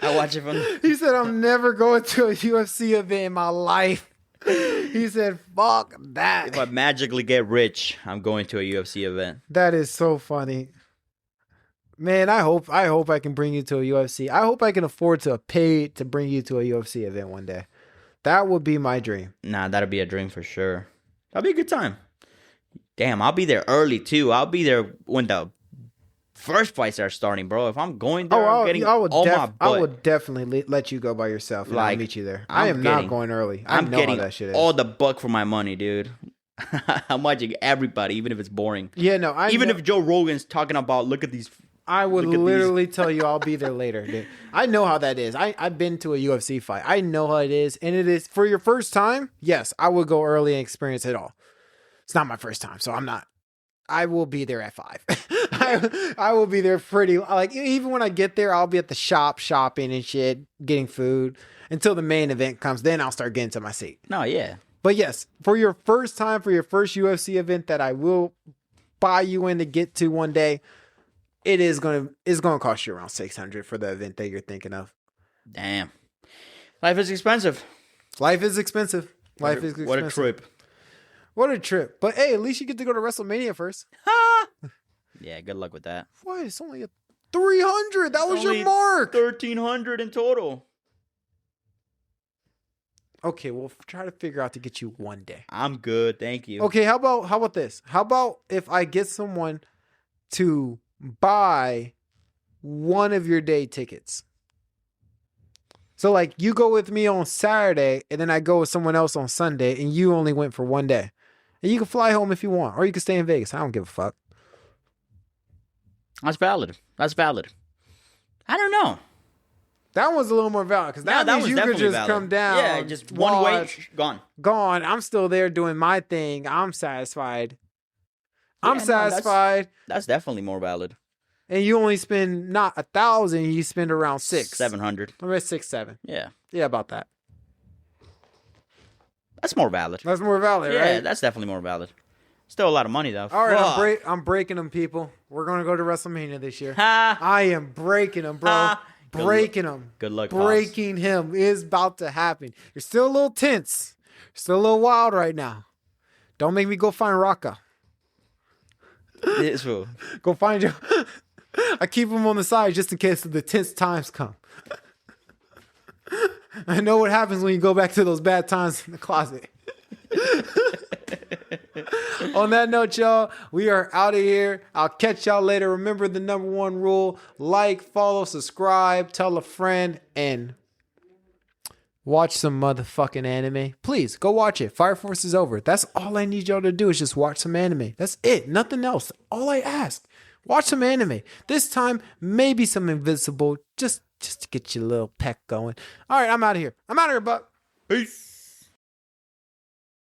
I watch it from... He said, I'm never going to a UFC event in my life. He said, fuck that. If I magically get rich, I'm going to a UFC event. That is so funny. Man, I hope I can bring you to a UFC. I hope I can afford to pay to bring you to a UFC event one day. That would be my dream. Nah, that'll be a dream for sure. That'll be a good time. Damn, I'll be there early too. I'll be there when the first fights are starting, bro. If I'm going there, I'm getting all my butt. I would definitely let you go by yourself and I'll meet you there. I am not going early. I'm know getting how that shit is. all the buck for my money, dude. I'm watching everybody, even if it's boring. Yeah, no. Even if Joe Rogan's talking about, look at these. I would literally tell you I'll be there later, dude. I know how that is. I've been to a UFC fight. I know how it is. And it is, for your first time, yes, I would go early and experience it all. It's not my first time, so I'm not. I will be there at 5. I will be there pretty, like, even when I get there, I'll be at the shop shopping and shit, getting food until the main event comes. Then I'll start getting to my seat. No, yeah. But yes, for your first time, for your first UFC event that I will buy you in to get to one day, it's gonna cost you around $600 for the event that you're thinking of. Damn. Life is expensive. Life is expensive. What a trip. What a trip. But hey, at least you get to go to WrestleMania first. Yeah, good luck with that. What? It's only a 300. That was your mark. 1,300 in total. Okay, we'll try to figure out to get you one day. I'm good, thank you. Okay, how about this? How about if I get someone to buy one of your day tickets? So like you go with me on Saturday and then I go with someone else on Sunday and you only went for one day. And you can fly home if you want or you can stay in Vegas. I don't give a fuck. That's valid. I don't know. That one's a little more valid because that means you could just valid. Come down. Yeah, just one way, gone. I'm still there doing my thing. I'm satisfied. I'm satisfied. That's definitely more valid. And you only spend not 1,000, you spend around 700. Or 6, 7. Yeah. Yeah, about that. That's more valid. That's more valid, right? Yeah, that's definitely more valid. Still a lot of money though. All right, I'm breaking them, people. We're gonna go to WrestleMania this year. I am breaking them, bro. Breaking them. Good luck. Breaking him is about to happen. You're still a little tense. You're still a little wild right now. Don't make me go find Rocca. It's true. Go find you. I keep him on the side just in case the tense times come. I know what happens when you go back to those bad times in the closet. On that note, y'all, we are out of here. I'll catch y'all later. Remember the number one rule: like, follow, subscribe, tell a friend, and watch some motherfucking anime. Please go watch it. Fire Force is over. That's all I need y'all to do is just watch some anime. That's it. Nothing else. All I ask. Watch some anime. This time, maybe some Invincible, just to get your little peck going. All right, I'm out of here. Buck. Peace.